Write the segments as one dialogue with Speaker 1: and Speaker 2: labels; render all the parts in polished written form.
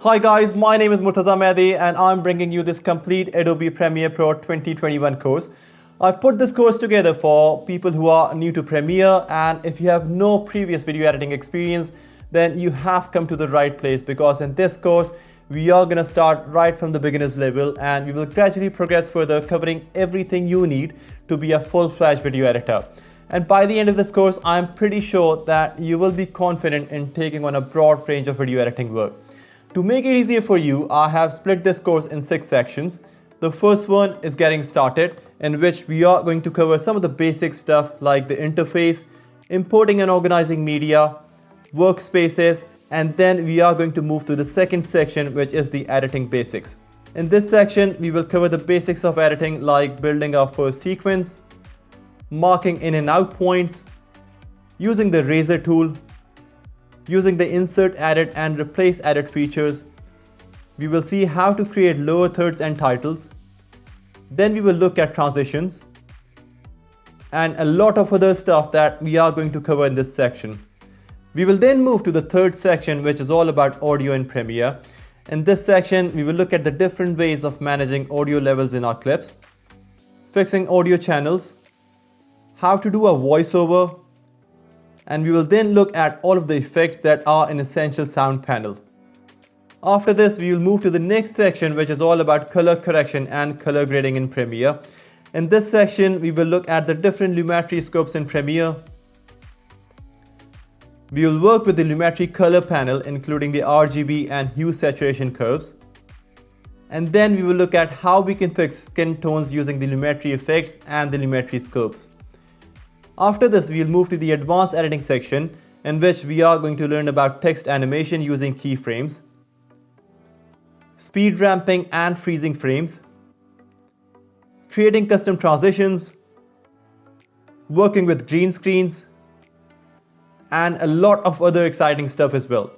Speaker 1: Hi guys, my name is Murtaza Mehdi and I'm bringing you this complete Adobe Premiere Pro 2021 course. I've put this course together for people who are new to Premiere, and if you have no previous video editing experience, then you have come to the right place, because in this course we are going to start right from the beginner's level and we will gradually progress further, covering everything you need to be a full-fledged video editor. And by the end of this course, I'm pretty sure that you will be confident in taking on a broad range of video editing work. To make it easier for you, I have split this course in 6 sections. The first one is getting started, in which we are going to cover some of the basic stuff like the interface, importing and organizing media, workspaces, and then we are going to move to the second section, which is the editing basics. In this section, we will cover the basics of editing, like building our first sequence, marking in and out points, using the razor tool, using the insert edit and replace edit features. We will see how to create lower thirds and titles. Then we will look at transitions and a lot of other stuff that we are going to cover in this section. We will then move to the third section, which is all about audio in Premiere. In this section, we will look at the different ways of managing audio levels in our clips, fixing audio channels, how to do a voiceover, and we will then look at all of the effects that are in Essential Sound panel. After this, we will move to the next section, which is all about color correction and color grading in Premiere. In this section, we will look at the different Lumetri scopes in Premiere. We will work with the Lumetri color panel, including the RGB and hue saturation curves. And then we will look at how we can fix skin tones using the Lumetri effects and the Lumetri scopes. After this, we will move to the advanced editing section, in which we are going to learn about text animation using keyframes, speed ramping and freezing frames, creating custom transitions, working with green screens, and a lot of other exciting stuff as well.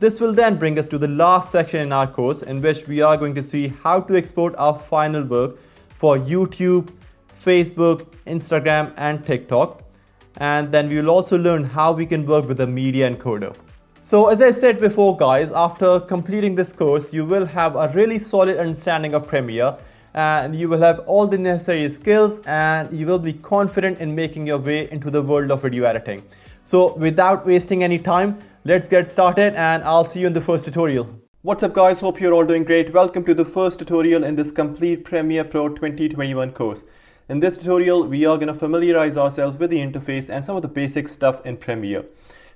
Speaker 1: This will then bring us to the last section in our course, in which we are going to see how to export our final work for YouTube, Facebook, Instagram, and TikTok. And then we will also learn how we can work with a media encoder. So as I said before guys, after completing this course, you will have a really solid understanding of Premiere, and you will have all the necessary skills and you will be confident in making your way into the world of video editing. So without wasting any time, let's get started and I'll see you in the first tutorial. What's up guys, hope you're all doing great. Welcome to the first tutorial in this complete Premiere Pro 2021 course. In this tutorial, we are going to familiarize ourselves with the interface and some of the basic stuff in Premiere.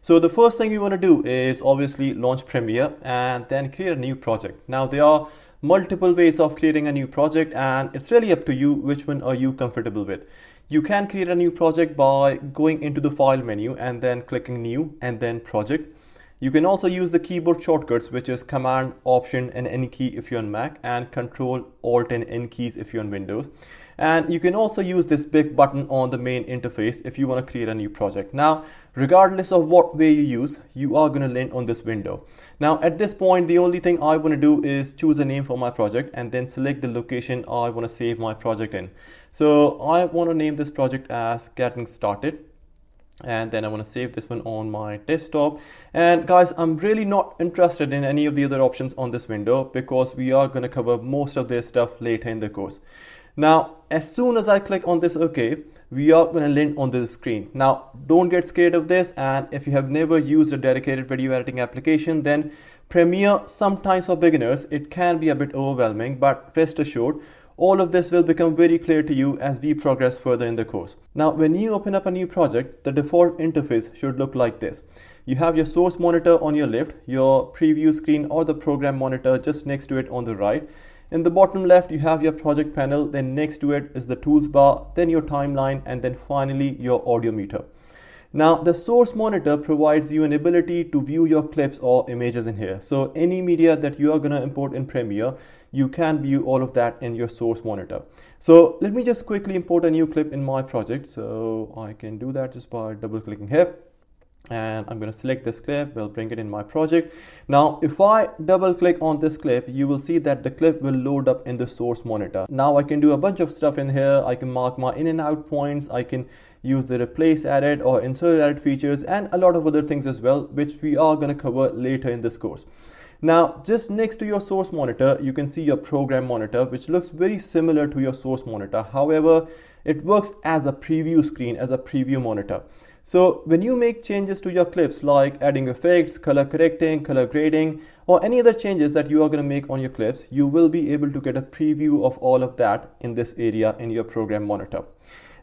Speaker 1: So the first thing we want to do is obviously launch Premiere and then create a new project. Now there are multiple ways of creating a new project, and it's really up to you which one are you comfortable with. You can create a new project by going into the file menu and then clicking new and then project. You can also use the keyboard shortcuts, which is Command, Option and N key if you're on Mac, and Control, Alt and N keys if you're on Windows. And you can also use this big button on the main interface if you want to create a new project. Now, regardless of what way you use, you are going to land on this window. Now, at this point, the only thing I want to do is choose a name for my project and then select the location I want to save my project in. So I want to name this project as Getting Started. And then I want to save this one on my desktop. And guys, I'm really not interested in any of the other options on this window, because we are going to cover most of this stuff later in the course. Now, as soon as I click on this OK, we are going to land on this screen. Now, don't get scared of this, and if you have never used a dedicated video editing application, then Premiere, sometimes for beginners, it can be a bit overwhelming, but rest assured, all of this will become very clear to you as we progress further in the course. Now, when you open up a new project, the default interface should look like this. You have your source monitor on your left, your preview screen or the program monitor just next to it on the right. In the bottom left, you have your project panel, then next to it is the tools bar, then your timeline, and then finally your audio meter. Now, the source monitor provides you an ability to view your clips or images in here. So any media that you are going to import in Premiere, you can view all of that in your source monitor. So let me just quickly import a new clip in my project. So I can do that just by double clicking here. And I'm going to select this clip, we'll bring it in my project. Now, if I double click on this clip, you will see that the clip will load up in the source monitor. Now I can do a bunch of stuff in here. I can mark my in and out points. I can use the replace edit or insert edit features and a lot of other things as well, which we are going to cover later in this course. Now, just next to your source monitor, you can see your program monitor, which looks very similar to your source monitor. However, it works as a preview screen, as a preview monitor. So when you make changes to your clips, like adding effects, color correcting, color grading, or any other changes that you are going to make on your clips, you will be able to get a preview of all of that in this area in your program monitor.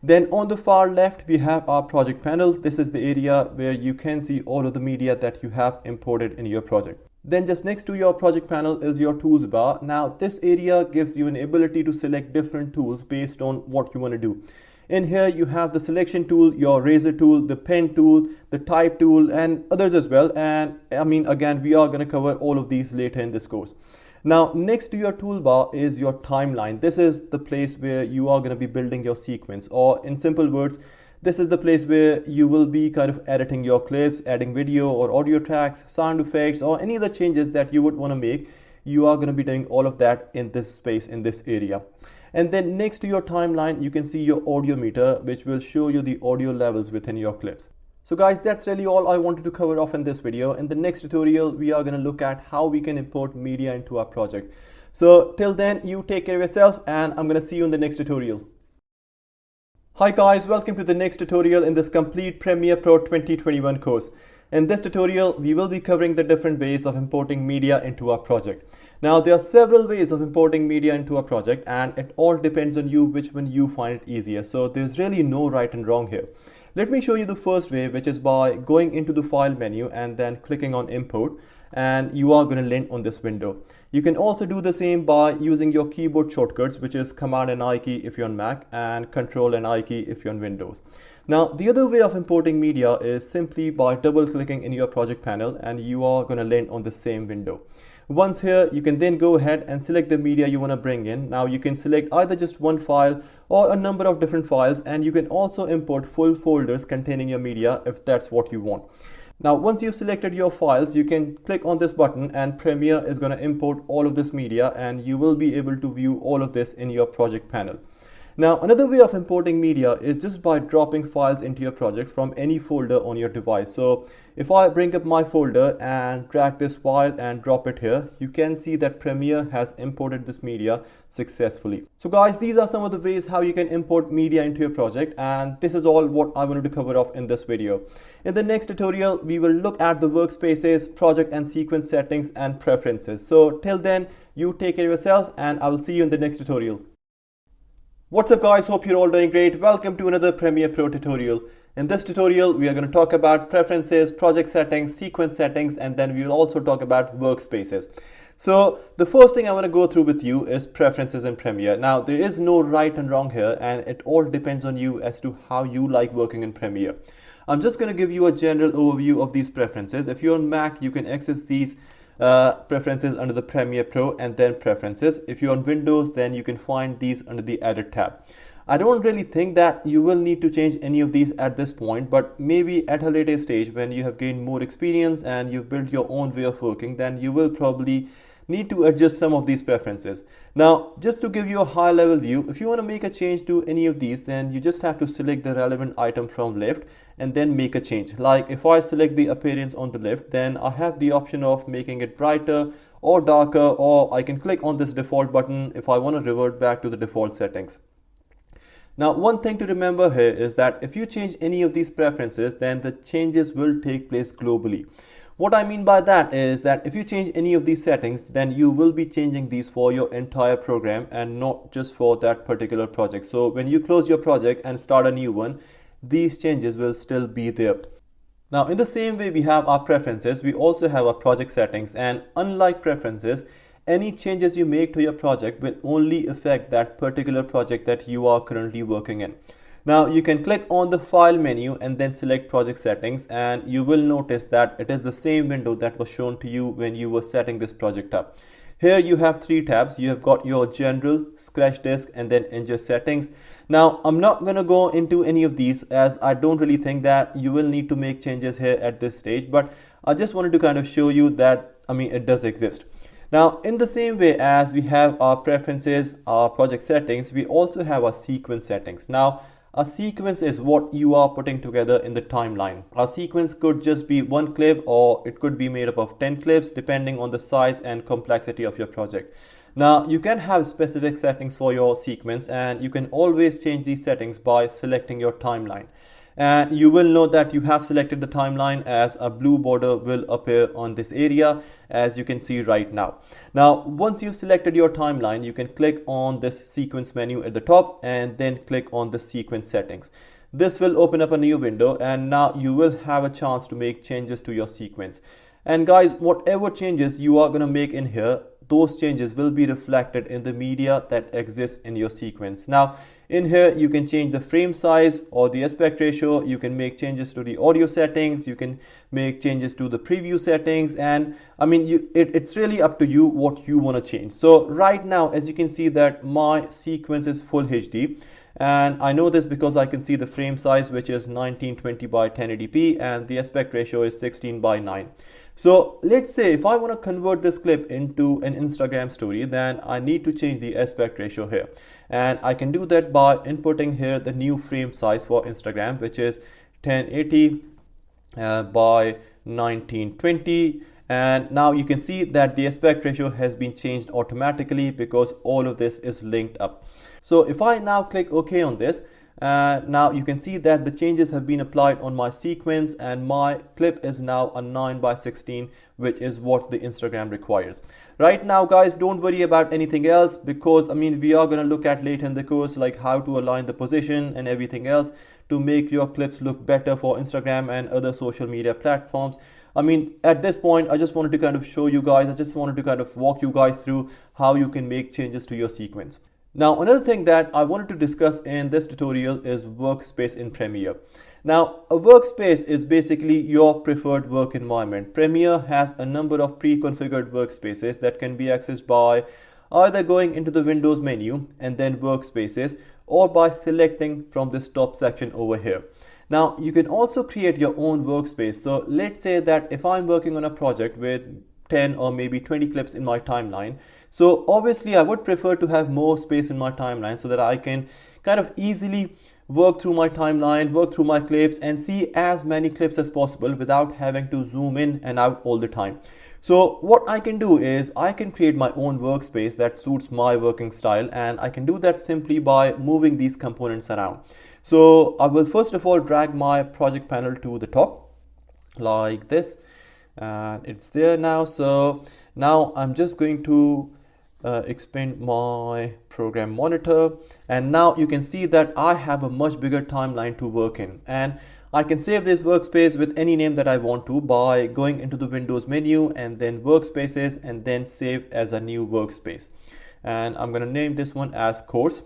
Speaker 1: Then on the far left, we have our project panel. This is the area where you can see all of the media that you have imported in your project. Then just next to your project panel is your tools bar. Now this area gives you an ability to select different tools based on what you want to do. In here you have the selection tool, your razor tool, the pen tool, the type tool, and others as well. And again, we are going to cover all of these later in this course. Now next to your toolbar is your timeline. This is the place where you are going to be building your sequence, or in simple words, this is the place where you will be kind of editing your clips, adding video or audio tracks, sound effects, or any other changes that you would want to make. You are going to be doing all of that in this space, in this area. And then next to your timeline, you can see your audio meter, which will show you the audio levels within your clips. So guys, that's really all I wanted to cover off in this video. In the next tutorial, we are going to look at how we can import media into our project. So till then, you take care of yourself, and I'm going to see you in the next tutorial. Hi guys, welcome to the next tutorial in this complete Premiere Pro 2021 course. In this tutorial, we will be covering the different ways of importing media into our project. Now, there are several ways of importing media into a project, and it all depends on you which one you find it easier. So there's really no right and wrong here. Let me show you the first way, which is by going into the file menu and then clicking on import, and you are going to land on this window. You can also do the same by using your keyboard shortcuts, which is Command and I key if you're on Mac and Control and I key if you're on Windows. Now, the other way of importing media is simply by double clicking in your project panel, and you are going to land on the same window. Once here, you can then go ahead and select the media you want to bring in. Now you can select either just one file or a number of different files, and you can also import full folders containing your media if that's what you want. Now, once you've selected your files, you can click on this button and Premiere is going to import all of this media, and you will be able to view all of this in your project panel. Now, another way of importing media is just by dropping files into your project from any folder on your device. So if I bring up my folder and drag this file and drop it here, you can see that Premiere has imported this media successfully. So guys, these are some of the ways how you can import media into your project, and this is all what I wanted to cover off in this video. In the next tutorial, we will look at the workspaces, project and sequence settings, and preferences. So till then, you take care of yourself, and I will see you in the next tutorial. What's up guys, hope you're all doing great. Welcome to another Premiere Pro tutorial. In this tutorial, we are going to talk about preferences, project settings, sequence settings, and then we will also talk about workspaces. So the first thing I want to go through with you is preferences in Premiere. Now, there is no right and wrong here, and it all depends on you as to how you like working in Premiere. I'm just going to give you a general overview of these preferences. If you're on Mac, you can access these preferences under the Premiere Pro and then preferences. If you're on Windows, then you can find these under the edit tab. I don't really think that you will need to change any of these at this point, but maybe at a later stage when you have gained more experience and you've built your own way of working, then you will probably need to adjust some of these preferences. Now, just to give you a high level view, if you want to make a change to any of these, then you just have to select the relevant item from left and then make a change. Like if I select the appearance on the left, then I have the option of making it brighter or darker, or I can click on this default button if I want to revert back to the default settings. Now, one thing to remember here is that if you change any of these preferences, then the changes will take place globally. What I mean by that is that if you change any of these settings, then you will be changing these for your entire program and not just for that particular project. So when you close your project and start a new one, these changes will still be there. Now, in the same way we have our preferences, we also have our project settings, and unlike preferences, any changes you make to your project will only affect that particular project that you are currently working in. Now, you can click on the file menu and then select project settings, and you will notice that it is the same window that was shown to you when you were setting this project up. Here you have three tabs. You have got your general, scratch disk, and then ingest settings. Now, I'm not going to go into any of these as I don't really think that you will need to make changes here at this stage, but I just wanted to kind of show you that, it does exist. Now, in the same way as we have our preferences, our project settings, we also have our sequence settings. Now, A sequence is what you are putting together in the timeline. A sequence could just be one clip, or it could be made up of 10 clips depending on the size and complexity of your project. Now you can have specific settings for your sequence, and you can always change these settings by selecting your timeline. And you will know that you have selected the timeline, as a blue border will appear on this area, as you can see right now. Now once you've selected your timeline, you can click on this sequence menu at the top and then click on the sequence settings. This will open up a new window, and now you will have a chance to make changes to your sequence. And guys, whatever changes you are going to make in here, those changes will be reflected in the media that exists in your sequence. Now in here you can change the frame size or the aspect ratio, you can make changes to the audio settings, you can make changes to the preview settings, and I mean it's really up to you what you want to change. So right now, as you can see, that my sequence is full HD, and I know this because I can see the frame size, which is 1920 by 1080p, and the aspect ratio is 16 by 9. So let's say if I want to convert this clip into an Instagram story, then I need to change the aspect ratio here, and I can do that by inputting here the new frame size for Instagram, which is 1080 by 1920. And now you can see that the aspect ratio has been changed automatically because all of this is linked up. So if I now click OK on this, now you can see that the changes have been applied on my sequence, and my clip is now a 9 by 16, which is what the Instagram requires. Right now guys, don't worry about anything else, because I mean we are going to look at later in the course like how to align the position and everything else to make your clips look better for Instagram and other social media platforms. I mean, at this point, I just wanted to kind of show you guys, I just wanted to kind of walk you guys through how you can make changes to your sequence. Now, another thing that I wanted to discuss in this tutorial is workspace in Premiere. Now, a workspace is basically your preferred work environment. Premiere has a number of pre-configured workspaces that can be accessed by either going into the Windows menu and then Workspaces, or by selecting from this top section over here. Now, you can also create your own workspace. So let's say that if I'm working on a project with 10 or maybe 20 clips in my timeline, so obviously I would prefer to have more space in my timeline so that I can kind of easily work through my timeline, work through my clips, and see as many clips as possible without having to zoom in and out all the time. So what I can do is I can create my own workspace that suits my working style, and I can do that simply by moving these components around. So I will first of all drag my project panel to the top like this, and it's there now. So now I'm just going to expand my program monitor, and now you can see that I have a much bigger timeline to work in, and I can save this workspace with any name that I want to by going into the Windows menu and then Workspaces, and then save as a new workspace. And I'm going to name this one as course.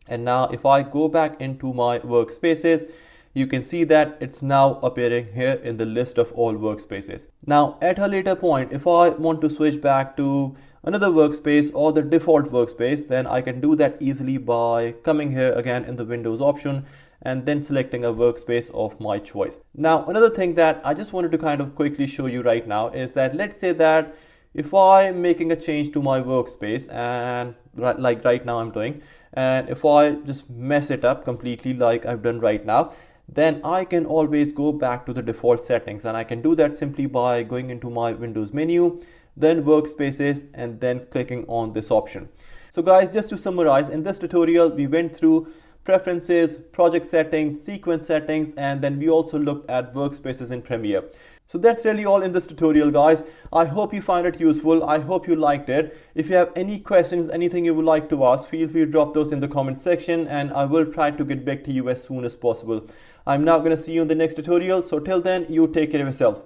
Speaker 1: And now if I go back into my workspaces, you can see that it's now appearing here in the list of all workspaces. Now at a later point, if I want to switch back to another workspace or the default workspace, then I can do that easily by coming here again in the Windows option and then selecting a workspace of my choice. Now another thing that I just wanted to kind of quickly show you right now is that let's say that if I'm making a change to my workspace, and like right now I'm doing, and if I just mess it up completely like I've done right now, then I can always go back to the default settings, and I can do that simply by going into my Windows menu, then Workspaces, and then clicking on this option. So guys, just to summarize, in this tutorial we went through preferences, project settings, sequence settings, and then we also looked at workspaces in Premiere. So that's really all in this tutorial, guys. I hope you find it useful. I hope you liked it. If you have any questions, anything you would like to ask, feel free to drop those in the comment section, and I will try to get back to you as soon as possible. I'm now going to see you in the next tutorial. So till then, you take care of yourself.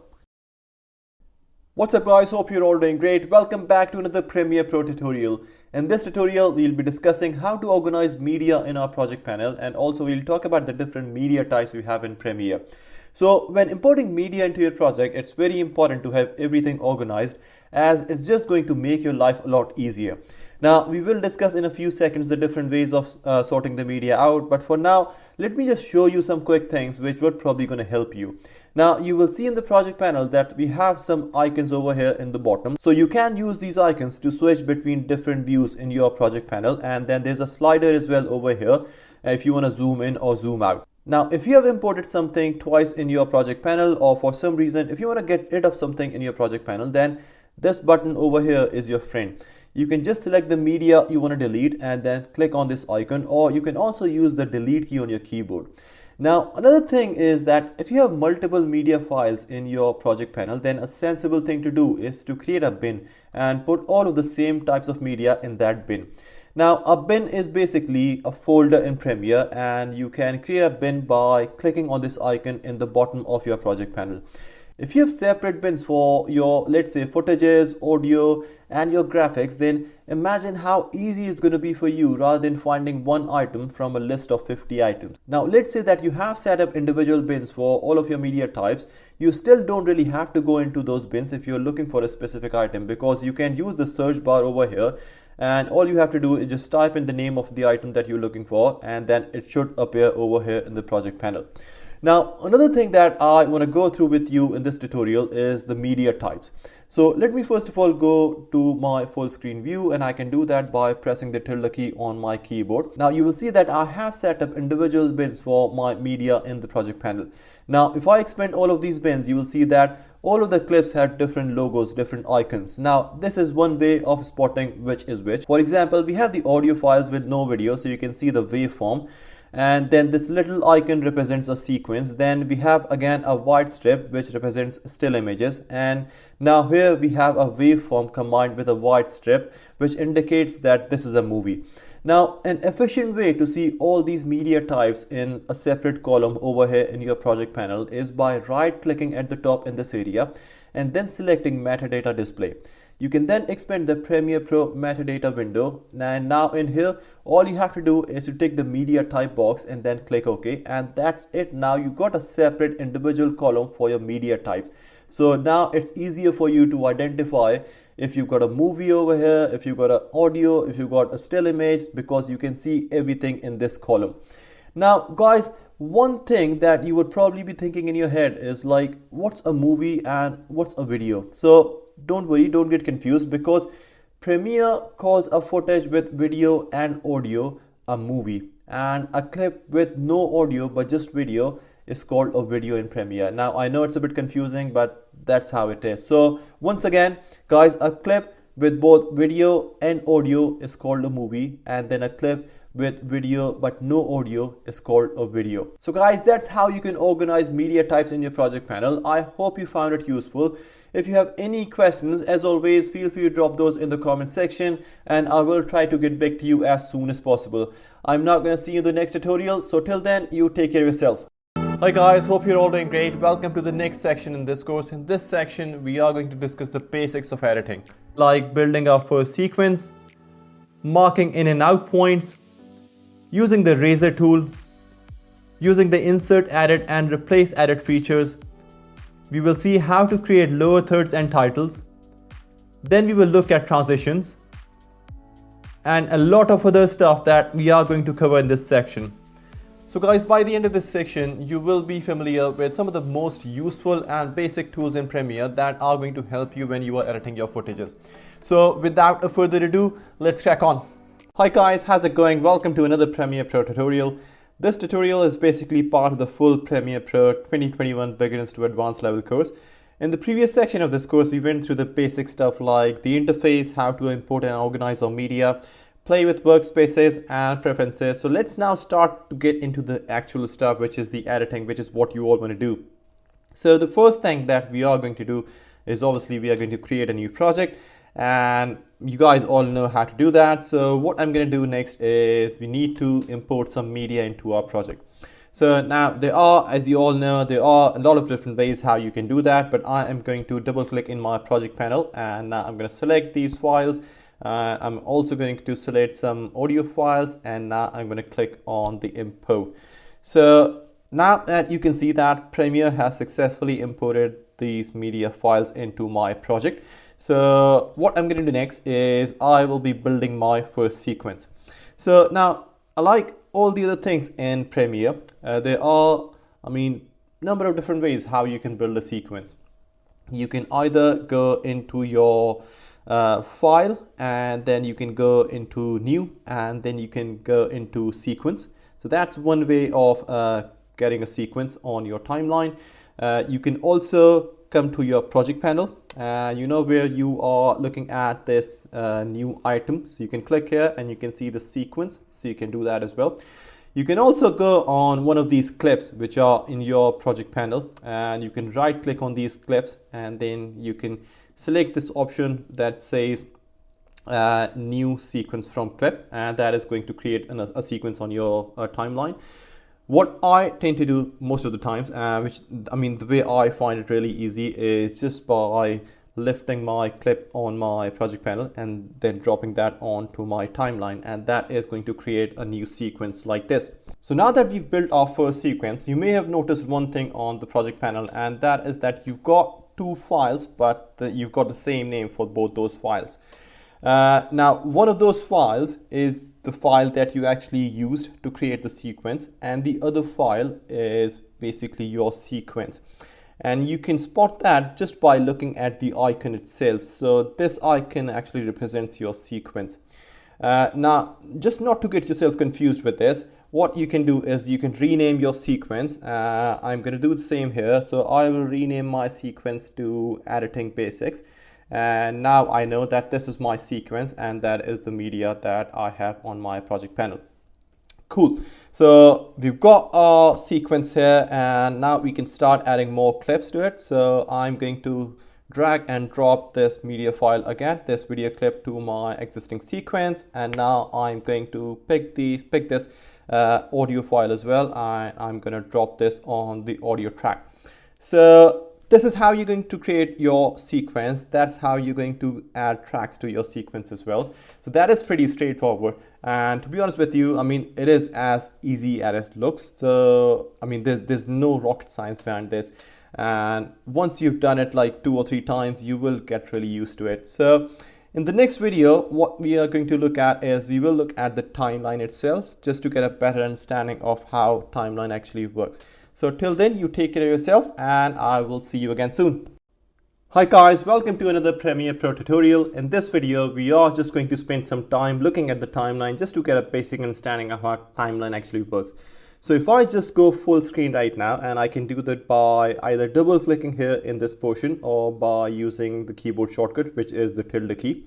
Speaker 1: What's up guys, hope you're all doing great. Welcome back to another Premiere Pro tutorial. In this tutorial, we'll be discussing how to organize media in our project panel, and also we'll talk about the different media types we have in Premiere. So when importing media into your project, it's very important to have everything organized, as it's just going to make your life a lot easier. Now we will discuss in a few seconds the different ways of sorting the media out, but for now let me just show you some quick things which would probably going to help you. Now you will see in the project panel that we have some icons over here in the bottom, so you can use these icons to switch between different views in your project panel, and then there's a slider as well over here if you want to zoom in or zoom out. Now, if you have imported something twice in your project panel, or for some reason, if you want to get rid of something in your project panel, then this button over here is your friend. You can just select the media you want to delete and then click on this icon, or you can also use the delete key on your keyboard. Now, another thing is that if you have multiple media files in your project panel, then a sensible thing to do is to create a bin and put all of the same types of media in that bin. Now, a bin is basically a folder in Premiere, and you can create a bin by clicking on this icon in the bottom of your project panel. If you have separate bins for your, let's say, footages, audio, and your graphics, then imagine how easy it's going to be for you rather than finding one item from a list of 50 items. Now, let's say that you have set up individual bins for all of your media types. You still don't really have to go into those bins if you're looking for a specific item, because you can use the search bar over here, and all you have to do is just type in the name of the item that you're looking for, and then it should appear over here in the project panel. Now, another thing that I want to go through with you in this tutorial is the media types. So let me first of all go to my full screen view, and I can do that by pressing the tilde key on my keyboard. Now you will see that I have set up individual bins for my media in the project panel. Now, if I expand all of these bins, you will see that all of the clips have different logos, different icons. Now, this is one way of spotting which is which. For example, we have the audio files with no video, so you can see the waveform. And then this little icon represents a sequence. Then we have again a white strip which represents still images, and now here we have a waveform combined with a white strip which indicates that this is a movie. Now, an efficient way to see all these media types in a separate column over here in your project panel is by right clicking at the top in this area and then selecting metadata display. You can then expand the Premiere Pro metadata window, and now in here all you have to do is to take the media type box and then click OK, and that's it. Now you got a separate individual column for your media types. So now it's easier for you to identify if you've got a movie over here, if you've got an audio, if you've got a still image, because you can see everything in this column. Now guys, one thing that you would probably be thinking in your head is like, what's a movie and what's a video? So don't worry, don't get confused, because Premiere calls a footage with video and audio a movie, and a clip with no audio but just video is called a video in Premiere. Now I know it's a bit confusing, but that's how it is. So once again guys, a clip with both video and audio is called a movie, and then a clip with video but no audio is called a video. So guys, that's how you can organize media types in your project panel. I hope you found it useful. If you have any questions, as always, feel free to drop those in the comment section, and I will try to get back to you as soon as possible. I'm not going to see you in the next tutorial, so till then, you take care of yourself. Hi guys, hope you're all doing great. Welcome to the next section in this course. In this section, we are going to discuss the basics of editing, like building our first sequence, marking in and out points, using the razor tool, using the insert edit and replace edit features. We will see how to create lower thirds and titles. Then we will look at transitions and a lot of other stuff that we are going to cover in this section. So guys, by the end of this section, you will be familiar with some of the most useful and basic tools in Premiere that are going to help you when you are editing your footages. So without a further ado, let's crack on. Hi guys, how's it going? Welcome to another Premiere Pro tutorial. This tutorial is basically part of the full Premiere Pro 2021 Beginners to Advanced Level course. In the previous section of this course, we went through the basic stuff like the interface, how to import and organize our media, play with workspaces and preferences. So let's now start to get into the actual stuff, which is the editing, which is what you all want to do. So the first thing that we are going to do is obviously we are going to create a new project, and you guys all know how to do that. So what I'm going to do next is we need to import some media into our project. So now there are, as you all know, there are a lot of different ways how you can do that, but I am going to double click in my project panel, and now I'm going to select these files. I'm also going to select some audio files, and now I'm going to click on the import. So now that you can see that Premiere has successfully imported these media files into my project. So what I'm going to do next is I will be building my first sequence. So now, like all the other things in Premiere, there are, number of different ways how you can build a sequence. You can either go into your file, and then you can go into new, and then you can go into sequence. So that's one way of getting a sequence on your timeline. You can also come to your project panel, and you know where you are looking at this new item. So you can click here and you can see the sequence. So you can do that as well. You can also go on one of these clips which are in your project panel, and you can right click on these clips, and then you can select this option that says new sequence from clip, and that is going to create a sequence on your timeline. What I tend to do most of the times, the way I find it really easy is just by lifting my clip on my project panel and then dropping that onto my timeline, and that is going to create a new sequence like this. So now that we've built our first sequence, you may have noticed one thing on the project panel, and that is that you've got two files, but you've got the same name for both those files. Now one of those files is the file that you actually used to create the sequence, and the other file is basically your sequence. And you can spot that just by looking at the icon itself. So this icon actually represents your sequence. Now, just not to get yourself confused with this, what you can do is you can rename your sequence. I'm going to do the same here. So I will rename my sequence to Editing Basics. And now I know that this is my sequence, and that is the media that I have on my project panel. Cool. So we've got our sequence here, and now we can start adding more clips to it. So I'm going to drag and drop this media file again, this video clip, to my existing sequence, and now I'm going to pick this audio file as well, and I'm going to drop this on the audio track. So this is how you're going to create your sequence. That's how you're going to add tracks to your sequence as well. So that is pretty straightforward. And to be honest with you, it is as easy as it looks. So, there's no rocket science behind this. And once you've done it like 2 or 3 times, you will get really used to it. So in the next video, what we are going to look at is we will look at the timeline itself, just to get a better understanding of how timeline actually works. So till then, you take care of yourself, and I will see you again soon. Hi guys, welcome to another Premiere Pro tutorial. In this video, we are just going to spend some time looking at the timeline just to get a basic understanding of how timeline actually works. So if I just go full screen right now, and I can do that by either double clicking here in this portion or by using the keyboard shortcut, which is the tilde key.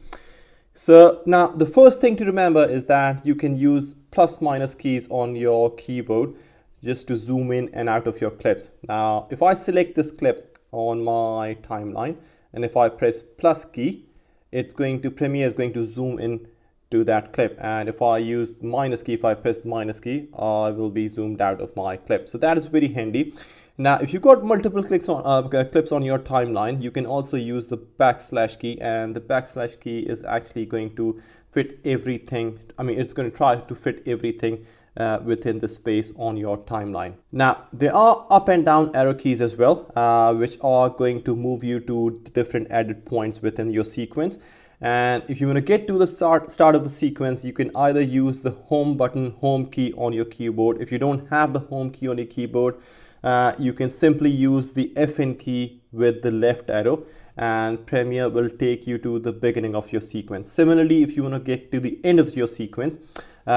Speaker 1: So now the first thing to remember is that you can use plus minus keys on your keyboard just to zoom in and out of your clips. Now, if I select this clip on my timeline, and if I press plus key, Premiere is going to zoom in to that clip. And if I use minus key, if I press minus key, I will be zoomed out of my clip. So that is very handy. Now, if you've got multiple clips on your timeline, you can also use the backslash key, and the backslash key is actually going to fit everything. It's going to try to fit everything within the space on your timeline. Now, there are up and down arrow keys as well, which are going to move you to different edit points within your sequence. And if you want to get to the start of the sequence, you can either use the home button, home key on your keyboard. If you don't have the home key on your keyboard, you can simply use the FN key with the left arrow, and Premiere will take you to the beginning of your sequence. Similarly, if you want to get to the end of your sequence,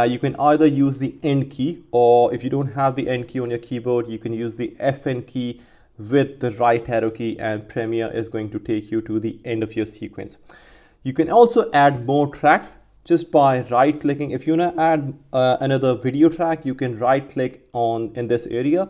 Speaker 1: you can either use the end key, or if you don't have the end key on your keyboard, you can use the FN key with the right arrow key, and Premiere is going to take you to the end of your sequence. You can also add more tracks just by right clicking. If you want to add another video track, you can right click in this area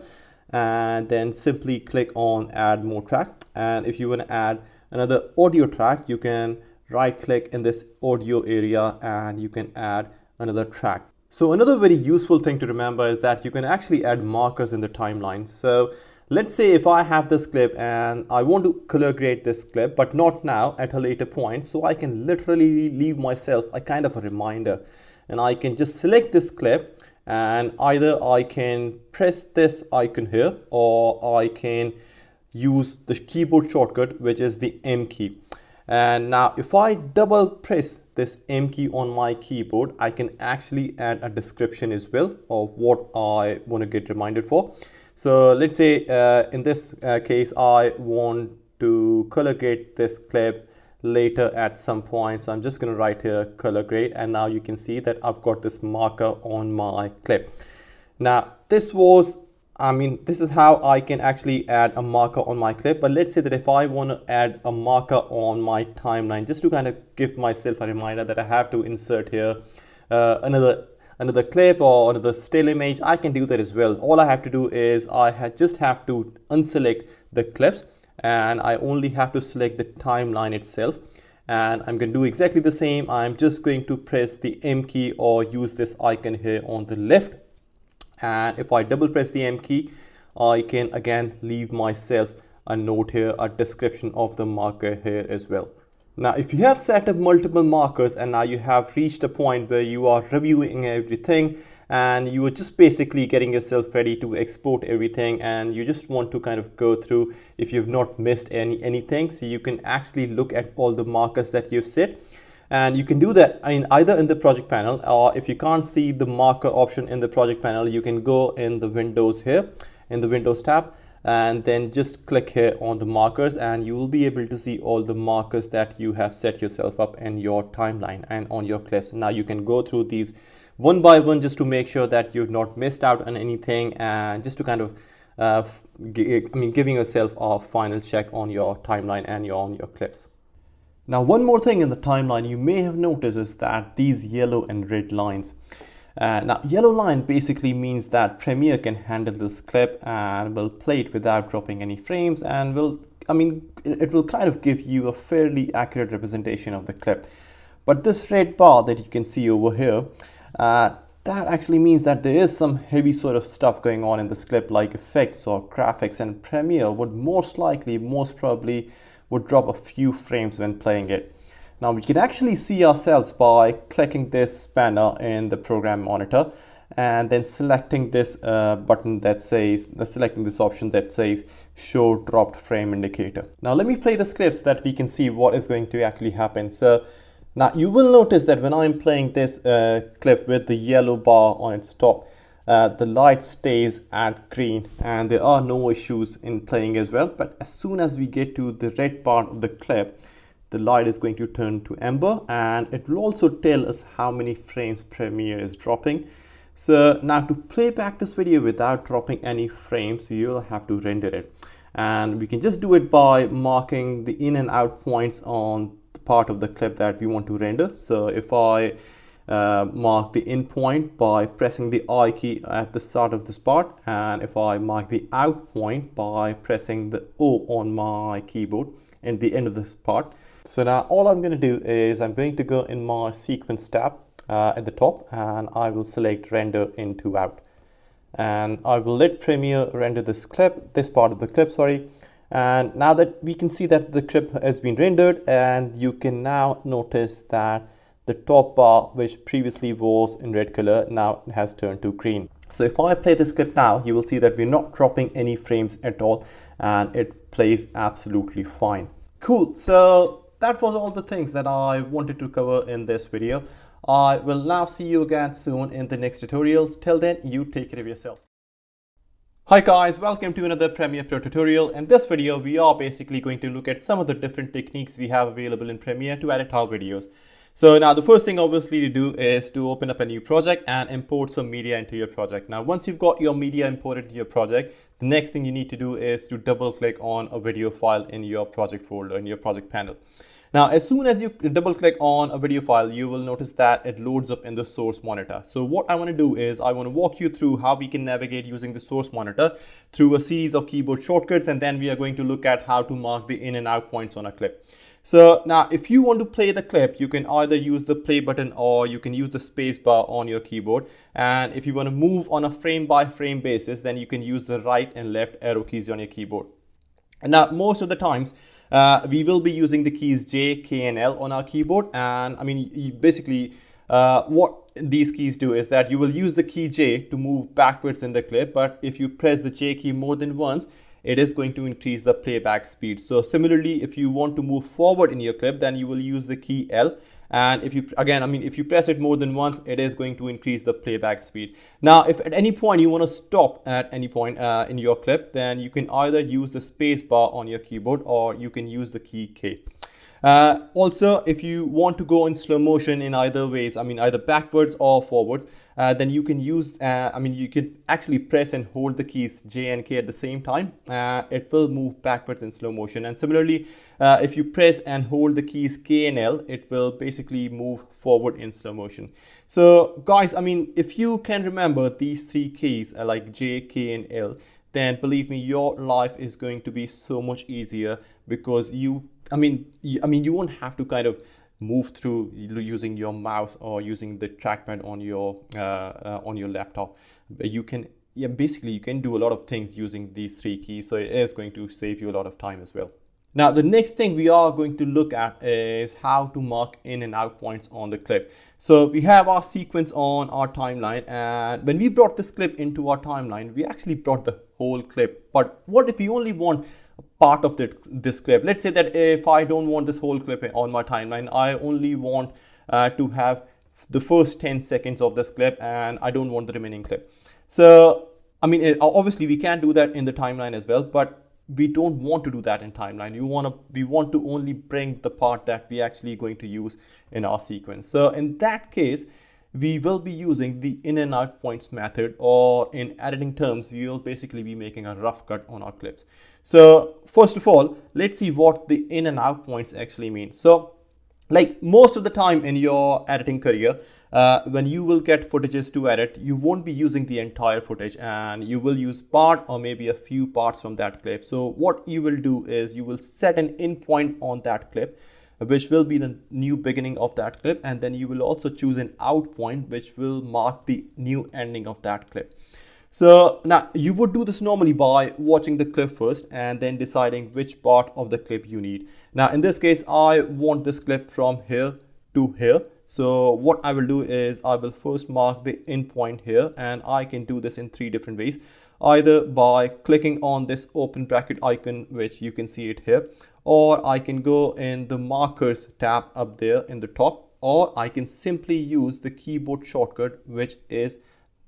Speaker 1: and then simply click on add more track. And if you want to add another audio track, you can right click in this audio area and you can add another track. So another very useful thing to remember is that you can actually add markers in the timeline. So let's say if I have this clip and I want to color grade this clip, but not now, at a later point, so I can literally leave myself a kind of a reminder, and I can just select this clip, and either I can press this icon here, or I can use the keyboard shortcut, which is the M key. And now if I double press this M key on my keyboard, I can actually add a description as well of what I want to get reminded for. So let's say in this case, I want to color grade this clip later at some point. So I'm just going to write here color grade, and now you can see that I've got this marker on my clip.
Speaker 2: Now this is how I can actually add a marker on my clip. But let's say that if I want to add a marker on my timeline, just to kind of give myself a reminder that I have to insert here another clip or another still image, I can do that as well. All I have to do is just have to unselect the clips, and I only have to select the timeline itself. And I'm going to do exactly the same. I'm just going to press the M key or use this icon here on the left. And if I double press the M key, I can again leave myself a note here, a description of the marker here as well. Now, if you have set up multiple markers and now you have reached a point where you are reviewing everything and you are just basically getting yourself ready to export everything, and you just want to kind of go through if you've not missed anything, so you can actually look at all the markers that you've set. And you can do that either in the project panel, or if you can't see the marker option in the project panel, you can go in the Windows here, in the Windows tab, and then just click here on the markers, and you will be able to see all the markers that you have set yourself up in your timeline and on your clips. Now you can go through these one by one just to make sure that you've not missed out on anything, and just to kind of giving yourself a final check on your timeline and on your clips. Now, one more thing in the timeline you may have noticed is that these yellow and red lines. Now, yellow line basically means that Premiere can handle this clip and will play it without dropping any frames, and it will kind of give you a fairly accurate representation of the clip. But this red bar that you can see over here, that actually means that there is some heavy sort of stuff going on in this clip, like effects or graphics, and Premiere would most probably would drop a few frames when playing it. Now we can actually see ourselves by clicking this banner in the program monitor and then selecting this button that says, selecting this option that says show dropped frame indicator. Now let me play this clip so that we can see what is going to actually happen. So now you will notice that when I'm playing this clip with the yellow bar on its top, the light stays at green and there are no issues in playing as well. But as soon as we get to the red part of the clip, the light is going to turn to amber, and it will also tell us how many frames Premiere is dropping. So now to play back this video without dropping any frames, we will have to render it, and we can just do it by marking the in and out points on the part of the clip that we want to render. So if I mark the in point by pressing the I key at the start of this part, and if I mark the out point by pressing the O on my keyboard in the end of this part. So now all I'm going to do is I'm going to go in my sequence tab at the top, and I will select render into out, and I will let Premiere render this clip, this part of the clip, sorry. And now that we can see that the clip has been rendered, and you can now notice that the top bar, which previously was in red color, now has turned to green. So if I play this clip now, you will see that we're not dropping any frames at all, and it plays absolutely fine. Cool. So that was all the things that I wanted to cover in this video. I will now see you again soon in the next tutorial. Till then, you take care of yourself. Hi guys, welcome to another Premiere Pro tutorial. In this video, we are basically going to look at some of the different techniques we have available in Premiere to edit our videos. So now the first thing obviously to do is to open up a new project and import some media into your project. Now once you've got your media imported into your project, the next thing you need to do is to double click on a video file in your project folder, in your project panel. Now as soon as you double click on a video file, you will notice that it loads up in the source monitor. So what I want to do is I want to walk you through how we can navigate using the source monitor through a series of keyboard shortcuts, and then we are going to look at how to mark the in and out points on a clip. So now if you want to play the clip, you can either use the play button or you can use the space bar on your keyboard. And if you want to move on a frame by frame basis, then you can use the right and left arrow keys on your keyboard. And now most of the times we will be using the keys J, K and L on our keyboard. And what these keys do is that you will use the key J to move backwards in the clip, but if you press the J key more than once, it is going to increase the playback speed. So similarly, if you want to move forward in your clip, then you will use the key L. And if you press it more than once, it is going to increase the playback speed. Now, if at any point you want to stop at any point in your clip, then you can either use the space bar on your keyboard or you can use the key K. Also, if you want to go in slow motion in either ways, I mean either backwards or forward, then you can use, you can actually press and hold the keys J and K at the same time. It will move backwards in slow motion. And similarly, if you press and hold the keys K and L, it will basically move forward in slow motion. So guys, I mean, if you can remember these three keys like J, K and L, then believe me, your life is going to be so much easier, because you won't have to kind of move through using your mouse or using the trackpad on your laptop. But you can, basically you can do a lot of things using these three keys, so it is going to save you a lot of time as well. Now, the next thing we are going to look at is how to mark in and out points on the clip. So we have our sequence on our timeline, and when we brought this clip into our timeline, we actually brought the whole clip. But what if we only want a part of this clip? Let's say that if I don't want this whole clip on my timeline, I only want to have the first 10 seconds of this clip, and I don't want the remaining clip. So, I mean, obviously we can do that in the timeline as well, but we don't want to do that in timeline. We want to only bring the part that we actually going to use in our sequence. So in that case, we will be using the in and out points method, or in editing terms, we will basically be making a rough cut on our clips. So first of all, let's see what the in and out points actually mean. So like most of the time in your editing career, when you will get footages to edit, you won't be using the entire footage, and you will use part or maybe a few parts from that clip. So what you will do is you will set an in point on that clip, which will be the new beginning of that clip, and then you will also choose an out point which will mark the new ending of that clip. So now you would do this normally by watching the clip first and then deciding which part of the clip you need. Now in this case, I want this clip from here to here. So what I will do is I will first mark the in point here, and I can do this in three different ways. Either by clicking on this open bracket icon, which you can see it here, or I can go in the markers tab up there in the top, or I can simply use the keyboard shortcut, which is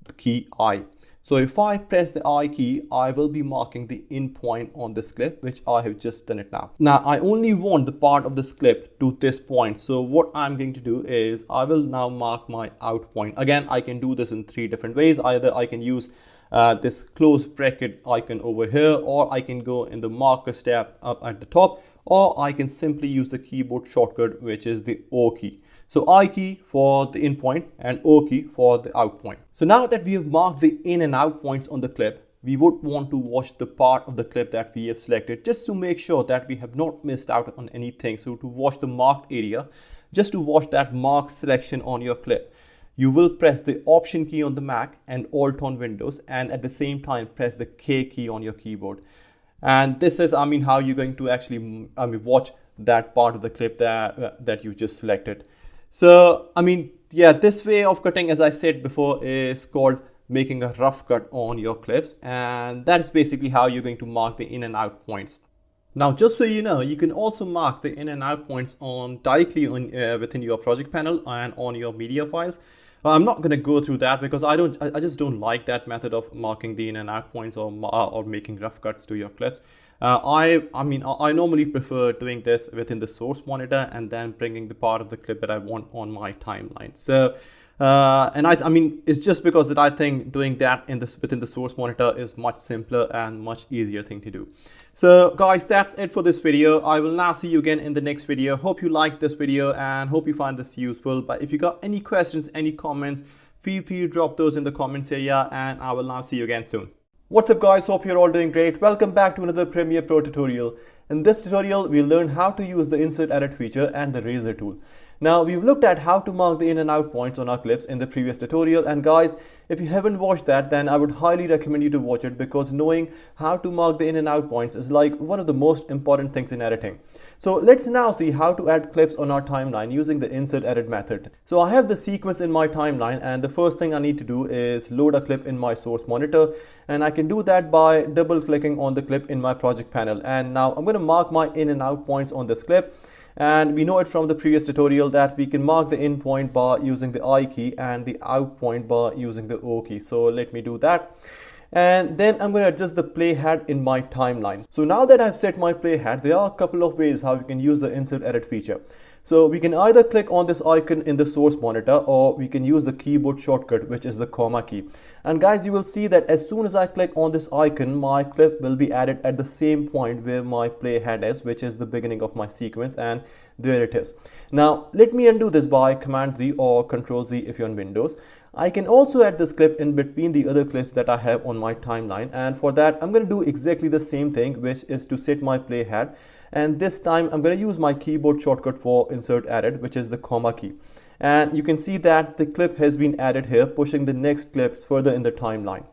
Speaker 2: the key I. So if I press the I key, I will be marking the in point on this clip, which I have just done it now. Now I only want the part of this clip to this point. So what I'm going to do is I will now mark my out point. Again, I can do this in three different ways. Either I can use this close bracket icon over here, or I can go in the markers tab up at the top, or I can simply use the keyboard shortcut, which is the O key. So I key for the in point and O key for the out point. So now that we have marked the in and out points on the clip, we would want to watch the part of the clip that we have selected, just to make sure that we have not missed out on anything. So to watch the marked area, just to watch that marked selection on your clip, you will press the Option key on the Mac and Alt on Windows, and at the same time press the K key on your keyboard. And this is, how you're going to actually, watch that part of the clip that you just selected. So, this way of cutting, as I said before, is called making a rough cut on your clips, and that's basically how you're going to mark the in and out points. Now, just so you know, you can also mark the in and out points directly within your project panel and on your media files. I'm not going to go through that because I just don't like that method of marking the in and out points or making rough cuts to your clips. I normally prefer doing this within the source monitor and then bringing the part of the clip that I want on my timeline. So, it's just because that I think doing that within the source monitor is much simpler and much easier thing to do. So guys, that's it for this video. I will now see you again in the next video. Hope you liked this video and hope you find this useful. But if you got any questions, any comments, feel free to drop those in the comments area, and I will now see you again soon. What's up guys, hope you're all doing great. Welcome back to another Premiere Pro tutorial. In this tutorial, we'll learn how to use the Insert Edit feature and the Razor tool. Now, we've looked at how to mark the in and out points on our clips in the previous tutorial, and guys, if you haven't watched that, then I would highly recommend you to watch it, because knowing how to mark the in and out points is like one of the most important things in editing. So let's now see how to add clips on our timeline using the Insert Edit method. So I have the sequence in my timeline, and the first thing I need to do is load a clip in my source monitor, and I can do that by double clicking on the clip in my project panel. And now I'm going to mark my in and out points on this clip. And we know it from the previous tutorial that we can mark the in point by using the I key and the out point by using the O key. So let me do that.
Speaker 1: And then I'm going to adjust the playhead in my timeline. So now that I've set my playhead, there are a couple of ways how you can use the insert edit feature. So we can either click on this icon in the source monitor, or we can use the keyboard shortcut, which is the comma key. And guys, you will see that as soon as I click on this icon, my clip will be added at the same point where my playhead is, which is the beginning of my sequence, and there it is. Now let me undo this by Command Z or Control Z if you're on Windows. I can also add this clip in between the other clips that I have on my timeline, and for that I'm going to do exactly the same thing, which is to set my playhead. And this time I'm going to use my keyboard shortcut for insert edit, which is the comma key. And you can see that the clip has been added here, pushing the next clips further in the timeline.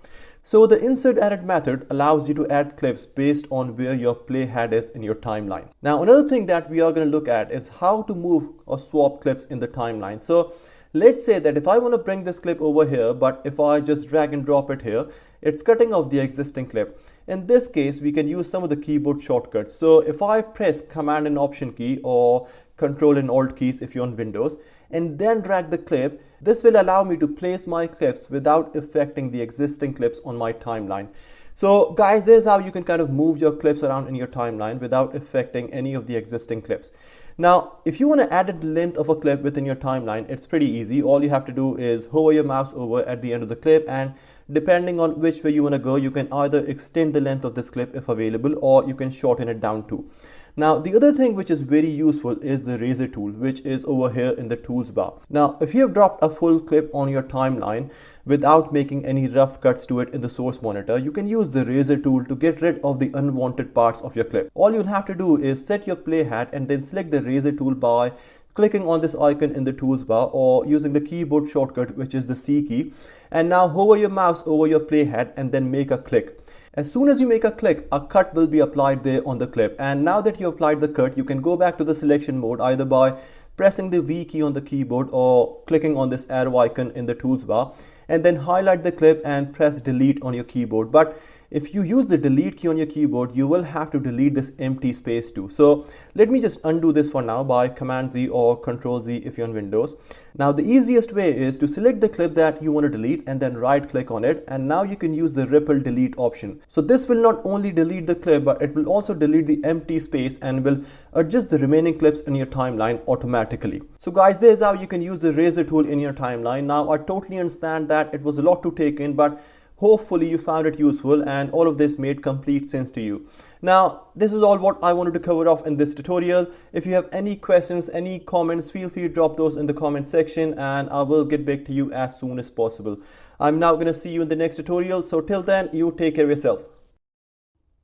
Speaker 1: So the insert edit method allows you to add clips based on where your playhead is in your timeline. Now another thing that we are going to look at is how to move or swap clips in the timeline. So let's say that if I want to bring this clip over here, but if I just drag and drop it here, it's cutting off the existing clip. In this case, we can use some of the keyboard shortcuts. So if I press Command and Option key or Control and Alt keys if you're on Windows, and then drag the clip, this will allow me to place my clips without affecting the existing clips on my timeline. So guys, this is how you can kind of move your clips around in your timeline without affecting any of the existing clips. Now, if you want to add the length of a clip within your timeline, it's pretty easy. All you have to do is hover your mouse over at the end of the clip, and depending on which way you want to go, you can either extend the length of this clip if available, or you can shorten it down too. Now, the other thing which is very useful is the razor tool, which is over here in the tools bar. Now, if you have dropped a full clip on your timeline without making any rough cuts to it in the source monitor, you can use the razor tool to get rid of the unwanted parts of your clip. All you'll have to do is set your playhead and then select the razor tool by clicking on this icon in the tools bar or using the keyboard shortcut, which is the C key. And now hover your mouse over your playhead and then make a click. As soon as you make a click, a cut will be applied there on the clip. And now that you applied the cut, you can go back to the selection mode either by pressing the V key on the keyboard or clicking on this arrow icon in the tools bar, and then highlight the clip and press delete on your keyboard. But if you use the delete key on your keyboard, you will have to delete this empty space too. So let me just undo this for now by Command Z or Control Z if you're on Windows. Now the easiest way is to select the clip that you want to delete and then right click on it, and now you can use the ripple delete option. So this will not only delete the clip, but it will also delete the empty space and will adjust the remaining clips in your timeline automatically. So guys, this is how you can use the razor tool in your timeline. Now I totally understand that it was a lot to take in, but hopefully you found it useful and all of this made complete sense to you. Now, this is all what I wanted to cover off in this tutorial. If you have any questions, any comments, feel free to drop those in the comment section and I will get back to you as soon as possible. I'm now going to see you in the next tutorial. So till then, you take care of yourself.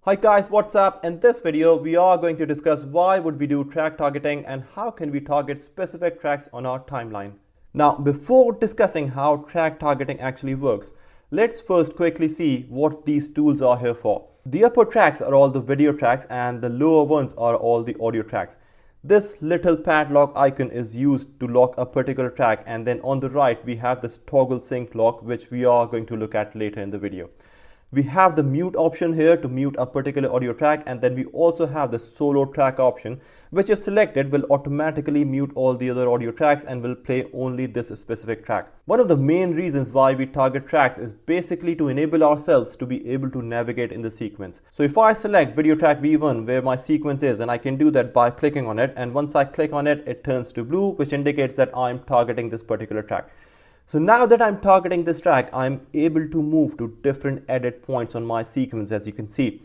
Speaker 1: Hi guys, what's up? In this video, we are going to discuss why would we do track targeting and how can we target specific tracks on our timeline. Now, before discussing how track targeting actually works, let's first quickly see what these tools are here for. The upper tracks are all the video tracks and the lower ones are all the audio tracks. This little padlock icon is used to lock a particular track, and then on the right we have this toggle sync lock, which we are going to look at later in the video. We have the mute option here to mute a particular audio track, and then we also have the solo track option, which if selected will automatically mute all the other audio tracks and will play only this specific track. One of the main reasons why we target tracks is basically to enable ourselves to be able to navigate in the sequence. So if I select video track V1 where my sequence is, and I can do that by clicking on it, and once I click on it, it turns to blue, which indicates that I'm targeting this particular track. So now that I'm targeting this track, I'm able to move to different edit points on my sequence, as you can see.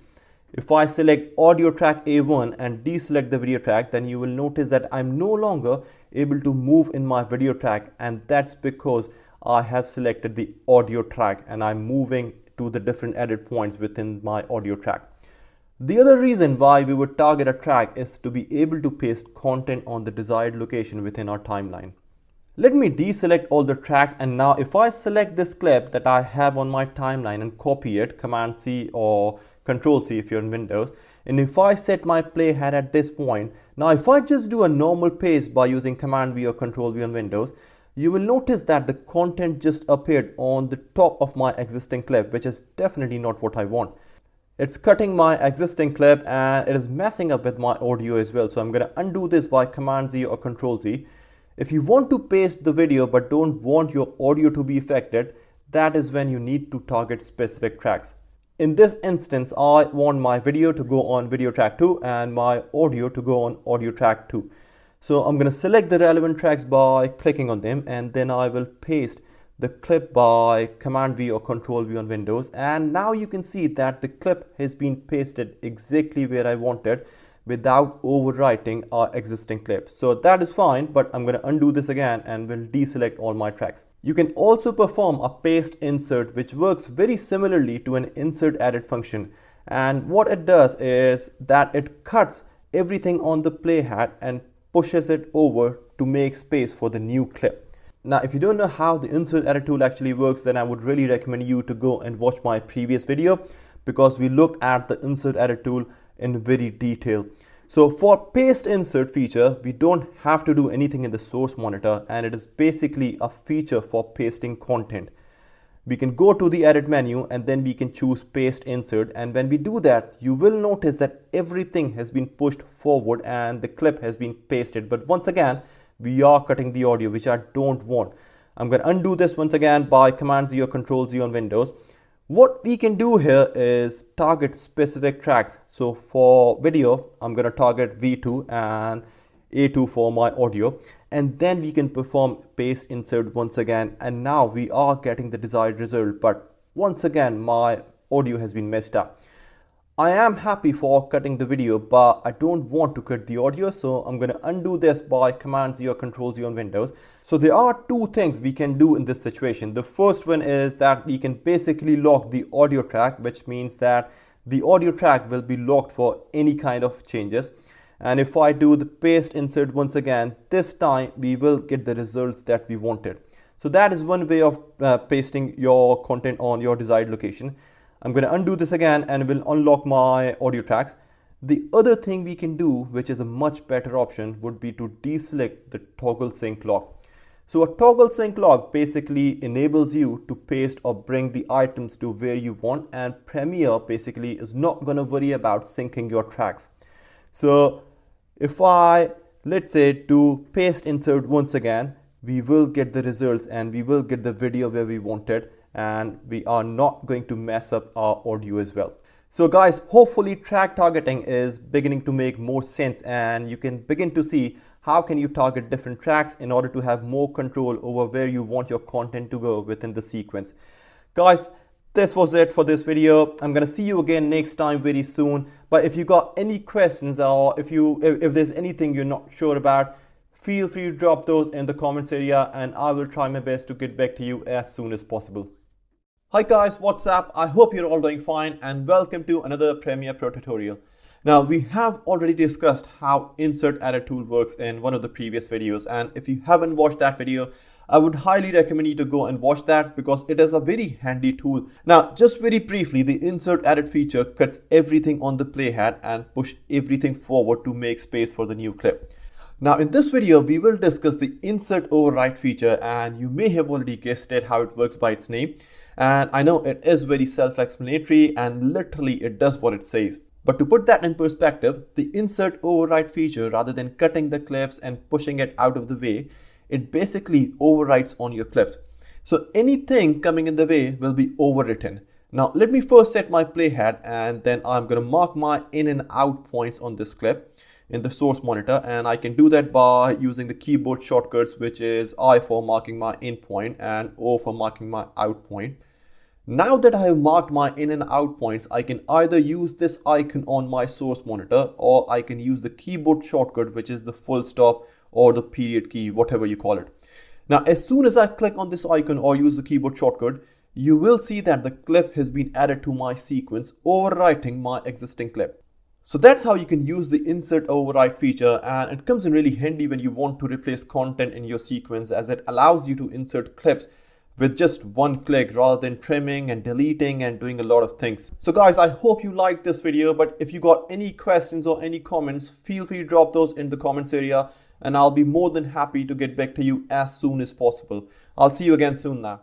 Speaker 1: If I select audio track A1 and deselect the video track, then you will notice that I'm no longer able to move in my video track, and that's because I have selected the audio track and I'm moving to the different edit points within my audio track. The other reason why we would target a track is to be able to paste content on the desired location within our timeline. Let me deselect all the tracks, and now if I select this clip that I have on my timeline and copy it, Command C or Control C if you're in Windows, and if I set my playhead at this point, now if I just do a normal paste by using Command V or Control V on Windows, you will notice that the content just appeared on the top of my existing clip, which is definitely not what I want. It's cutting my existing clip and it is messing up with my audio as well. So I'm going to undo this by Command Z or Control Z. If you want to paste the video but don't want your audio to be affected, that is when you need to target specific tracks. In this instance, I want my video to go on video track 2 and my audio to go on audio track 2. So I'm going to select the relevant tracks by clicking on them, and then I will paste the clip by Command V or Control V on Windows. And now you can see that the clip has been pasted exactly where I wanted without overwriting our existing clip. So that is fine, but I'm going to undo this again and will deselect all my tracks. You can also perform a paste insert, which works very similarly to an insert edit function. And what it does is that it cuts everything on the playhead and pushes it over to make space for the new clip. Now, if you don't know how the insert edit tool actually works, then I would really recommend you to go and watch my previous video, because we looked at the insert edit tool in very detail. So for paste insert feature, we don't have to do anything in the source monitor, and it is basically a feature for pasting content. We can go to the edit menu and then we can choose paste insert, and when we do that, you will notice that everything has been pushed forward and the clip has been pasted. But once again, we are cutting the audio, which I don't want. I'm going to undo this once again by Command Z or Control Z on Windows. What we can do here is target specific tracks. So for video, I'm going to target V2 and A2 for my audio, and then we can perform paste insert once again, and now we are getting the desired result. But once again, my audio has been messed up. I am happy for cutting the video, but I don't want to cut the audio, so I'm going to undo this by Command Z or Control Z on Windows. So there are two things we can do in this situation. The first one is that we can basically lock the audio track, which means that the audio track will be locked for any kind of changes. And if I do the paste insert once again, this time we will get the results that we wanted. So that is one way of pasting your content on your desired location. I'm going to undo this again and will unlock my audio tracks. The other thing we can do, which is a much better option, would be to deselect the toggle sync lock. So a toggle sync lock basically enables you to paste or bring the items to where you want, and Premiere basically is not going to worry about syncing your tracks. So if I, let's say, do paste insert once again, we will get the results and we will get the video where we wanted, and we are not going to mess up our audio as well. So guys, hopefully track targeting is beginning to make more sense, and you can begin to see how can you target different tracks in order to have more control over where you want your content to go within the sequence. Guys, this was it for this video. I'm gonna see you again next time very soon. But if you got any questions, or if there's anything you're not sure about, feel free to drop those in the comments area, and I will try my best to get back to you as soon as possible. Hi guys, what's up? I hope you're all doing fine, and welcome to another Premiere Pro tutorial. Now, we have already discussed how insert edit tool works in one of the previous videos, and if you haven't watched that video, I would highly recommend you to go and watch that, because it is a very handy tool. Now, just very briefly, the insert edit feature cuts everything on the playhead and push everything forward to make space for the new clip. Now, in this video, we will discuss the insert overwrite feature, and you may have already guessed it, how it works by its name. And I know it is very self-explanatory, and literally it does what it says. But to put that in perspective, the insert overwrite feature, rather than cutting the clips and pushing it out of the way, it basically overwrites on your clips. So anything coming in the way will be overwritten. Now, let me first set my playhead, and then I'm going to mark my in and out points on this clip in the source monitor, and I can do that by using the keyboard shortcuts, which is I for marking my in point and O for marking my out point. Now that I have marked my in and out points, I can either use this icon on my source monitor, or I can use the keyboard shortcut, which is the full stop or the period key, whatever you call it. Now, as soon as I click on this icon or use the keyboard shortcut, you will see that the clip has been added to my sequence, overwriting my existing clip. So that's how you can use the insert overwrite feature, and it comes in really handy when you want to replace content in your sequence, as it allows you to insert clips with just one click rather than trimming and deleting and doing a lot of things. So guys, I hope you liked this video, but if you got any questions or any comments, feel free to drop those in the comments area, and I'll be more than happy to get back to you as soon as possible. I'll see you again soon now.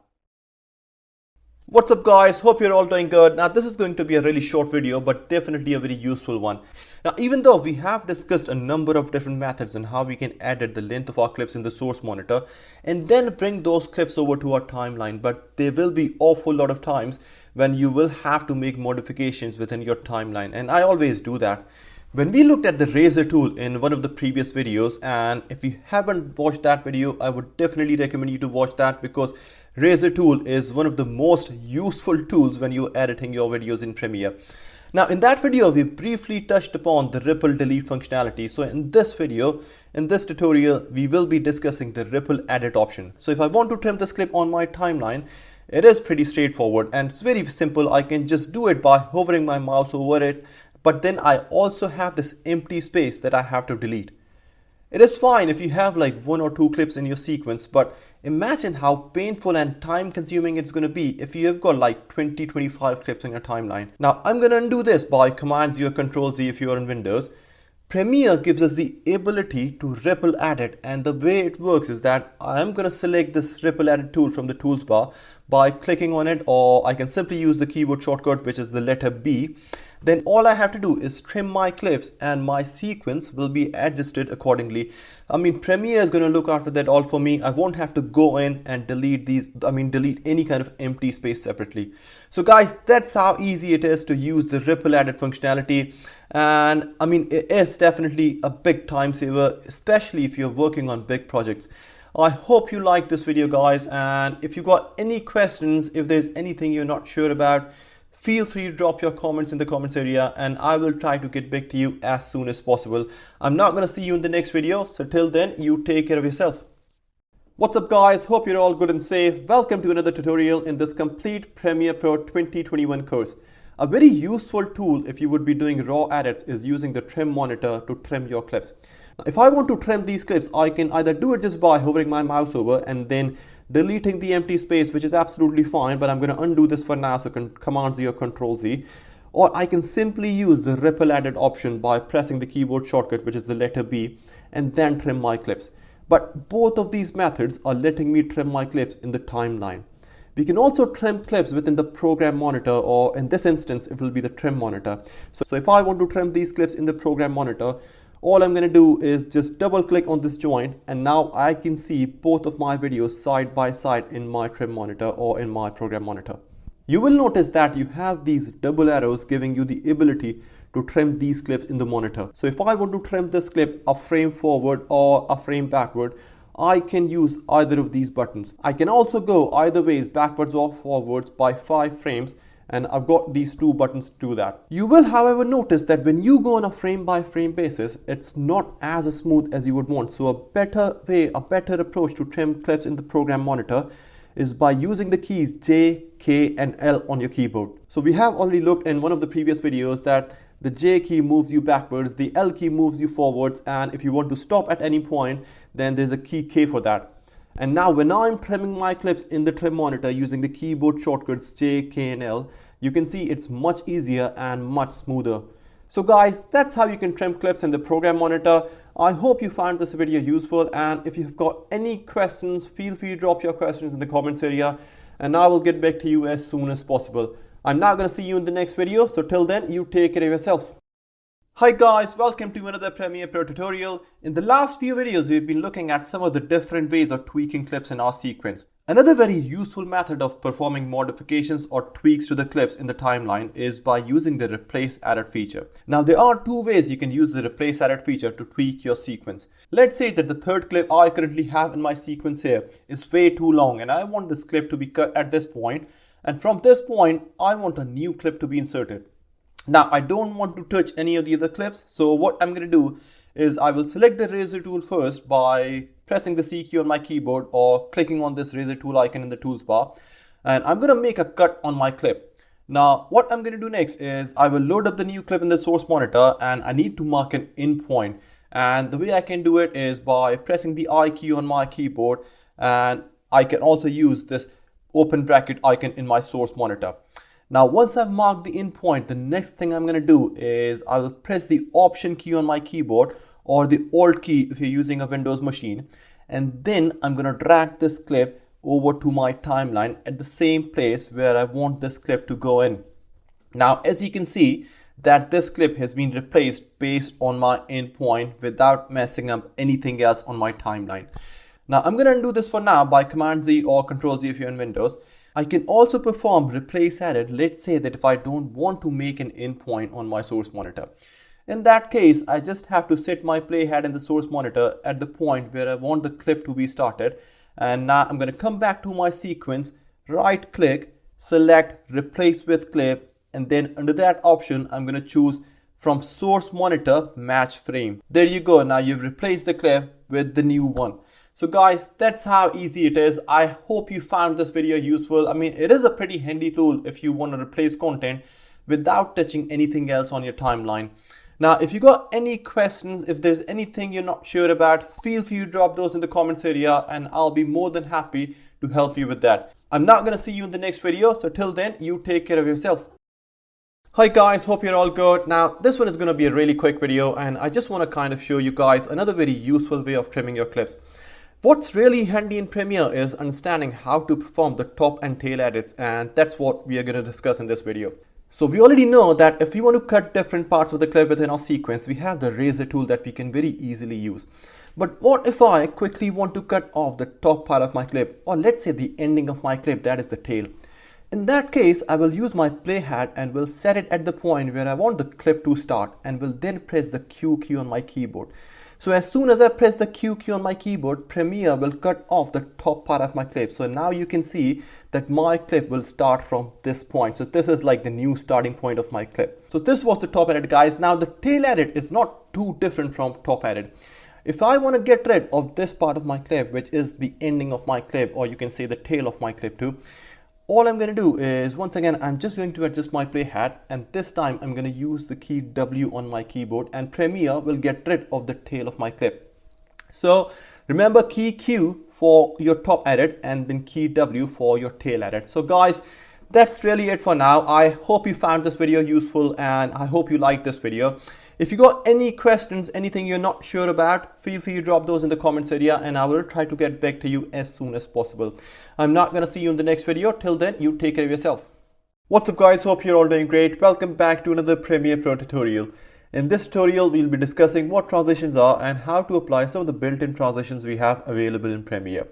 Speaker 2: What's up guys, hope you're all doing good. Now this is going to be a really short video but definitely a very useful one. Now even though we have discussed a number of different methods on how we can edit the length of our clips in the source monitor and then bring those clips over to our timeline, but there will be awful lot of times when you will have to make modifications within your timeline, and I always do that. When we looked at the razor tool in one of the previous videos, and if you haven't watched that video, I would definitely recommend you to watch that, because razor tool is one of the most useful tools when you're editing your videos in Premiere. Now in that video, we briefly touched upon the ripple delete functionality. So in this video, in this tutorial, we will be discussing the ripple edit option. So if I want to trim this clip on my timeline, it is pretty straightforward and it's very simple. I can just do it by hovering my mouse over it, but then I also have this empty space that I have to delete. It is fine if you have like 1 or 2 clips in your sequence, but imagine how painful and time consuming it's going to be if you have got like 20-25 clips on your timeline. Now I'm going to undo this by Command Z or Control Z if you're on Windows. Premiere gives us the ability to ripple edit, and the way it works is that I'm going to select this ripple edit tool from the tools bar by clicking on it, or I can simply use the keyboard shortcut, which is the letter B. Then all I have to do is trim my clips and my sequence will be adjusted accordingly. I mean, Premiere is going to look after that all for me. I won't have to go in and delete any kind of empty space separately. So guys, that's how easy it is to use the ripple edit functionality. And I mean, it is definitely a big time saver, especially if you're working on big projects. I hope you liked this video guys, and if you got any questions, if there's anything you're not sure about, feel free to drop your comments in the comments area and I will try to get back to you as soon as possible. I'm not going to see you in the next video, so till then, you take care of yourself. What's up guys, hope you're all good and safe. Welcome to another tutorial in this complete Premiere Pro 2021 course. A very useful tool if you would be doing raw edits is using the trim monitor to trim your clips. Now, if I want to trim these clips, I can either do it just by hovering my mouse over and then deleting the empty space, which is absolutely fine, but I'm going to undo this for now, so Command Z or Control Z. Or I can simply use the ripple edit option by pressing the keyboard shortcut, which is the letter B, and then trim my clips. But both of these methods are letting me trim my clips in the timeline. We can also trim clips within the program monitor, or in this instance, it will be the trim monitor. So if I want to trim these clips in the program monitor, all I'm going to do is just double click on this joint, and now I can see both of my videos side by side in my trim monitor or in my program monitor. You will notice that you have these double arrows giving you the ability to trim these clips in the monitor. So if I want to trim this clip a frame forward or a frame backward, I can use either of these buttons. I can also go either ways, backwards or forwards, by 5 frames. And I've got these 2 buttons to do that. You will, however, notice that when you go on a frame by frame basis, it's not as smooth as you would want. So a better approach to trim clips in the program monitor is by using the keys J, K and L on your keyboard. So we have already looked in one of the previous videos that the J key moves you backwards, the L key moves you forwards, and if you want to stop at any point, then there's a key K for that. And now when I'm trimming my clips in the trim monitor using the keyboard shortcuts J, K and L, you can see it's much easier and much smoother. So guys, that's how you can trim clips in the program monitor. I hope you found this video useful, and if you've got any questions, feel free to drop your questions in the comments area and I will get back to you as soon as possible. I'm now going to see you in the next video, so till then, you take care of yourself. Hi guys, welcome to another Premiere Pro tutorial. In the last few videos, we've been looking at some of the different ways of tweaking clips in our sequence. Another very useful method of performing modifications or tweaks to the clips in the timeline is by using the Replace Edit feature. Now there are 2 ways you can use the Replace Edit feature to tweak your sequence. Let's say that the third clip I currently have in my sequence here is way too long and I want this clip to be cut at this point, and from this point I want a new clip to be inserted. Now I don't want to touch any of the other clips, so what I'm going to do is I will select the razor tool first by pressing the C key on my keyboard or clicking on this razor tool icon in the tools bar, and I'm going to make a cut on my clip. Now what I'm going to do next is I will load up the new clip in the source monitor, and I need to mark an in point, and the way I can do it is by pressing the I key on my keyboard, and I can also use this open bracket icon in my source monitor. Now once I've marked the in point, the next thing I'm going to do is I will press the Option key on my keyboard or the Alt key if you're using a Windows machine, and then I'm going to drag this clip over to my timeline at the same place where I want this clip to go in. Now, as you can see, that this clip has been replaced based on my endpoint without messing up anything else on my timeline. Now, I'm going to undo this for now by Command Z or Control Z if you're in Windows. I can also perform replace edit. Let's say that if I don't want to make an endpoint on my source monitor. In that case, I just have to set my playhead in the source monitor at the point where I want the clip to be started. And now I'm going to come back to my sequence, right click, select replace with clip, and then under that option, I'm going to choose from source monitor match frame. There you go. Now you've replaced the clip with the new one. So guys, that's how easy it is. I hope you found this video useful. I mean, it is a pretty handy tool if you want to replace content without touching anything else on your timeline. Now, if you got any questions, if there's anything you're not sure about, feel free to drop those in the comments area and I'll be more than happy to help you with that. I'm not going to see you in the next video. So till then, you take care of yourself. Hi guys, hope you're all good. Now, this one is going to be a really quick video and I just want to kind of show you guys another very useful way of trimming your clips. What's really handy in Premiere is understanding how to perform the top and tail edits, and that's what we are going to discuss in this video. So we already know that if we want to cut different parts of the clip within our sequence, we have the razor tool that we can very easily use. But what if I quickly want to cut off the top part of my clip, or let's say the ending of my clip, that is the tail. In that case, I will use my playhead and will set it at the point where I want the clip to start and will then press the Q key on my keyboard. So as soon as I press the Q key on my keyboard, Premiere will cut off the top part of my clip. So now you can see that my clip will start from this point. So this is like the new starting point of my clip. So this was the top edit, guys. Now the tail edit is not too different from top edit. If I want to get rid of this part of my clip, which is the ending of my clip, or you can say the tail of my clip too, all I'm going to do is, once again, I'm just going to adjust my playhead, and this time I'm going to use the key W on my keyboard and Premiere will get rid of the tail of my clip. So remember, key Q for your top edit and then key W for your tail edit. So guys, that's really it for now. I hope you found this video useful and I hope you liked this video. If you got any questions, anything you're not sure about, feel free to drop those in the comments area and I will try to get back to you as soon as possible. I'm not going to see you in the next video. Till then, you take care of yourself. What's up guys, hope you're all doing great. Welcome back to another Premiere Pro tutorial. In this tutorial, we'll be discussing what transitions are and how to apply some of the built-in transitions we have available in Premiere.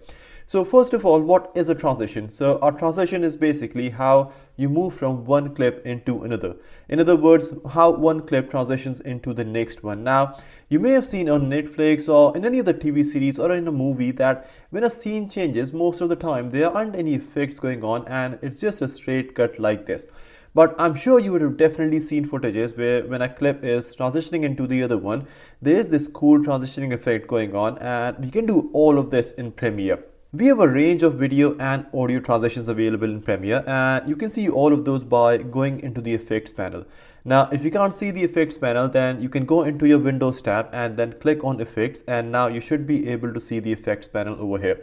Speaker 2: So first of all, what is a transition? So a transition is basically how you move from one clip into another. In other words, how one clip transitions into the next one. Now, you may have seen on Netflix or in any other TV series or in a movie that when a scene changes, most of the time there aren't any effects going on and it's just a straight cut like this. But I'm sure you would have definitely seen footages where when a clip is transitioning into the other one, there is this cool transitioning effect going on, and we can do all of this in Premiere. We have a range of video and audio transitions available in Premiere, and you can see all of those by going into the effects panel. Now, if you can't see the effects panel, then you can go into your Windows tab and then click on effects, and now you should be able to see the effects panel over here.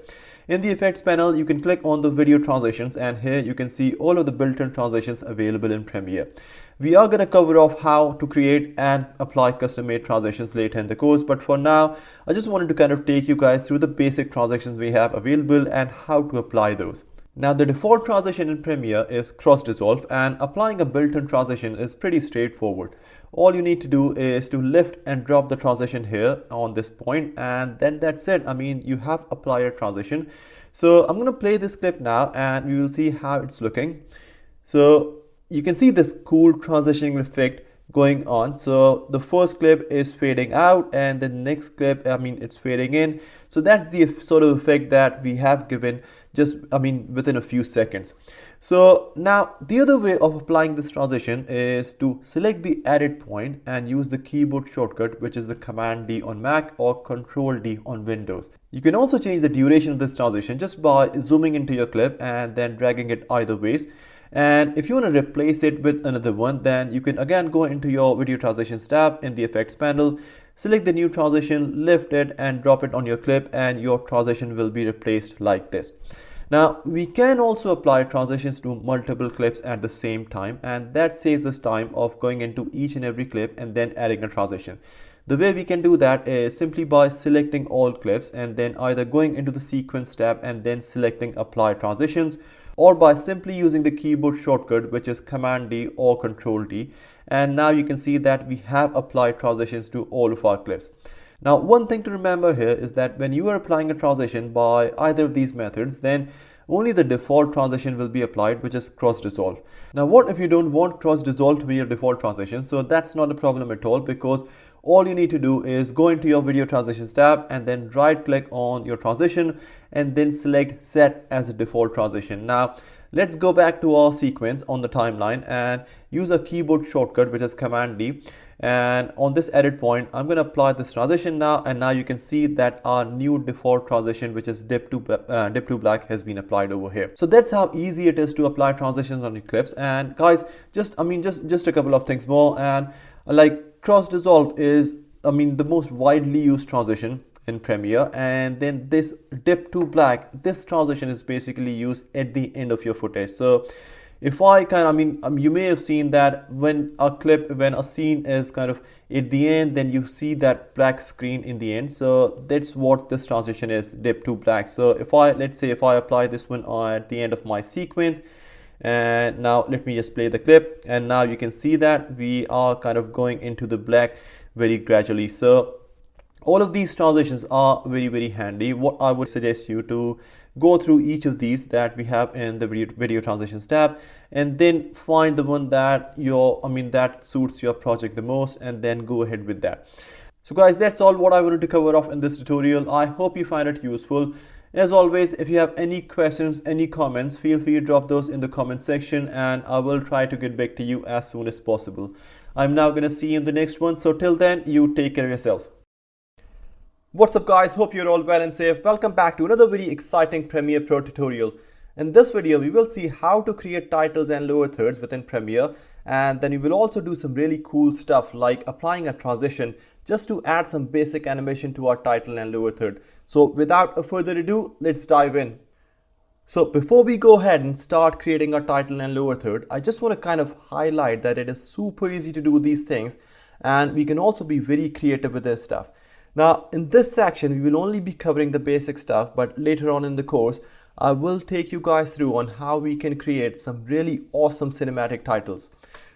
Speaker 2: In the effects panel, you can click on the video transitions, and here you can see all of the built-in transitions available in Premiere. We are going to cover off how to create and apply custom-made transitions later in the course, but for now, I just wanted to kind of take you guys through the basic transitions we have available and how to apply those. Now, the default transition in Premiere is cross dissolve, and applying a built-in transition is pretty straightforward. All you need to do is to lift and drop the transition here on this point, and then that's it. I mean, you have applied a transition. So I'm going to play this clip now and we will see how it's looking. So you can see this cool transitioning effect going on. So the first clip is fading out and the next clip, it's fading in. So that's the sort of effect that we have given just, within a few seconds. So now the other way of applying this transition is to select the edit point and use the keyboard shortcut, which is the Command D on Mac or Control D on Windows. You can also change the duration of this transition just by zooming into your clip and then dragging it either ways. And if you want to replace it with another one, then you can again go into your video transitions tab in the effects panel, select the new transition, lift it and drop it on your clip, and your transition will be replaced like this. Now, we can also apply transitions to multiple clips at the same time, and that saves us time of going into each and every clip and then adding a transition.
Speaker 1: The way we can do that is simply by selecting all clips and then either going into the sequence tab and then selecting apply transitions, or by simply using the keyboard shortcut, which is Command D or Control D. And now you can see that we have applied transitions to all of our clips. Now, one thing to remember here is that when you are applying a transition by either of these methods, then only the default transition will be applied, which is cross dissolve. Now, what if you don't want cross dissolve to be your default transition? So that's not a problem at all, because all you need to do is go into your video transitions tab and then right click on your transition and then select set as a default transition. Now, let's go back to our sequence on the timeline and use a keyboard shortcut, which is Command D. And on this edit point, I'm going to apply this transition now, and now you can see that our new default transition, which is dip to black, has been applied over here. So that's how easy it is to apply transitions on your clips. And guys, just a couple of things more. And like cross dissolve is, the most widely used transition in Premiere, and then this dip to black, this transition is basically used at the end of your footage. So if I you may have seen that when a scene is kind of at the end, then you see that black screen in the end. So that's what this transition is, dip to black. So let's say if I apply this one at the end of my sequence, and now let me just play the clip, and now you can see that we are kind of going into the black very gradually. So all of these transitions are very, very handy. What I would suggest you to go through each of these that we have in the video transitions tab, and then find the one that that suits your project the most, and then go ahead with that. So guys, that's all what I wanted to cover off in this tutorial. I hope you find it useful. As always, if you have any questions, any comments, feel free to drop those in the comment section, and I will try to get back to you as soon as possible. I'm now going to see you in the next one. So till then, you take care of yourself. What's up guys, hope you're all well and safe. Welcome back to another very exciting Premiere Pro tutorial. In this video, we will see how to create titles and lower thirds within Premiere, and then we will also do some really cool stuff like applying a transition just to add some basic animation to our title and lower third. So without further ado, let's dive in. So before we go ahead and start creating our title and lower third, I just want to kind of highlight that it is super easy to do these things, and we can also be very creative with this stuff. Now, in this section, we will only be covering the basic stuff, but later on in the course, I will take you guys through on how we can create some really awesome cinematic titles.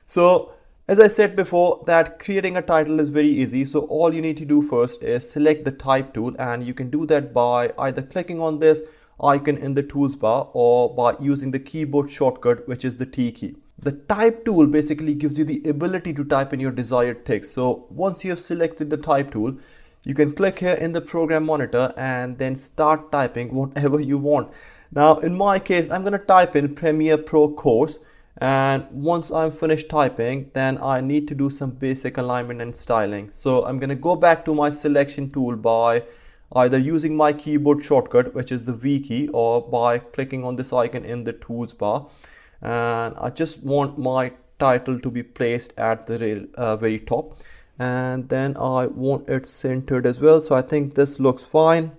Speaker 1: So, as I said before, that creating a title is very easy. So all you need to do first is select the type tool, and you can do that by either clicking on this icon in the tools bar or by using the keyboard shortcut, which is the T key. The type tool basically gives you the ability to type in your desired text. So once you have selected the type tool, you can click here in the program monitor and then start typing whatever you want. Now, in my case, I'm going to type in Premiere Pro course. And once I'm finished typing, then I need to do some basic alignment and styling. So I'm going to go back to my selection tool by either using my keyboard shortcut, which is the V key, or by clicking on this icon in the tools bar. And I just want my title to be placed at the very top. And then I want it centered as well. So I think this looks fine.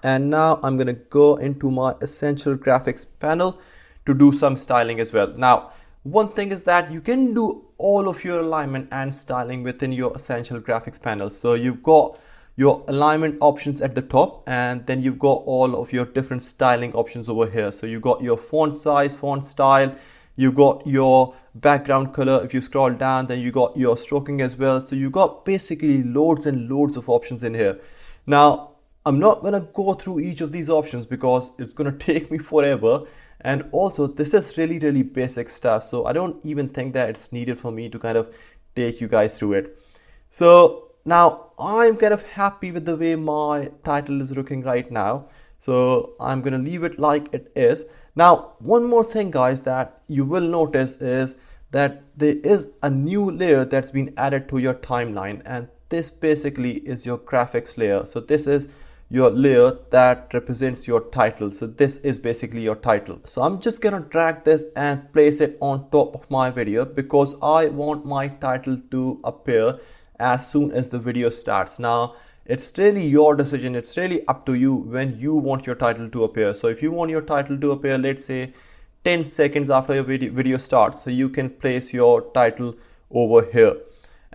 Speaker 1: And now I'm going to go into my essential graphics panel to do some styling as well. Now, one thing is that you can do all of your alignment and styling within your essential graphics panel. So you've got your alignment options at the top, and then you've got all of your different styling options over here. So you've got your font size, font style, you've got your background color. If you scroll down, then you got your stroking as well. So you got basically loads and loads of options in here. Now, I'm not going to go through each of these options because it's going to take me forever. And also, this is really, really basic stuff. So I don't even think that it's needed for me to kind of take you guys through it. So now I'm kind of happy with the way my title is looking right now. So I'm going to leave it like it is. Now, one more thing, guys, that you will notice is that there is a new layer that's been added to your timeline. And this basically is your graphics layer. So this is your layer that represents your title. So this is basically your title. So I'm just gonna drag this and place it on top of my video because I want my title to appear as soon as the video starts. Now, it's really your decision. It's really up to you when you want your title to appear. So if you want your title to appear, let's say 10 seconds after your video starts, so you can place your title over here.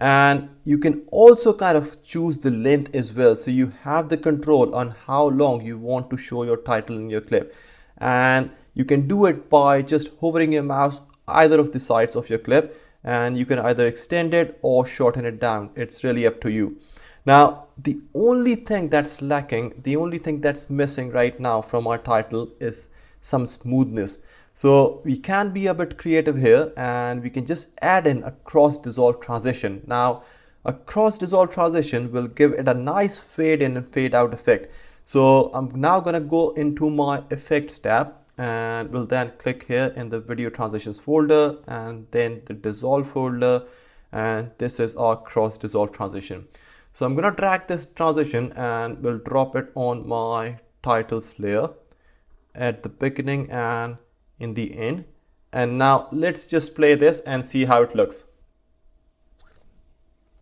Speaker 1: And you can also kind of choose the length as well, so you have the control on how long you want to show your title in your clip. And you can do it by just hovering your mouse either of the sides of your clip, and you can either extend it or shorten it down. It's really up to you. Now, the only thing that's lacking, the only thing that's missing right now from our title is some smoothness. So we can be a bit creative here, and we can just add in a cross dissolve transition. Now, a cross dissolve transition will give it a nice fade in and fade out effect. So I'm now going to go into my effects tab, and we'll then click here in the video transitions folder and then the dissolve folder, and this is our cross dissolve transition. So I'm going to drag this transition and we'll drop it on my titles layer at the beginning and in the end. And now let's just play this and see how it looks.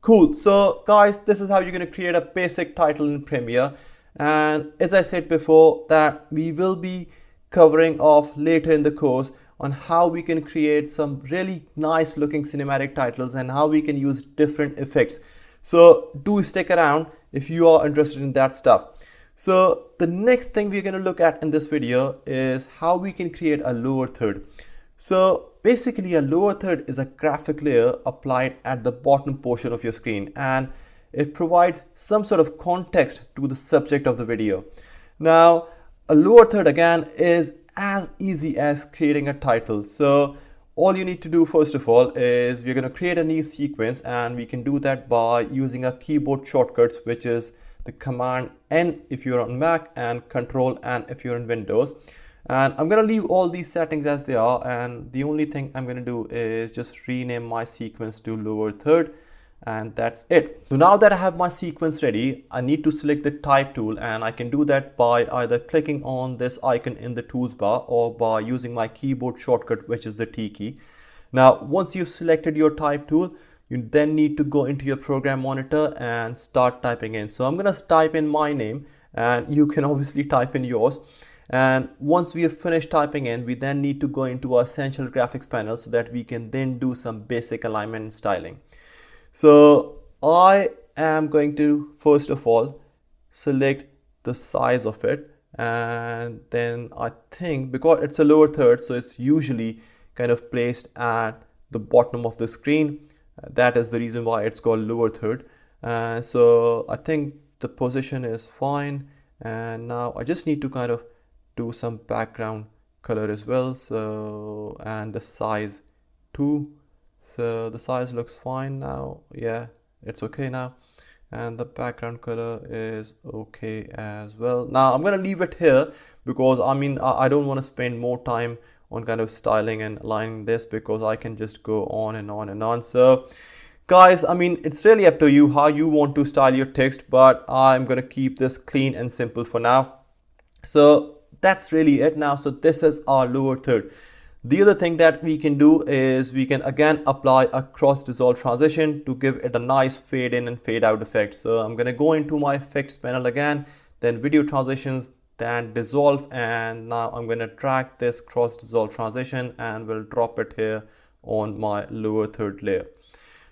Speaker 1: Cool. So guys, this is how you're going to create a basic title in Premiere. And as I said before, that we will be covering off later in the course on how we can create some really nice looking cinematic titles and how we can use different effects. So do stick around if you are interested in that stuff. So the next thing we're going to look at in this video is how we can create a lower third. So basically a lower third is a graphic layer applied at the bottom portion of your screen, and it provides some sort of context to the subject of the video. Now, a lower third again is as easy as creating a title. So all you need to do first of all is we're going to create a new sequence, and we can do that by using a keyboard shortcuts, which is the Command N if you're on Mac and Control N if you're in Windows. And I'm going to leave all these settings as they are, and the only thing I'm going to do is just rename my sequence to lower third, and that's it. So now that I have my sequence ready, I need to select the type tool, and I can do that by either clicking on this icon in the tools bar or by using my keyboard shortcut, which is the T key. Now, once you've selected your type tool, you then need to go into your program monitor and start typing in. So I'm going to type in my name, and you can obviously type in yours. And once we have finished typing in, we then need to go into our essential graphics panel so that we can then do some basic alignment and styling. So I am going to first of all select the size of it, and then I think because it's a lower third, so it's usually kind of placed at the bottom of the screen. That is the reason why it's called lower third. So I think the position is fine, and now I just need to kind of do some background color as well. So, and the size too. So the size looks fine now. Yeah, it's okay now. And the background color is okay as well. Now I'm gonna leave it here because I don't want to spend more time on kind of styling and aligning this, because I can just go on and on and on. So guys, it's really up to you how you want to style your text, but I'm gonna keep this clean and simple for now. So that's really it now. So this is our lower third. The other thing that we can do is we can again apply a cross dissolve transition to give it a nice fade in and fade out effect. So I'm going to go into my effects panel again, then video transitions, then dissolve, and now I'm going to drag this cross dissolve transition and we'll drop it here on my lower third layer.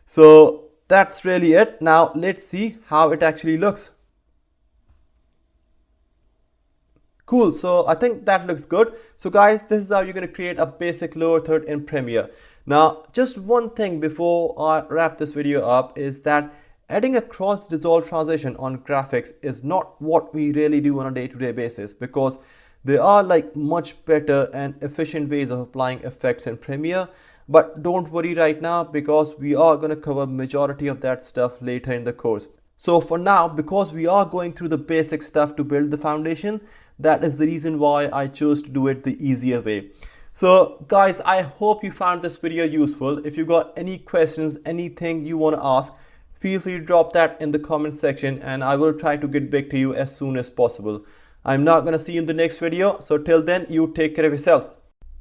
Speaker 1: So that's really it. Now let's see how it actually looks. Cool, so I think that looks good. So guys, this is how you're going to create a basic lower third in Premiere. Now, just one thing before I wrap this video up is that adding a cross dissolve transition on graphics is not what we really do on a day-to-day basis, because there are like much better and efficient ways of applying effects in Premiere. But don't worry right now, because we are going to cover majority of that stuff later in the course. So for now, because we are going through the basic stuff to build the foundation, that is the reason why I chose to do it the easier way. So guys, I hope you found this video useful. If you got any questions, anything you want to ask, feel free to drop that in the comment section, and I will try to get back to you as soon as possible. I'm not going to see you in the next video. So till then, you take care of yourself.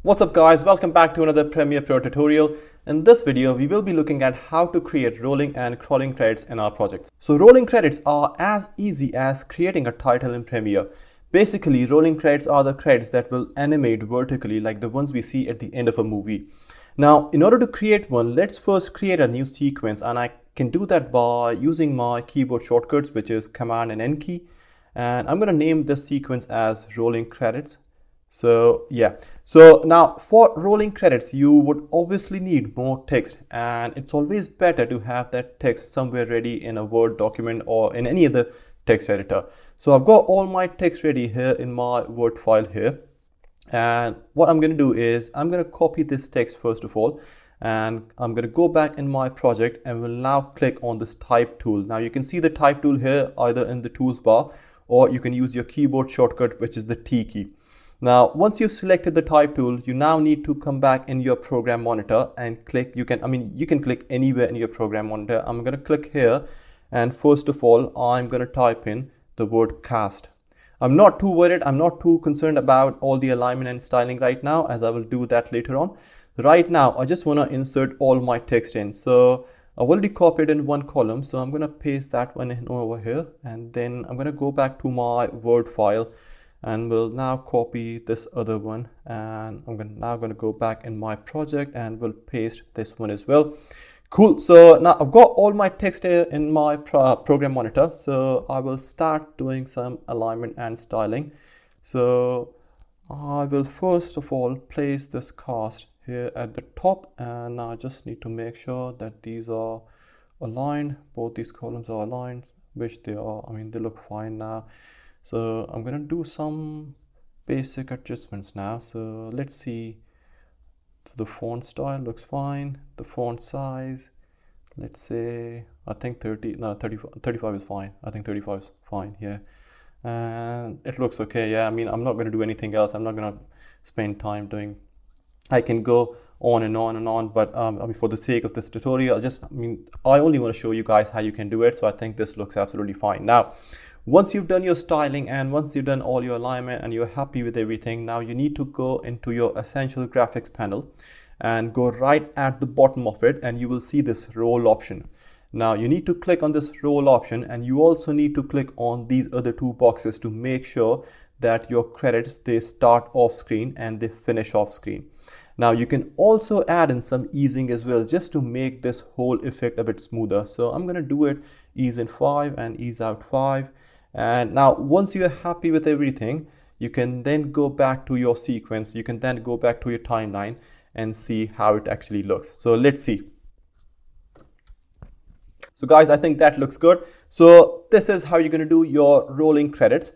Speaker 1: What's up guys, welcome back to another Premiere Pro tutorial. In this video, we will be looking at how to create rolling and crawling credits in our project. So rolling credits are as easy as creating a title in Premiere. Basically, rolling credits are the credits that will animate vertically like the ones we see at the end of a movie. Now, in order to create one, let's first create a new sequence, and I
Speaker 2: can do that by using my keyboard shortcuts, which is Command and N key. And I'm going to name this sequence as rolling credits. So yeah, so now for rolling credits, you would obviously need more text, and it's always better to have that text somewhere ready in a Word document or in any other text editor. So I've got all my text ready here in my Word file here. And what I'm going to do is I'm going to copy this text first of all, and I'm going to go back in my project and will now click on this type tool. Now you can see the type tool here either in the tools bar, or you can use your keyboard shortcut, which is the T key. Now, once you've selected the type tool, you now need to come back in your program monitor and click. You can click anywhere in your program monitor. I'm going to click here, and first of all, I'm going to type in the word cast. I'm not too worried. I'm not too concerned about all the alignment and styling right now, as I will do that later on. Right now, I just want to insert all my text in. So I've already copied in one column, so I'm going to paste that one in over here, and then I'm going to go back to my Word file and we'll now copy this other one, and I'm now going to go back in my project and we'll paste this one as well. Cool. So now I've got all my text here in my program monitor, so I will start doing some alignment and styling. So I will first of all place this cast here at the top, and I just need to make sure that these are aligned. Both these columns are aligned, which they are. I mean, they look fine now. So I'm going to do some basic adjustments now. So let's see. The font style looks fine. The font size, let's say, I think 35 is fine. I think 35 is fine. Yeah. And it looks okay. Yeah. I mean, I'm not going to do anything else. I'm not going to spend time doing. I can go on and on and on, but I mean, for the sake of this tutorial, I only want to show you guys how you can do it. So I think this looks absolutely fine. Now, once you've done your styling and once you've done all your alignment and you're happy with everything, now you need to go into your essential graphics panel and go right at the bottom of it, and you will see this roll option. Now you need to click on this roll option, and you also need to click on these other two boxes to make sure that your credits, they start off screen and they finish off screen. Now you can also add in some easing as well, just to make this whole effect a bit smoother. So I'm going to do it ease in 5 and ease out 5. And now once you're happy with everything, you can then go back to your sequence. You can then go back to your timeline and see how it actually looks. So let's see. So guys, I think that looks good. So this is how you're going to do your rolling credits.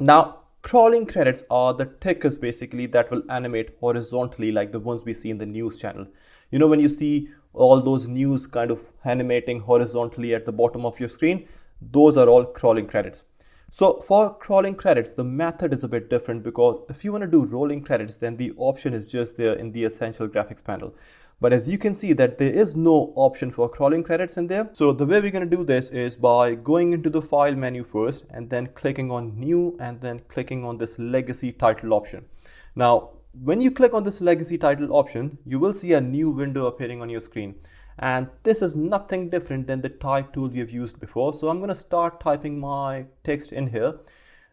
Speaker 2: Now, crawling credits are the tickers basically that will animate horizontally, like the ones we see in the news channel. You know, when you see all those news kind of animating horizontally at the bottom of your screen, those are all crawling credits. So for crawling credits, the method is a bit different, because if you want to do rolling credits, then the option is just there in the essential graphics panel. But as you can see that there is no option for crawling credits in there. So the way we're going to do this is by going into the file menu first and then clicking on new and then clicking on this legacy title option. Now, when you click on this legacy title option, you will see a new window appearing on your screen. And this is nothing different than the type tool we have used before. So I'm going to start typing my text in here,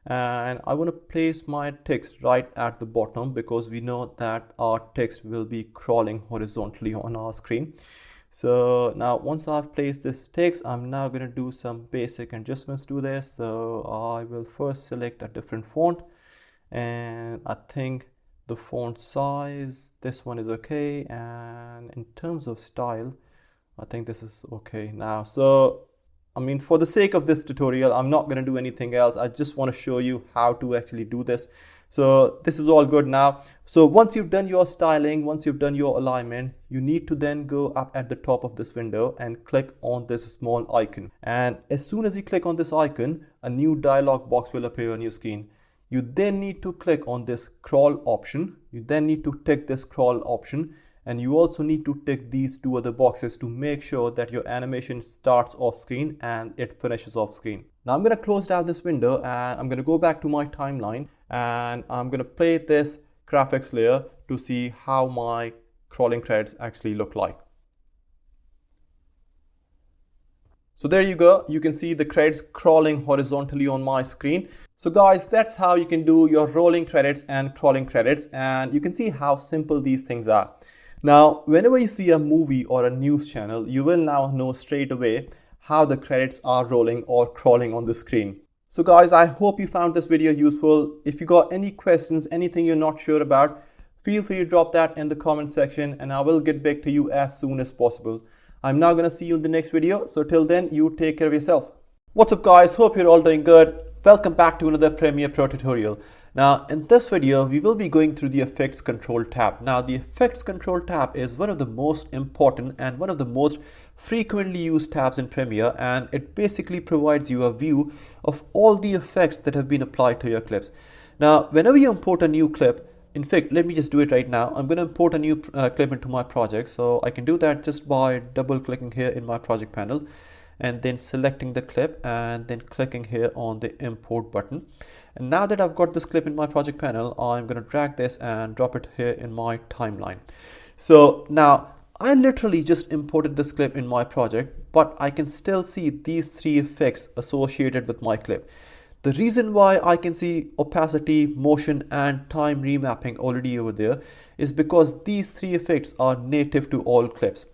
Speaker 2: and I want to place my text right at the bottom, because we know that our text will be crawling horizontally on our screen. So now once I've placed this text, I'm now going to do some basic adjustments to this. So I will first select a different font, and I think the font size, this one is okay. And in terms of style, I think this is okay now. So, I mean, for the sake of this tutorial, I'm not going to do anything else. I just want to show you how to actually do this. So this is all good now. So once you've done your styling, once you've done your alignment, you need to then go up at the top of this window and click on this small icon. And as soon as you click on this icon, a new dialog box will appear on your screen. You then need to click on this crawl option. You then need to tick this crawl option. And you also need to tick these two other boxes to make sure that your animation starts off screen and it finishes off screen. Now I'm going to close down this window, and I'm going to go back to my timeline, and I'm going to play this graphics layer to see how my crawling credits actually look like. So there you go. You can see the credits crawling horizontally on my screen. So guys, that's how you can do your rolling credits and crawling credits, and you can see how simple these things are. Now, whenever you see a movie or a news channel, you will now know straight away how the credits are rolling or crawling on the screen. So guys, I hope you found this video useful. If you got any questions, anything you're not sure about, feel free to drop that in the comment section and I will get back to you as soon as possible. I'm now going to see you in the next video. So till then, you take care of yourself. What's up guys? Hope you're all doing good. Welcome back to another Premiere Pro tutorial. Now in this video, we will be going through the Effects Control tab. Now the Effects Control tab is one of the most important and one of the most frequently used tabs in Premiere, and it basically provides you a view of all the effects that have been applied to your clips. Now whenever you import a new clip, in fact, let me just do it right now. I'm going to import a new clip into my project. So I can do that just by double clicking here in my project panel and then selecting the clip and then clicking here on the import button. And now that I've got this clip in my project panel, I'm going to drag this and drop it here in my timeline. So now I literally just imported this clip in my project, but I can still see these three effects associated with my clip. The reason why I can see opacity, motion and time remapping already over there is because these three effects are native to all clips.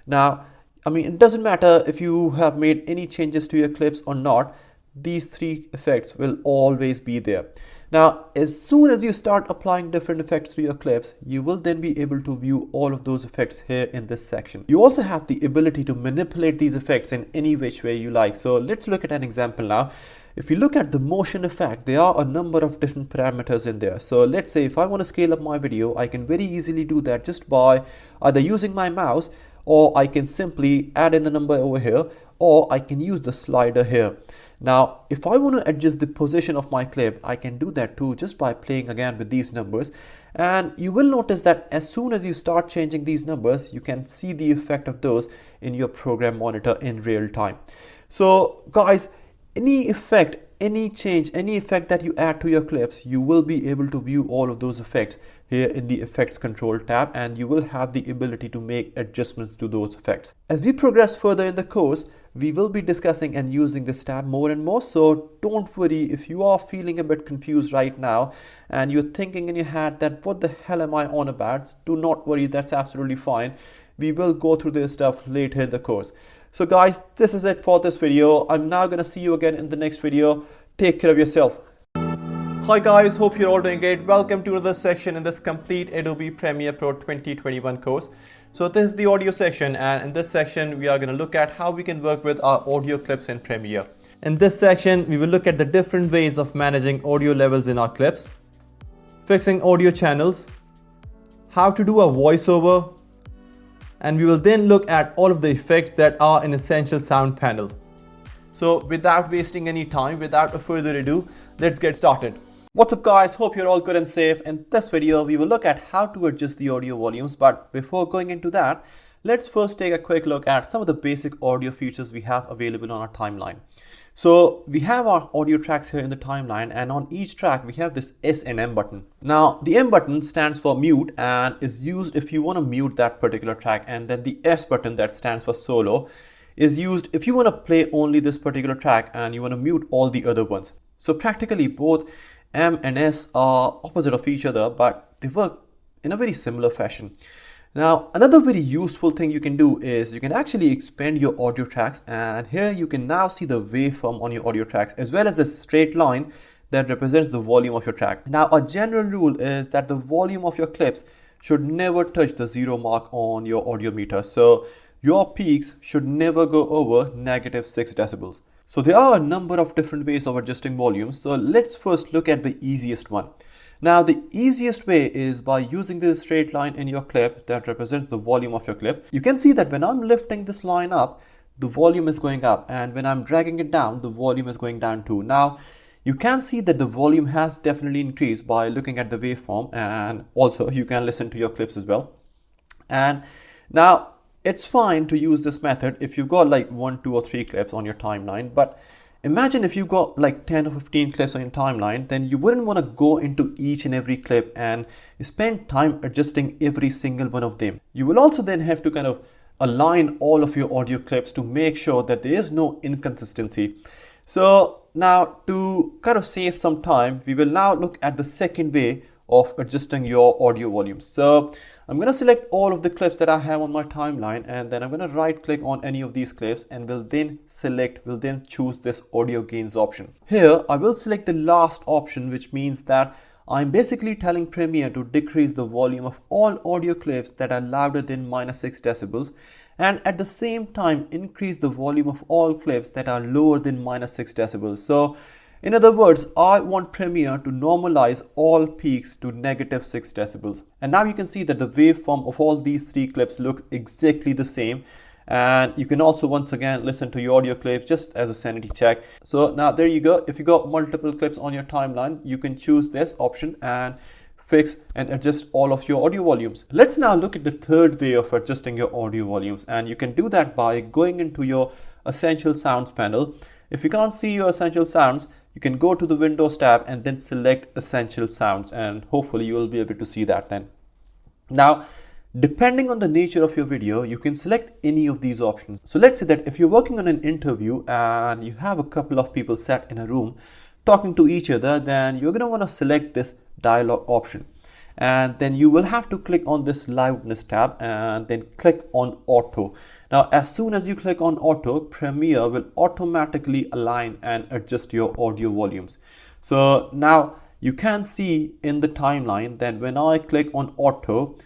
Speaker 2: Now, I mean, it doesn't matter if you have made any changes to your clips or not, these three effects will always be there. Now, as soon as you start applying different effects to your clips, you will then be able to view all of those effects here in this section. You also have the ability to manipulate these effects in any which way you like. So let's look at an example now. If you look at the motion effect, there are a number of different parameters in there. So let's say if I want to scale up my video, I can very easily do that just by either using my mouse, or I can simply add in a number over here, or I can use the slider here. Now, if I want to adjust the position of my clip, I can do that too just by playing again with these numbers. And you will notice that as soon as you start changing these numbers, you can see the effect of those in your program monitor in real time. So guys, any effect, any change, any effect that you add to your clips, you will be able to view all of those effects here in the Effects Control tab, and you will have the ability to make adjustments to those effects. As we progress further in the course, we will be discussing and using this tab more and more, so don't worry if you are feeling a bit confused right now and you're thinking in your head that what the hell am I on about. Do not worry, that's absolutely fine. We will go through this stuff later in the course. So guys, this is it for this video. I'm now going to see you again in the next video. Take care of yourself. Hi guys, hope you're all doing great. Welcome to another section in this complete Adobe Premiere Pro 2021 course. So this is the audio section, and in this section we are going to look at how we can work with our audio clips in Premiere. In this section we will look at the different ways of managing audio levels in our clips, fixing audio channels, how to do a voiceover, and we will then look at all of the effects that are in Essential Sound panel. So without wasting any time, without further ado, let's get started. What's up guys, hope you're all good and safe. In this video, we will look at how to adjust the audio volumes, but before going into that, let's first take a quick look at some of the basic audio features we have available on our timeline. So we have our audio tracks here in the timeline, and on each track we have this S and M button. Now the M button stands for mute and is used if you want to mute that particular track, and then the S button that stands for solo is used if you want to play only this particular track and you want to mute all the other ones. So practically both M and S are opposite of each other, but they work in a very similar fashion. Now, another very useful thing you can do is you can actually expand your audio tracks, and here you can now see the waveform on your audio tracks as well as the straight line that represents the volume of your track. Now, a general rule is that the volume of your clips should never touch the 0 mark on your audio meter. So your peaks should never go over -6 decibels. So there are a number of different ways of adjusting volumes. So let's first look at the easiest one. Now the easiest way is by using this straight line in your clip that represents the volume of your clip. You can see that when I'm lifting this line up, the volume is going up, and when I'm dragging it down, the volume is going down too. Now you can see that the volume has definitely increased by looking at the waveform, and also you can listen to your clips as well. And now it's fine to use this method if you've got like 1, 2 or 3 clips on your timeline, but imagine if you've got like 10 or 15 clips on your timeline, then you wouldn't want to go into each and every clip and spend time adjusting every single one of them. You will also then have to kind of align all of your audio clips to make sure that there is no inconsistency. So now to kind of save some time, we will now look at the second way of adjusting your audio volume. So I'm going to select all of the clips that I have on my timeline, and then I'm going to right click on any of these clips and will then choose this audio gains option. Here I will select the last option, which means that I'm basically telling Premiere to decrease the volume of all audio clips that are louder than -6 decibels, and at the same time increase the volume of all clips that are lower than -6 decibels. So in other words, I want Premiere to normalize all peaks to -6 decibels. And now you can see that the waveform of all these 3 clips looks exactly the same. And you can also once again listen to your audio clips just as a sanity check. So now there you go. If you got multiple clips on your timeline, you can choose this option and fix and adjust all of your audio volumes. Let's now look at the third way of adjusting your audio volumes, and you can do that by going into your Essential Sounds panel. If you can't see your Essential Sounds, you can go to the Windows tab and then select Essential Sounds, and hopefully you will be able to see that then. Now, depending on the nature of your video, you can select any of these options. So let's say that if you're working on an interview and you have a couple of people sat in a room talking to each other, then you're going to want to select this dialogue option. And then you will have to click on this loudness tab and then click on auto. Now, as soon as you click on auto, Premiere will automatically align and adjust your audio volumes. So now you can see in the timeline that when I click on auto,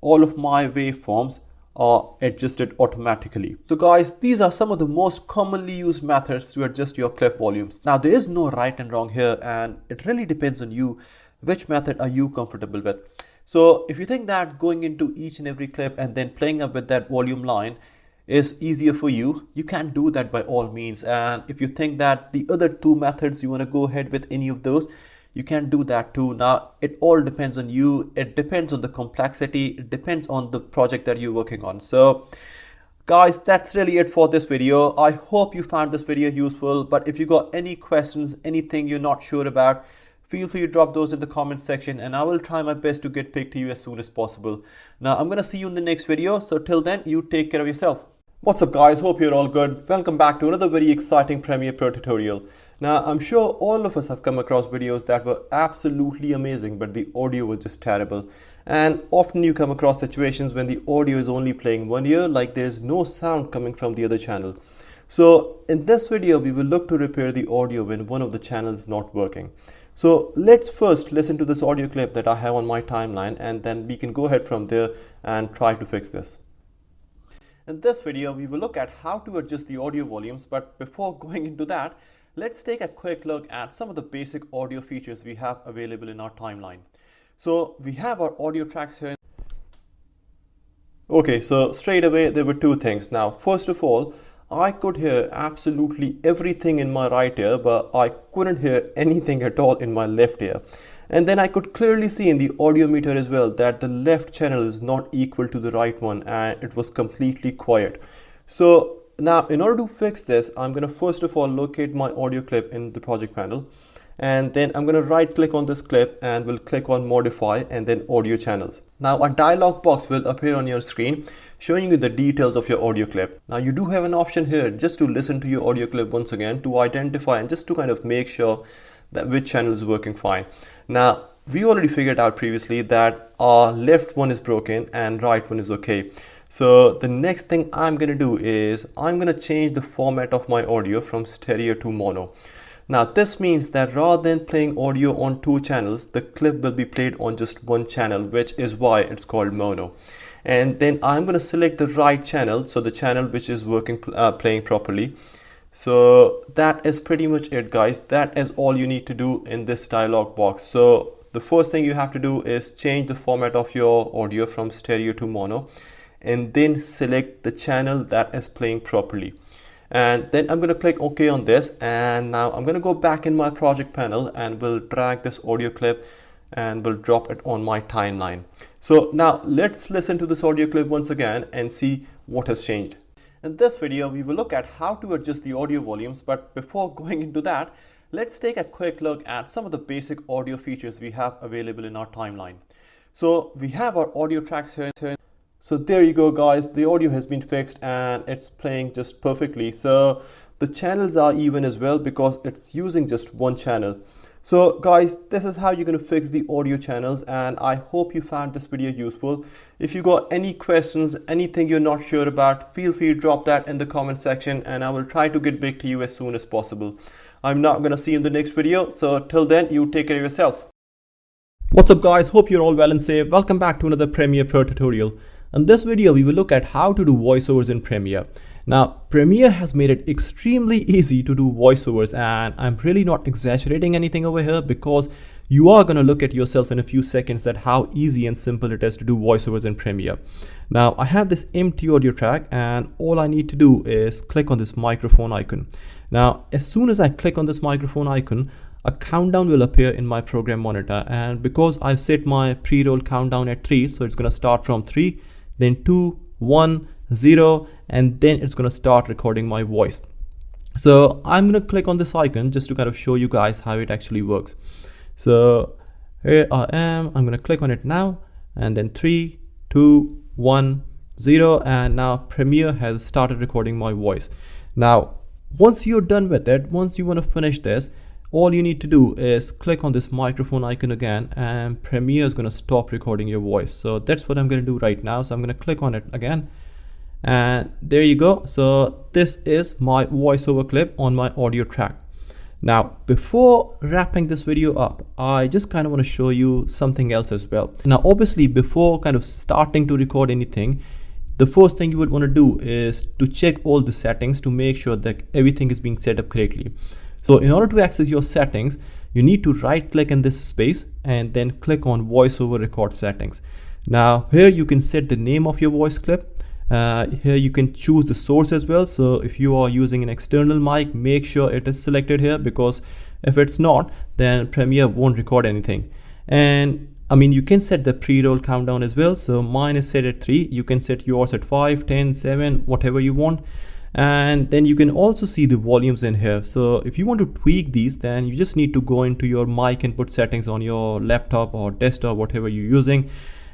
Speaker 2: all of my waveforms are adjusted automatically. So guys, these are some of the most commonly used methods to adjust your clip volumes. Now, there is no right and wrong here, and it really depends on you. Which method are you comfortable with? So if you think that going into each and every clip and then playing up with that volume line is easier for you, you can do that by all means. And if you think that the other 2 methods, you want to go ahead with any of those, you can do that too. Now, it all depends on you. It depends on the complexity. It depends on the project that you're working on. So guys, that's really it for this video. I hope you found this video useful, but if you got any questions, anything you're not sure about, feel free to drop those in the comment section and I will try my best to get back to you as soon as possible. Now, I'm going to see you in the next video. So till then, you take care of yourself. What's up guys, hope you're all good. Welcome back to another very exciting Premiere Pro tutorial. Now, I'm sure all of us have come across videos that were absolutely amazing, but the audio was just terrible. And often you come across situations when the audio is only playing one ear, like there's no sound coming from the other channel. So in this video, we will look to repair the audio when one of the channels is not working. So let's first listen to this audio clip that I have on my timeline, and then we can go ahead from there and try to fix this. In this video, we will look at how to adjust the audio volumes, but before going into that, let's take a quick look at some of the basic audio features we have available in our timeline. So we have our audio tracks here. Okay, so straight away, there were 2 things. Now, first of all, I could hear absolutely everything in my right ear, but I couldn't hear anything at all in my left ear. And then I could clearly see in the audio meter as well that the left channel is not equal to the right one, and it was completely quiet. So now in order to fix this, I'm going to first of all locate my audio clip in the project panel, and then I'm going to right click on this clip and we'll click on modify and then audio channels. Now a dialog box will appear on your screen showing you the details of your audio clip. Now you do have an option here just to listen to your audio clip once again to identify and just to kind of make sure that which channel is working fine. Now we already figured out previously that our left one is broken and right one is okay. So the next thing I'm going to do is I'm going to change the format of my audio from stereo to mono. Now this means that rather than playing audio on 2 channels, the clip will be played on just 1 channel, which is why it's called mono. And then I'm going to select the right channel, so the channel which is working playing properly. So that is pretty much it guys. That is all you need to do in this dialog box. So the first thing you have to do is change the format of your audio from stereo to mono, and then select the channel that is playing properly. And then I'm going to click OK on this, and now I'm going to go back in my project panel and we'll drag this audio clip and we'll drop it on my timeline. So now let's listen to this audio clip once again and see what has changed. In this video, we will look at how to adjust the audio volumes, but before going into that, let's take a quick look at some of the basic audio features we have available in our timeline. So we have our audio tracks here. So there you go guys, the audio has been fixed and it's playing just perfectly. So the channels are even as well because it's using just 1 channel. So guys, this is how you're going to fix the audio channels, and I hope you found this video useful. If you got any questions, anything you're not sure about, feel free to drop that in the comment section and I will try to get back to you as soon as possible. I'm not going to see you in the next video, so till then, you take care of yourself.
Speaker 1: What's up guys, hope you're all well and safe. Welcome back to another Premiere Pro tutorial. In this video, we will look at how to do voiceovers in Premiere. Now, Premiere has made it extremely easy to do voiceovers, and I'm really not exaggerating anything over here because you are going to look at yourself in a few seconds at how easy and simple it is to do voiceovers in Premiere. Now, I have this empty audio track and all I need to do is click on this microphone icon. Now, as soon as I click on this microphone icon, a countdown will appear in my program monitor, and because I've set my pre-roll countdown at 3, so it's going to start from 3, then 2, 1, 0, and then it's going to start recording my voice. So I'm going to click on this icon just to kind of show you guys how it actually works. So here I am, I'm going to click on it now, and then 3, 2, 1, 0, and now Premiere has started recording my voice. Now, once you're done with it, once you want to finish this, all you need to do is click on this microphone icon again, and Premiere is going to stop recording your voice. So that's what I'm going to do right now. So I'm going to click on it again, and there you go. So this is my voiceover clip on my audio track. Now, before wrapping this video up, I just kind of want to show you something else as well. Now, obviously, before kind of starting to record anything, the first thing you would want to do is to check all the settings to make sure that everything is being set up correctly. So in order to access your settings, you need to right click in this space and then click on voiceover record settings. Now here you can set the name of your voice clip. Here you can choose the source as well. So if you are using an external mic, make sure it is selected here, because if it's not, then Premiere won't record anything. And I mean, you can set the pre-roll countdown as well. So mine is set at 3. You can set yours at 5, 10, 7, whatever you want. And then you can also see the volumes in here. So if you want to tweak these, then you just need to go into your mic input settings on your laptop or desktop, whatever you're using.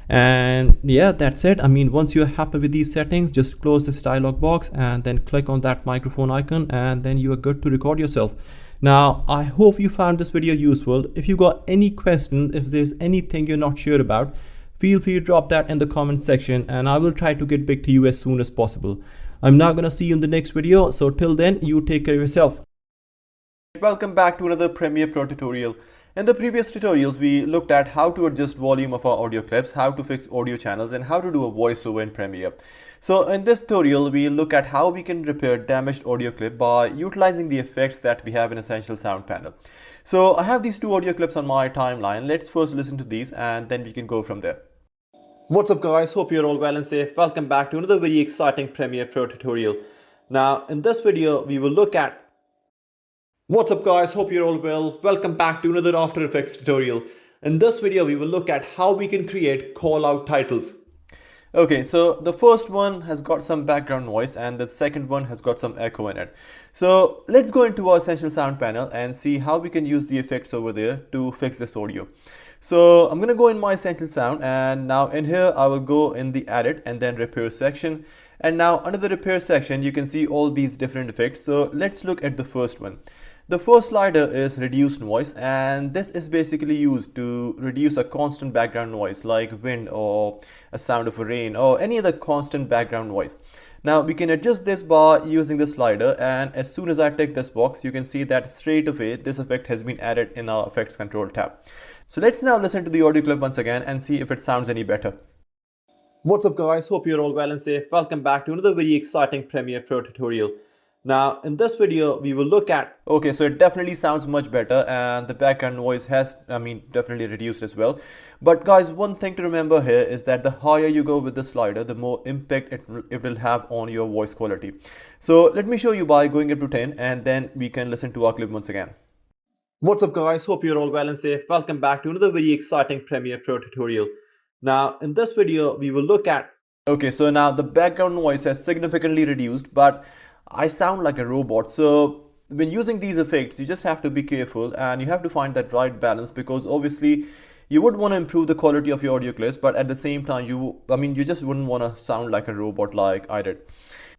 Speaker 1: And yeah, that's it. I mean, once you're happy with these settings, just close this dialog box and then click on that microphone icon, and then you are good to record yourself. Now, I hope you found this video useful. If you got any questions, if there's anything you're not sure about, feel free to drop that in the comment section and I will try to get back to you as soon as possible. I'm now going to see you in the next video. So till then, you take care of yourself.
Speaker 2: Welcome back to another Premiere Pro tutorial. In the previous tutorials, we looked at how to adjust volume of our audio clips, how to fix audio channels, and how to do a voiceover in Premiere. So in this tutorial, we look at how we can repair damaged audio clip by utilizing the effects that we have in Essential Sound panel. So I have these two audio clips on my timeline. Let's first listen to these and then we can go from there.
Speaker 1: What's up guys, hope you're all well and safe. Welcome back to another very exciting Premiere Pro tutorial. Now in this video we will look at What's up guys, hope you're all well. Welcome back to another After Effects tutorial. In this video we will look at how we can create call out titles.
Speaker 2: Okay, so the first one has got some background noise and the second one has got some echo in it. So let's go into our Essential Sound panel and see how we can use the effects over there to fix this audio. So I'm going to go in my Essential Sound, and now in here I will go in the edit and then repair section. And now under the repair section you can see all these different effects. So let's look at the first one. The first slider is reduce noise, and this is basically used to reduce a constant background noise like wind or a sound of a rain or any other constant background noise. Now we can adjust this by using the slider, and as soon as I tick this box you can see that straight away this effect has been added in our effects control tab. So let's now listen to the audio clip once again and see if it sounds any better.
Speaker 1: What's up guys, hope you're all well and safe. Welcome back to another very exciting Premiere Pro tutorial. Now in this video we will look at
Speaker 2: Okay, so it definitely sounds much better and the background noise has definitely reduced as well. But guys, one thing to remember here is that the higher you go with the slider, the more impact it will have on your voice quality. So let me show you by going up to 10 and then we can listen to our clip once again.
Speaker 1: What's up guys, hope you're all well and safe. Welcome back to another very exciting Premiere Pro tutorial. Now in this video we will look at
Speaker 2: Okay, so now the background noise has significantly reduced, but I sound like a robot. So when using these effects you just have to be careful and you have to find that right balance, because obviously you would want to improve the quality of your audio clips, but at the same time you just wouldn't want to sound like a robot like I did.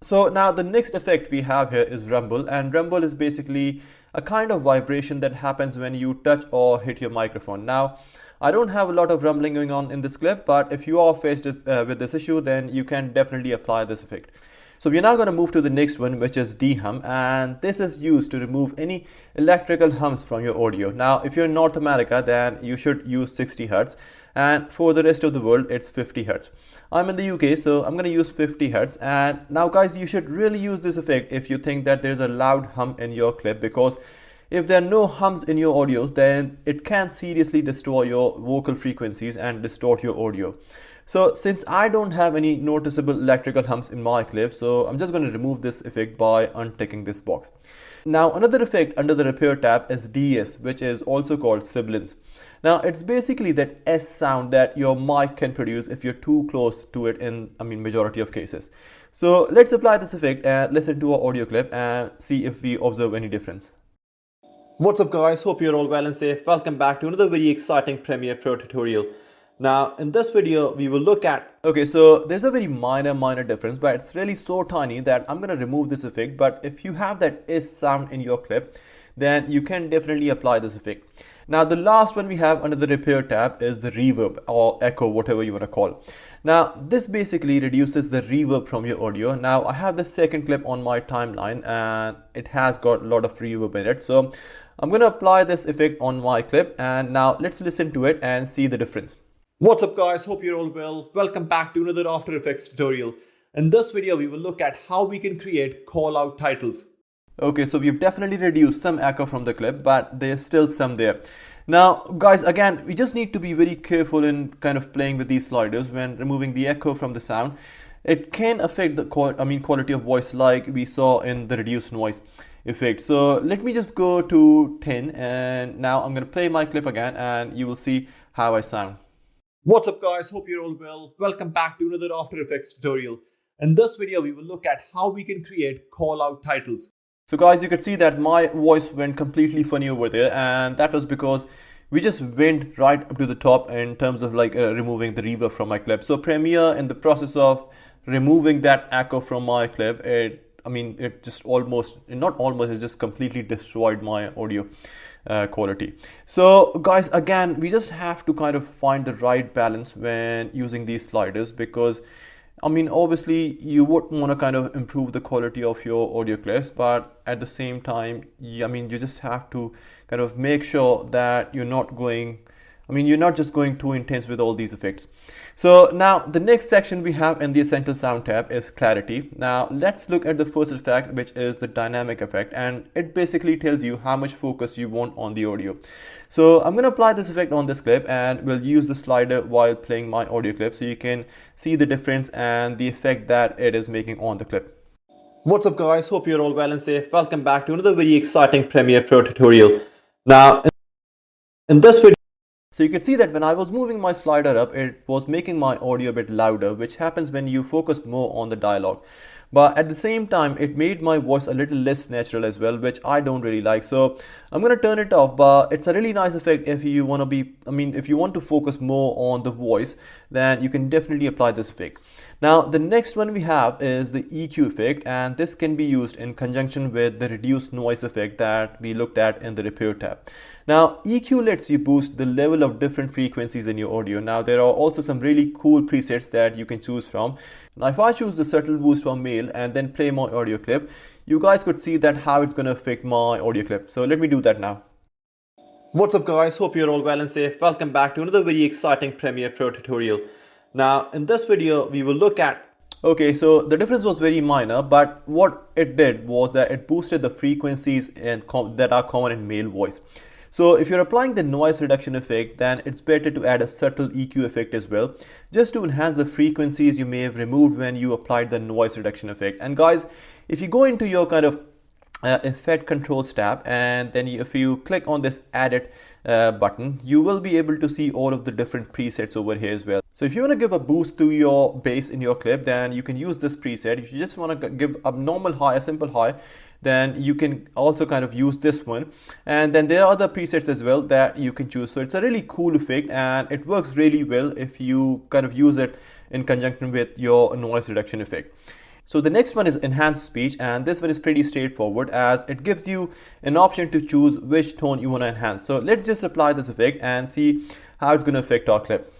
Speaker 2: So now the next effect we have here is rumble, and rumble is basically
Speaker 1: a kind of vibration that happens when you touch or hit your microphone. Now, I don't have a lot of rumbling going on in this clip, but if you are faced with this issue, then you can definitely apply this effect. So we're now going to move to the next one, which is dehum, and this is used to remove any electrical hums from your audio. Now, if you're in North America, then you should use 60 Hertz, and for the rest of the world, it's 50 Hertz. I'm in the UK, so I'm going to use 50 Hertz. And now guys, you should really use this effect if you think that there's a loud hum in your clip, because if there are no hums in your audio, then it can seriously destroy your vocal frequencies and distort your audio. So since I don't have any noticeable electrical hums in my clip, so I'm just going to remove this effect by unticking this box. Now, another effect under the Repair tab is DS, which is also called sibilance. Now, it's basically that S sound that your mic can produce if you're too close to it in, majority of cases. So let's apply this effect and listen to our audio clip and see if we observe any difference. What's up guys, hope you're all well and safe. Welcome back to another very exciting Premiere Pro tutorial. Now in this video we will look at, so there's a very minor difference, but it's really so tiny that I'm going to remove this effect. But if you have that S sound in your clip, then you can definitely apply this effect. Now the last one we have under the Repair tab is the reverb or echo, whatever you want to call. Now this basically reduces the reverb from your audio. Now I have the second clip on my timeline and it has got a lot of reverb in it, so I'm going to apply this effect on my clip, and now let's listen to it and see the difference. What's up guys, hope you're all well. Welcome back to another After Effects tutorial. In this video we will look at how we can create call out titles. Okay, so we've definitely reduced some echo from the clip, but there's still some there. Now guys, again, we just need to be very careful in kind of playing with these sliders when removing the echo from the sound. It can affect the quality of voice, like we saw in the reduced noise effect. So let me just go to 10, and now I'm going to play my clip again and you will see how I sound. What's up guys, hope you're all well. Welcome back to another After Effects tutorial. In this video we will look at how we can create call out titles. So guys, you could see that my voice went completely funny over there, and that was because we just went right up to the top in terms of removing the reverb from my clip. So Premiere, in the process of removing that echo from my clip, it just it just completely destroyed my audio quality. So guys, again, we just have to kind of find the right balance when using these sliders, because obviously you would want to kind of improve the quality of your audio clips, but at the same time, you just have to kind of make sure that you're not just going too intense with all these effects. So now the next section we have in the Essential Sound tab is clarity. Now let's look at the first effect, which is the dynamic effect, and it basically tells you how much focus you want on the audio. So I'm going to apply this effect on this clip, and we'll use the slider while playing my audio clip so you can see the difference and the effect that it is making on the clip. What's up guys, hope you're all well and safe. Welcome back to another very exciting Premiere Pro tutorial. Now in this video, so you can see that when I was moving my slider up, it was making my audio a bit louder, which happens when you focus more on the dialogue. But at the same time, it made my voice a little less natural as well, which I don't really like. So I'm going to turn it off, but it's a really nice effect if you want to if you want to focus more on the voice, then you can definitely apply this effect. Now, the next one we have is the EQ effect, and this can be used in conjunction with the reduced noise effect that we looked at in the Repair tab. Now, EQ lets you boost the level of different frequencies in your audio. Now, there are also some really cool presets that you can choose from. Now, if I choose the subtle boost from male and then play my audio clip, you guys could see that how it's going to affect my audio clip. So let me do that now. What's up guys, hope you're all well and safe. Welcome back to another very exciting Premiere Pro tutorial. Now in this video we will look at, so the difference was very minor, but what it did was that it boosted the frequencies that are common in male voice. So if you're applying the noise reduction effect, then it's better to add a subtle EQ effect as well, just to enhance the frequencies you may have removed when you applied the noise reduction effect. And guys, if you go into your kind of effect controls tab, and then if you click on this edit button, you will be able to see all of the different presets over here as well. So if you want to give a boost to your bass in your clip, then you can use this preset. If you just want to give a normal high, a simple high, then you can also kind of use this one. And then there are other presets as well that you can choose. So it's a really cool effect, and it works really well if you kind of use it in conjunction with your noise reduction effect. So the next one is enhanced speech, and this one is pretty straightforward as it gives you an option to choose which tone you want to enhance. So let's just apply this effect and see how it's going to affect our clip.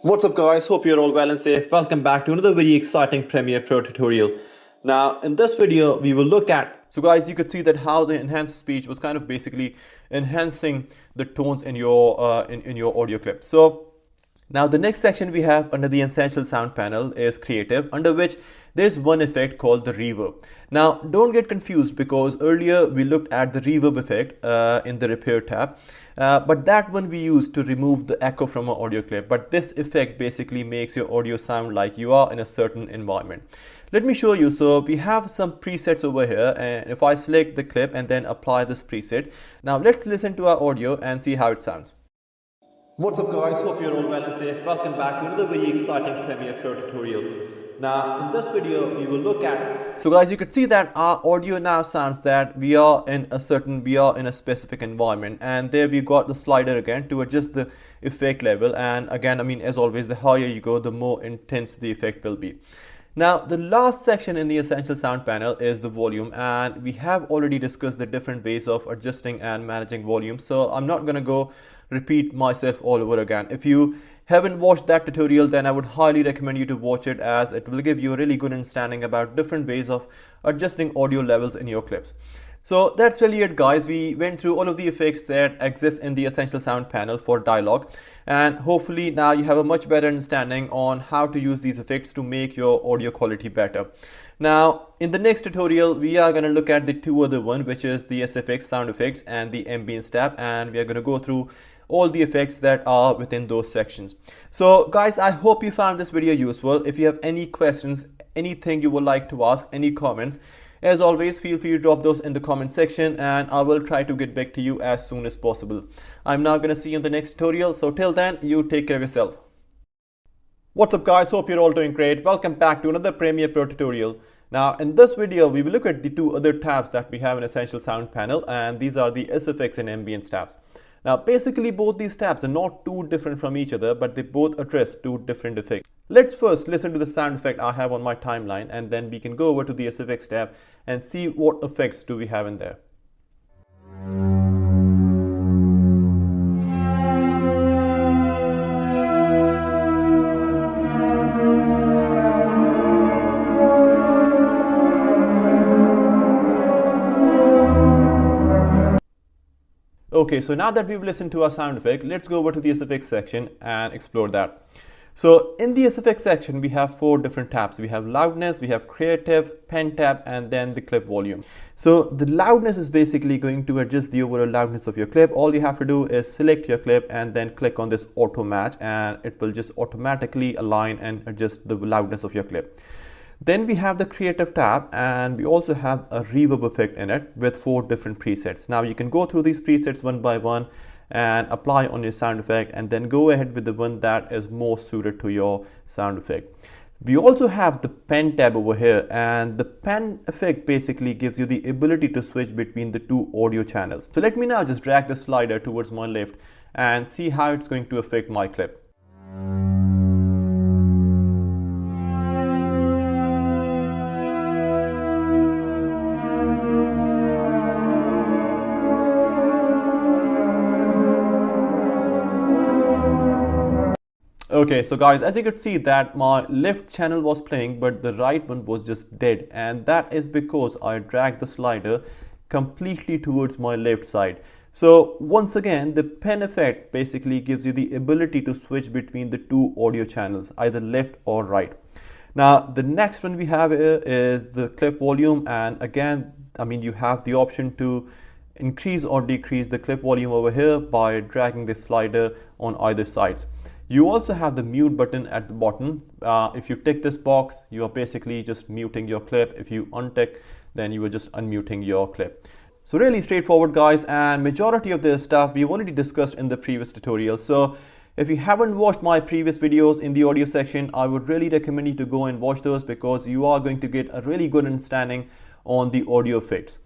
Speaker 1: What's up guys, hope you're all well and safe. Welcome back to another very exciting Premiere Pro tutorial. Now in this video we will look at, so guys, you could see that how the enhanced speech was kind of basically enhancing the tones in your in your audio clip. So now the next section we have under the essential sound panel is creative, under which there's one effect called the reverb. Now don't get confused because earlier we looked at the reverb effect in the repair tab, but that one we used to remove the echo from our audio clip. But this effect basically makes your audio sound like you are in a certain environment. Let me show you. So we have some presets over here, and if I select the clip and then apply this preset, now let's listen to our audio and see how it sounds. What's up guys, hope you're all well and safe. Welcome back to another very exciting Premiere Pro tutorial. Now in this video we will look at, so guys, you could see that our audio now sounds that we are in a specific environment, and there we got the slider again to adjust the effect level. And again, I mean, as always, the higher you go, the more intense the effect will be. Now the last section in the essential sound panel is the volume, and we have already discussed the different ways of adjusting and managing volume, so I'm not going to go repeat myself all over again. If you haven't watched that tutorial, then I would highly recommend you to watch it, as it will give you a really good understanding about different ways of adjusting audio levels in your clips. So that's really it guys. We went through all of the effects that exist in the essential sound panel for dialogue, and hopefully now you have a much better understanding on how to use these effects to make your audio quality better. Now in the next tutorial we are going to look at the two other one, which is the SFX sound effects and the Ambience tab, and we are going to go through all the effects that are within those sections. So guys, I hope you found this video useful. If you have any questions, anything you would like to ask, any comments, as always, feel free to drop those in the comment section and I will try to get back to you as soon as possible. I'm now going to see you in the next tutorial, so till then, you take care of yourself. What's up guys, hope you're all doing great. Welcome back to another Premiere Pro tutorial. Now in this video we will look at the two other tabs that we have in Essential Sound panel, and these are the SFX and Ambience tabs. Now basically both these tabs are not too different from each other, but they both address two different effects. Let's first listen to the sound effect I have on my timeline, and then we can go over to the SFX tab and see what effects do we have in there. Okay, so now that we've listened to our sound effect, let's go over to the SFX section and explore that. So in the SFX section, we have four different tabs. We have loudness, we have creative, pen tab, and then the clip volume. So the loudness is basically going to adjust the overall loudness of your clip. All you have to do is select your clip and then click on this auto match, and it will just automatically align and adjust the loudness of your clip. Then we have the creative tab, and we also have a reverb effect in it with four different presets. Now you can go through these presets one by one and apply on your sound effect, and then go ahead with the one that is more suited to your sound effect. We also have the pen tab over here, and the pen effect basically gives you the ability to switch between the two audio channels. So let me now just drag the slider towards my left and see how it's going to affect my clip. Okay, so guys, as you could see that my left channel was playing, but the right one was just dead, and that is because I dragged the slider completely towards my left side. So once again, the pen effect basically gives you the ability to switch between the two audio channels, either left or right. Now the next one we have here is the clip volume, and again, I mean, you have the option to increase or decrease the clip volume over here by dragging the slider on either sides. You also have the mute button at the bottom. If you tick this box, you are basically just muting your clip. If you untick, then you are just unmuting your clip. So really straightforward guys, and majority of this stuff we've already discussed in the previous tutorial. So if you haven't watched my previous videos in the audio section, I would really recommend you to go and watch those, because you are going to get a really good understanding on the audio effects.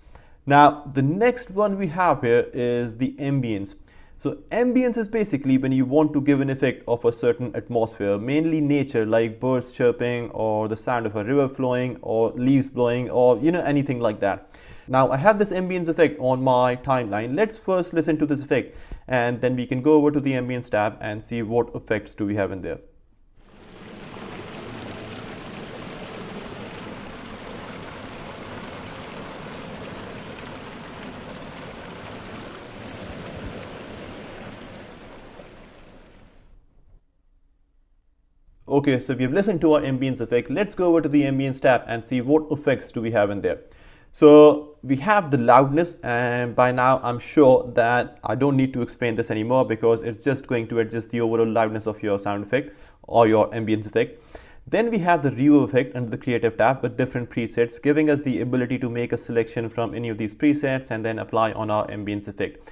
Speaker 1: Now the next one we have here is the ambience. So ambience is basically when you want to give an effect of a certain atmosphere, mainly nature, like birds chirping or the sound of a river flowing or leaves blowing or anything like that. Now I have this ambience effect on my timeline. Let's first listen to this effect and then we can go over to the ambience tab and see what effects do we have in there. Okay, so we've listened to our ambience effect. Let's go over to the ambience tab and see what effects do we have in there. So we have the loudness, and by now I'm sure that I don't need to explain this anymore because it's just going to adjust the overall loudness of your sound effect or your ambience effect. Then we have the reverb effect under the creative tab with different presets, giving us the ability to make a selection from any of these presets and then apply on our ambience effect.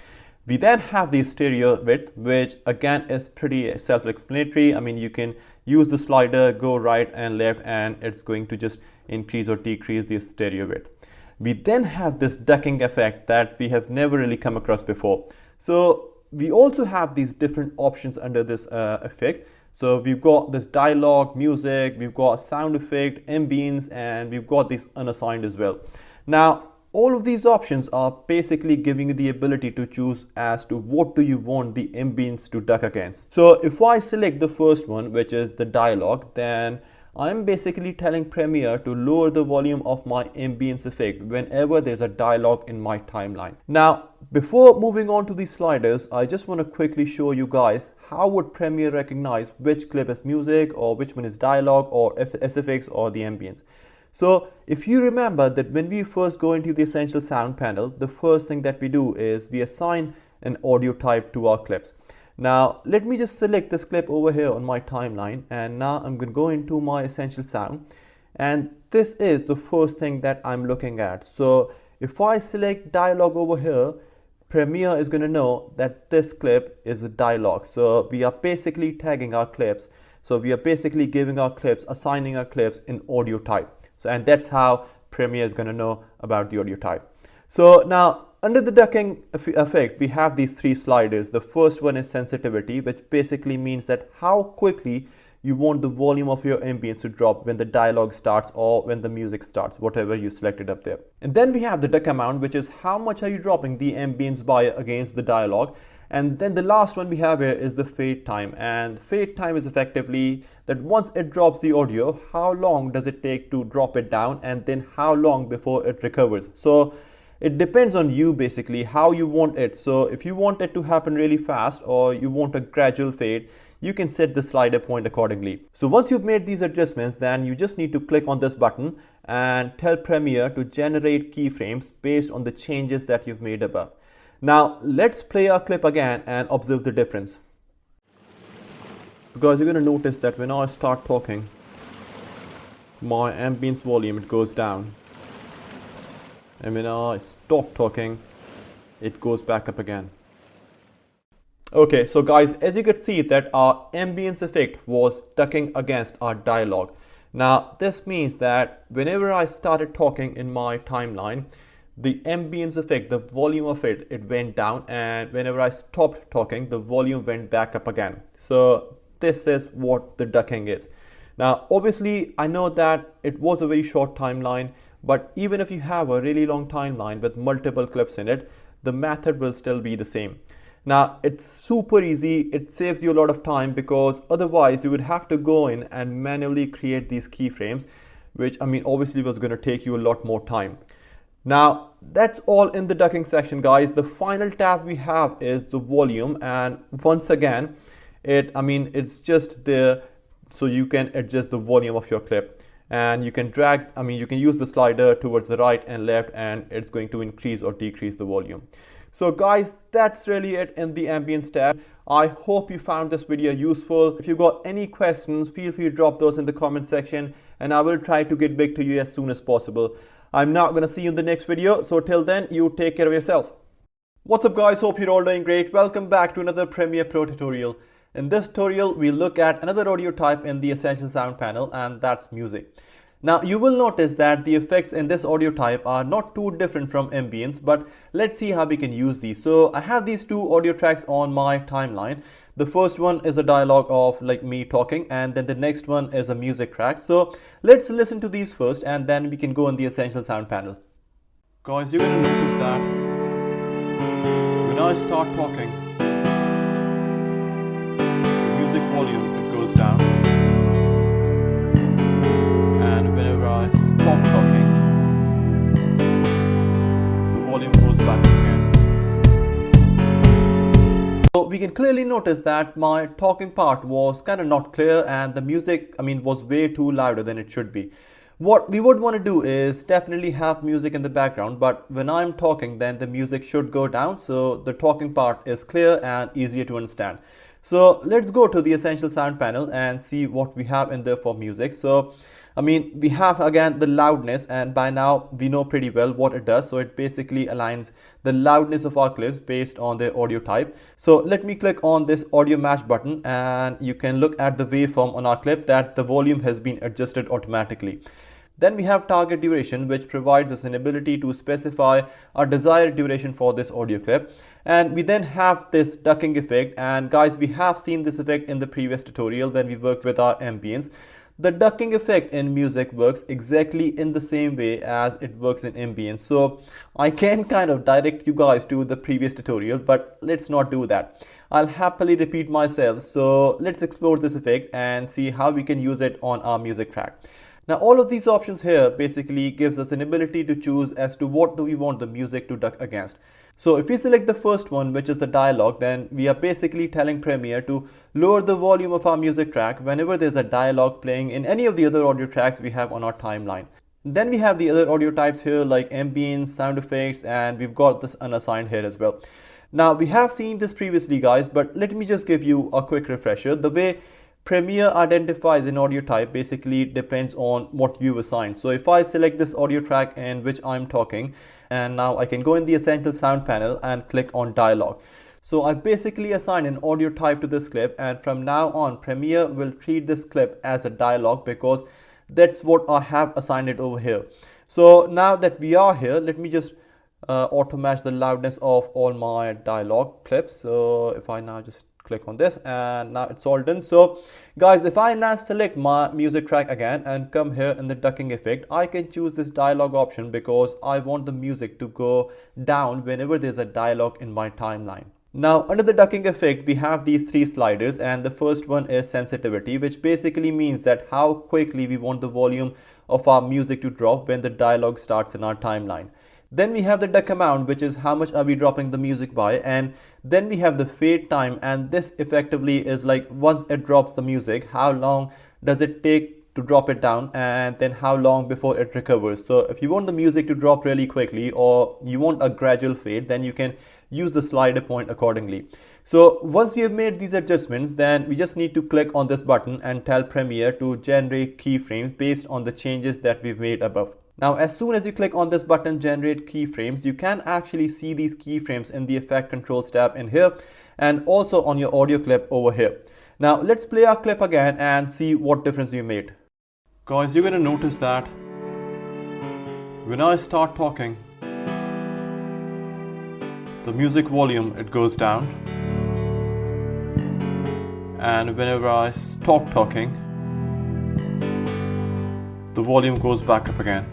Speaker 1: We then have the stereo width, which again is pretty self-explanatory. I mean, you can use the slider, go right and left, and it's going to just increase or decrease the stereo width. We then have this ducking effect that we have never really come across before. So we also have these different options under this effect. So we've got this dialogue, music, we've got sound effect, ambience, and we've got these unassigned as well. Now, all of these options are basically giving you the ability to choose as to what do you want the ambience to duck against. So if I select the first one, which is the dialogue, then I'm basically telling Premiere to lower the volume of my ambience effect whenever there's a dialogue in my timeline. Now, before moving on to these sliders, I just want to quickly show you guys how would Premiere recognize which clip is music or which one is dialogue or SFX or the ambience. So if you remember that when we first go into the essential sound panel, the first thing that we do is we assign an audio type to our clips. Now let me just select this clip over here on my timeline, and now I'm going to go into my essential sound, and this is the first thing that I'm looking at. So if I select dialogue over here, Premiere is going to know that this clip is a dialogue. So we are basically tagging our clips. So we are basically giving our clips, assigning our clips in audio type. So, and that's how Premiere is going to know about the audio type. So now under the ducking effect, we have these three sliders. The first one is sensitivity, which basically means that how quickly you want the volume of your ambience to drop when the dialogue starts or when the music starts, whatever you selected up there. And then we have the duck amount, which is how much are you dropping the ambience by against the dialogue. And then the last one we have here is the fade time, and fade time is effectively that once it drops the audio, how long does it take to drop it down, and then how long before it recovers. So it depends on you basically how you want it. So if you want it to happen really fast or you want a gradual fade, you can set the slider point accordingly. So once you've made these adjustments, then you just need to click on this button and tell Premiere to generate keyframes based on the changes that you've made above. Now let's play our clip again and observe the difference. Because you're going to notice that when I start talking, my ambience volume, it goes down. And when I stop talking, it goes back up again. Okay, so guys, as you could see that our ambience effect was ducking against our dialogue. Now this means that whenever I started talking in my timeline, the ambience effect, the volume of it went down, and whenever I stopped talking, the volume went back up again. So this is what the ducking is. Now obviously I know that it was a very short timeline, but even if you have a really long timeline with multiple clips in it, the method will still be the same. Now it's super easy, it saves you a lot of time, because otherwise you would have to go in and manually create these keyframes, which I mean obviously was going to take you a lot more time. Now that's all in the ducking section, guys. The final tab we have is the volume, and once again it's just there so you can adjust the volume of your clip, and you can drag, you can use the slider towards the right and left, and it's going to increase or decrease the volume. So guys, that's really it in the ambience tab. I hope you found this video useful. If you got any questions, feel free to drop those in the comment section, and I will try to get back to you as soon as possible. I'm now going to see you in the next video. So till then, you take care of yourself. What's up guys, hope you're all doing great. Welcome back to another Premiere Pro tutorial. In this tutorial, we'll look at another audio type in the Essential Sound panel, and that's music. Now you will notice that the effects in this audio type are not too different from Ambience, but let's see how we can use these. So I have these two audio tracks on my timeline. The first one is a dialogue of like me talking, and then the next one is a music track. So let's listen to these first and then we can go on the essential sound panel. Guys, you're gonna notice that when I start talking, the music volume it goes down, and whenever I stop talking, the volume goes back again. So we can clearly notice that my talking part was kind of not clear, and the music, was way too louder than it should be. What we would want to do is definitely have music in the background, but when I'm talking, then the music should go down so the talking part is clear and easier to understand. So let's go to the essential sound panel and see what we have in there for music. So we have again the loudness, and by now we know pretty well what it does. So it basically aligns the loudness of our clips based on their audio type. So let me click on this audio match button, and you can look at the waveform on our clip that the volume has been adjusted automatically. Then we have target duration, which provides us an ability to specify our desired duration for this audio clip. And we then have this ducking effect, and guys, we have seen this effect in the previous tutorial when we worked with our ambience. The ducking effect in music works exactly in the same way as it works in ambience. So I can kind of direct you guys to the previous tutorial, but let's not do that. I'll happily repeat myself. So let's explore this effect and see how we can use it on our music track. Now all of these options here basically gives us an ability to choose as to what do we want the music to duck against. So if we select the first one, which is the dialogue, then we are basically telling Premiere to lower the volume of our music track whenever there's a dialogue playing in any of the other audio tracks we have on our timeline. Then we have the other audio types here like ambience, sound effects, and we've got this unassigned here as well. Now we have seen this previously, guys, but let me just give you a quick refresher. The way Premiere identifies an audio type basically depends on what you assign. So if I select this audio track in which I'm talking, and now I can go in the essential sound panel and click on dialogue. So I basically assign an audio type to this clip, and from now on Premiere will treat this clip as a dialogue because that's what I have assigned it over here. So now that we are here, let me just auto match the loudness of all my dialogue clips. So if I now just click on this, and now it's all done. So guys, if I now select my music track again and come here in the ducking effect, I can choose this dialogue option because I want the music to go down whenever there's a dialogue in my timeline. Now under the ducking effect, we have these three sliders, and the first one is sensitivity, which basically means that how quickly we want the volume of our music to drop when the dialogue starts in our timeline. Then we have the duck amount, which is how much are we dropping the music by, and then we have the fade time, and this effectively is like once it drops the music, how long does it take to drop it down, and then how long before it recovers. So if you want the music to drop really quickly or you want a gradual fade, then you can use the slider point accordingly. So once we have made these adjustments, then we just need to click on this button and tell Premiere to generate keyframes based on the changes that we've made above. Now, as soon as you click on this button, generate keyframes, you can actually see these keyframes in the effect controls tab in here and also on your audio clip over here. Now, let's play our clip again and see what difference we made. Guys, you're going to notice that when I start talking, the music volume, it goes down. And whenever I stop talking, the volume goes back up again.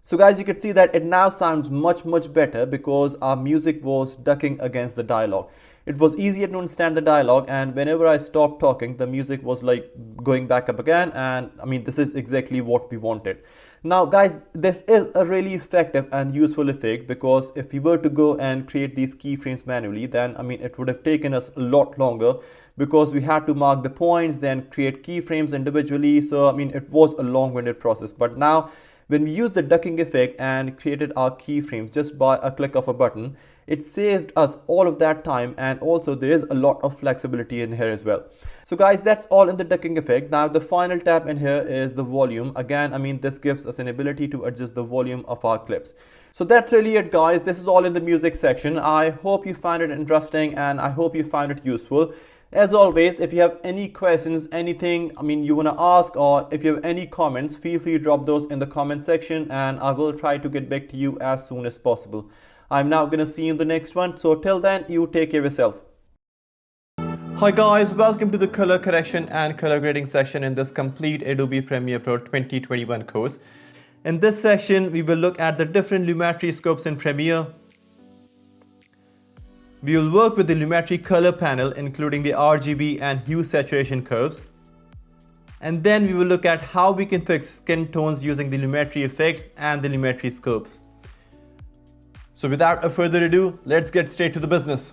Speaker 1: So guys, you can see that it now sounds much better because our music was ducking against the dialogue. It was easier to understand the dialogue, and whenever I stopped talking, the music was like going back up again, and this is exactly what we wanted. Now guys, this is a really effective and useful effect because if we were to go and create these keyframes manually, then it would have taken us a lot longer because we had to mark the points, then create keyframes individually. So it was a long-winded process. But now when we use the ducking effect and created our keyframes just by a click of a button, it saved us all of that time, and also there is a lot of flexibility in here as well. So guys, that's all in the ducking effect. Now the final tab in here is the volume. Again, this gives us an ability to adjust the volume of our clips. So that's really it, guys. This is all in the music section. I hope you find it interesting and I hope you find it useful. As always, if you have any questions, anything you want to ask, or if you have any comments, feel free to drop those in the comment section and I will try to get back to you as soon as possible. I'm now going to see you in the next one. So till then, you take care of yourself. Hi guys, welcome to the color correction and color grading section in this complete Adobe Premiere Pro 2021 course. In this section, we will look at the different Lumetri scopes in Premiere. We will work with the Lumetri color panel, including the RGB and hue saturation curves. And then we will look at how we can fix skin tones using the Lumetri effects and the Lumetri scopes. So without further ado, let's get straight to the business.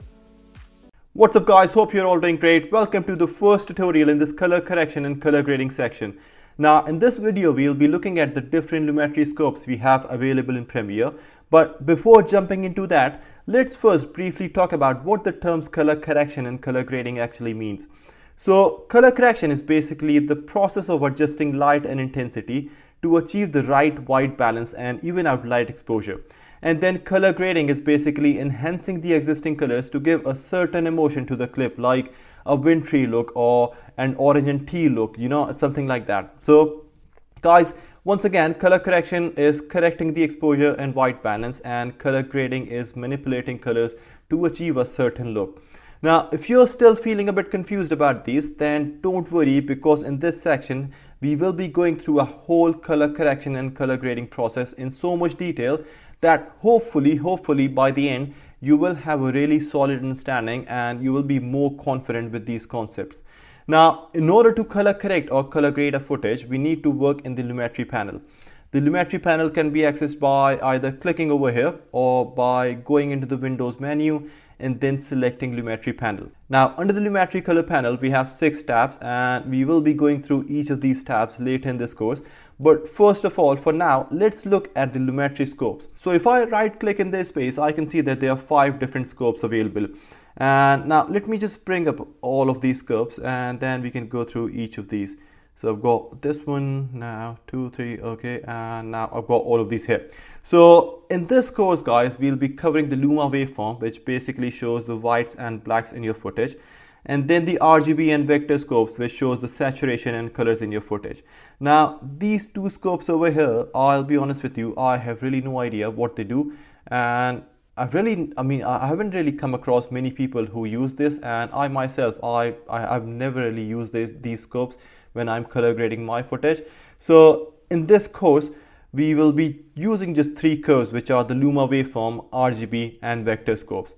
Speaker 1: What's up guys, hope you're all doing great. Welcome to the first tutorial in this color correction and color grading section. Now in this video, we'll be looking at the different Lumetri scopes we have available in Premiere. But before jumping into that, let's first briefly talk about what the terms color correction and color grading actually means. So color correction is basically the process of adjusting light and intensity to achieve the right white balance and even out light exposure. And then color grading is basically enhancing the existing colors to give a certain emotion to the clip, like a wintry look or an orange and teal look, something like that. So guys, once again, color correction is correcting the exposure and white balance, and color grading is manipulating colors to achieve a certain look. Now, if you're still feeling a bit confused about these, then don't worry, because in this section, we will be going through a whole color correction and color grading process in so much detail that hopefully by the end, you will have a really solid understanding and you will be more confident with these concepts. Now, in order to color correct or color grade a footage, we need to work in the Lumetri panel. The Lumetri panel can be accessed by either clicking over here or by going into the Windows menu and then selecting Lumetri panel. Now, under the Lumetri color panel, we have 6 tabs and we will be going through each of these tabs later in this course. But first of all, for now, let's look at the Lumetri scopes. So if I right click in this space, I can see that there are 5 different scopes available. And now let me just bring up all of these scopes and then we can go through each of these. So I've got this one now, 2, 3, okay, and now I've got all of these here. So in this course, guys, we'll be covering the Luma waveform, which basically shows the whites and blacks in your footage. And then the RGB and vector scopes, which shows the saturation and colors in your footage. Now, these 2 scopes over here, I'll be honest with you, I have really no idea what they do. And I haven't really come across many people who use this, and I myself, I've never really used these scopes when I'm color grading my footage. So in this course, we will be using just 3 curves, which are the Luma waveform, RGB and vector scopes.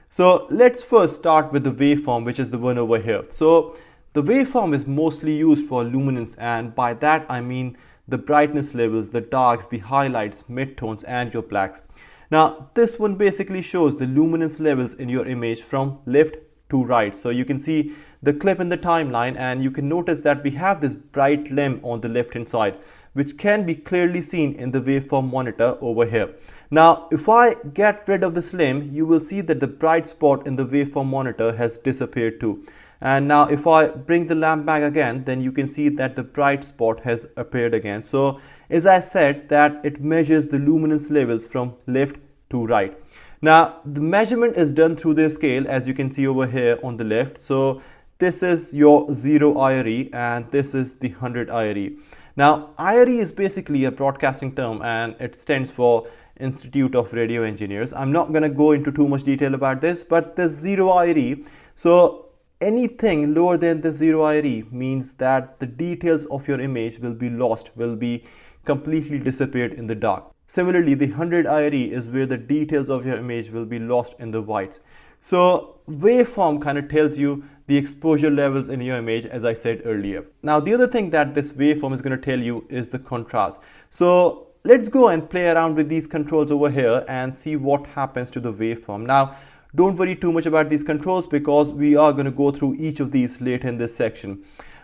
Speaker 1: So let's first start with the waveform, which is the one over here. So the waveform is mostly used for luminance, and by that I mean the brightness levels, the darks, the highlights, midtones and your blacks. Now this one basically shows the luminance levels in your image from left to right. So you can see the clip in the timeline and you can notice that we have this bright limb on the left hand side, which can be clearly seen in the waveform monitor over here. Now, if I get rid of this limb, you will see that the bright spot in the waveform monitor has disappeared too. And now if I bring the lamp back again, then you can see that the bright spot has appeared again. So as I said, that it measures the luminance levels from left to right. Now, the measurement is done through the scale, as you can see over here on the left. So this is your 0 IRE and this is the 100 IRE. Now, IRE is basically a broadcasting term and it stands for Institute of Radio Engineers. I'm not going to go into too much detail about this, but the 0 IRE, so anything lower than the 0 IRE means that the details of your image will be lost, will be completely disappeared in the dark. Similarly, the 100 IRE is where the details of your image will be lost in the whites. So waveform kind of tells you the exposure levels in your image, as I said earlier. Now, the other thing that this waveform is going to tell you is the contrast. So let's go and play around with these controls over here and see what happens to the waveform. Now, don't worry too much about these controls because we are going to go through each of these later in this section.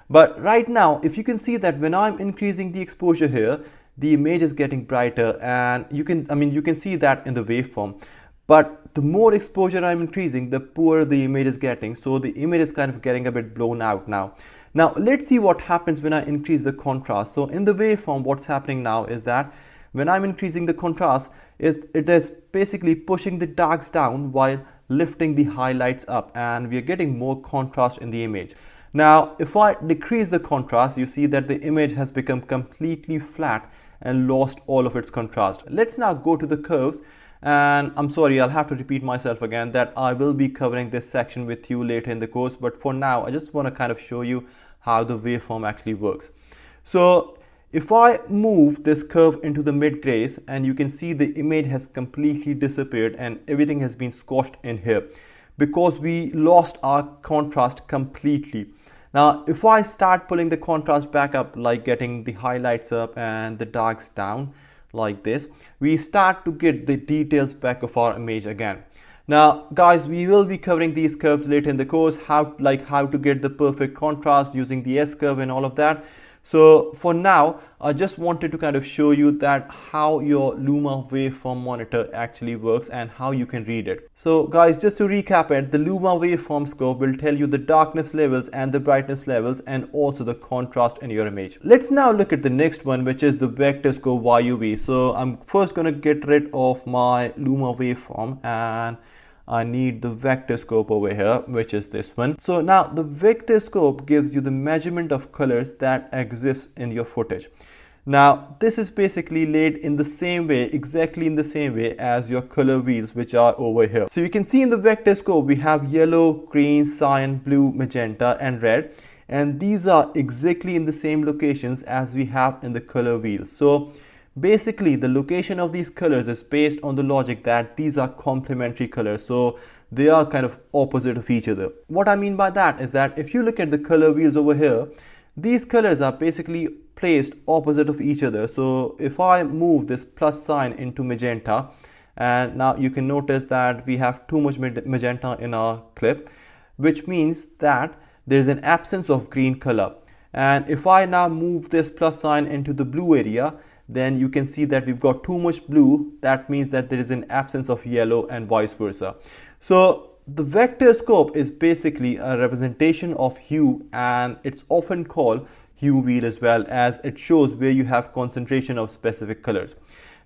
Speaker 1: But right now, if you can see that when I'm increasing the exposure here, the image is getting brighter, and you can see that in the waveform. But the more exposure I'm increasing, the poorer the image is getting. So the image is kind of getting a bit blown out now. Now let's see what happens when I increase the contrast. So in the waveform, what's happening now is that when I'm increasing the contrast, it is basically pushing the darks down while lifting the highlights up, and we are getting more contrast in the image. Now, if I decrease the contrast, you see that the image has become completely flat and lost all of its contrast. Let's now go to the curves, and I'm sorry, I'll have to repeat myself again that I will be covering this section with you later in the course, but for now I just want to kind of show you how the waveform actually works. So if I move this curve into the mid grays, and you can see the image has completely disappeared and everything has been squashed in here because we lost our contrast completely. Now, if I start pulling the contrast back up, like getting the highlights up and the darks down like this, we start to get the details back of our image again. Now, guys, we will be covering these curves later in the course, how to get the perfect contrast using the S curve and all of that. So for now, I just wanted to kind of show you that how your Luma waveform monitor actually works and how you can read it. So guys, just to recap it, the Luma waveform scope will tell you the darkness levels and the brightness levels and also the contrast in your image. Let's now look at the next one, which is the vector scope YUV. So I'm first going to get rid of my Luma waveform, and I need the vector scope over here, which is this one. So now the vector scope gives you the measurement of colors that exist in your footage. Now this is basically laid in the same way, exactly in the same way as your color wheels, which are over here. So you can see in the vector scope we have yellow, green, cyan, blue, magenta and red, and these are exactly in the same locations as we have in the color wheels. So basically, the location of these colors is based on the logic that these are complementary colors, so they are kind of opposite of each other. What I mean by that is that if you look at the color wheels over here, these colors are basically placed opposite of each other. So if I move this plus sign into magenta, and now you can notice that we have too much magenta in our clip, which means that there is an absence of green color. And if I now move this plus sign into the blue area, then you can see that we've got too much blue. That means that there is an absence of yellow and vice versa. So the vector scope is basically a representation of hue, and it's often called hue wheel as well, as it shows where you have concentration of specific colors.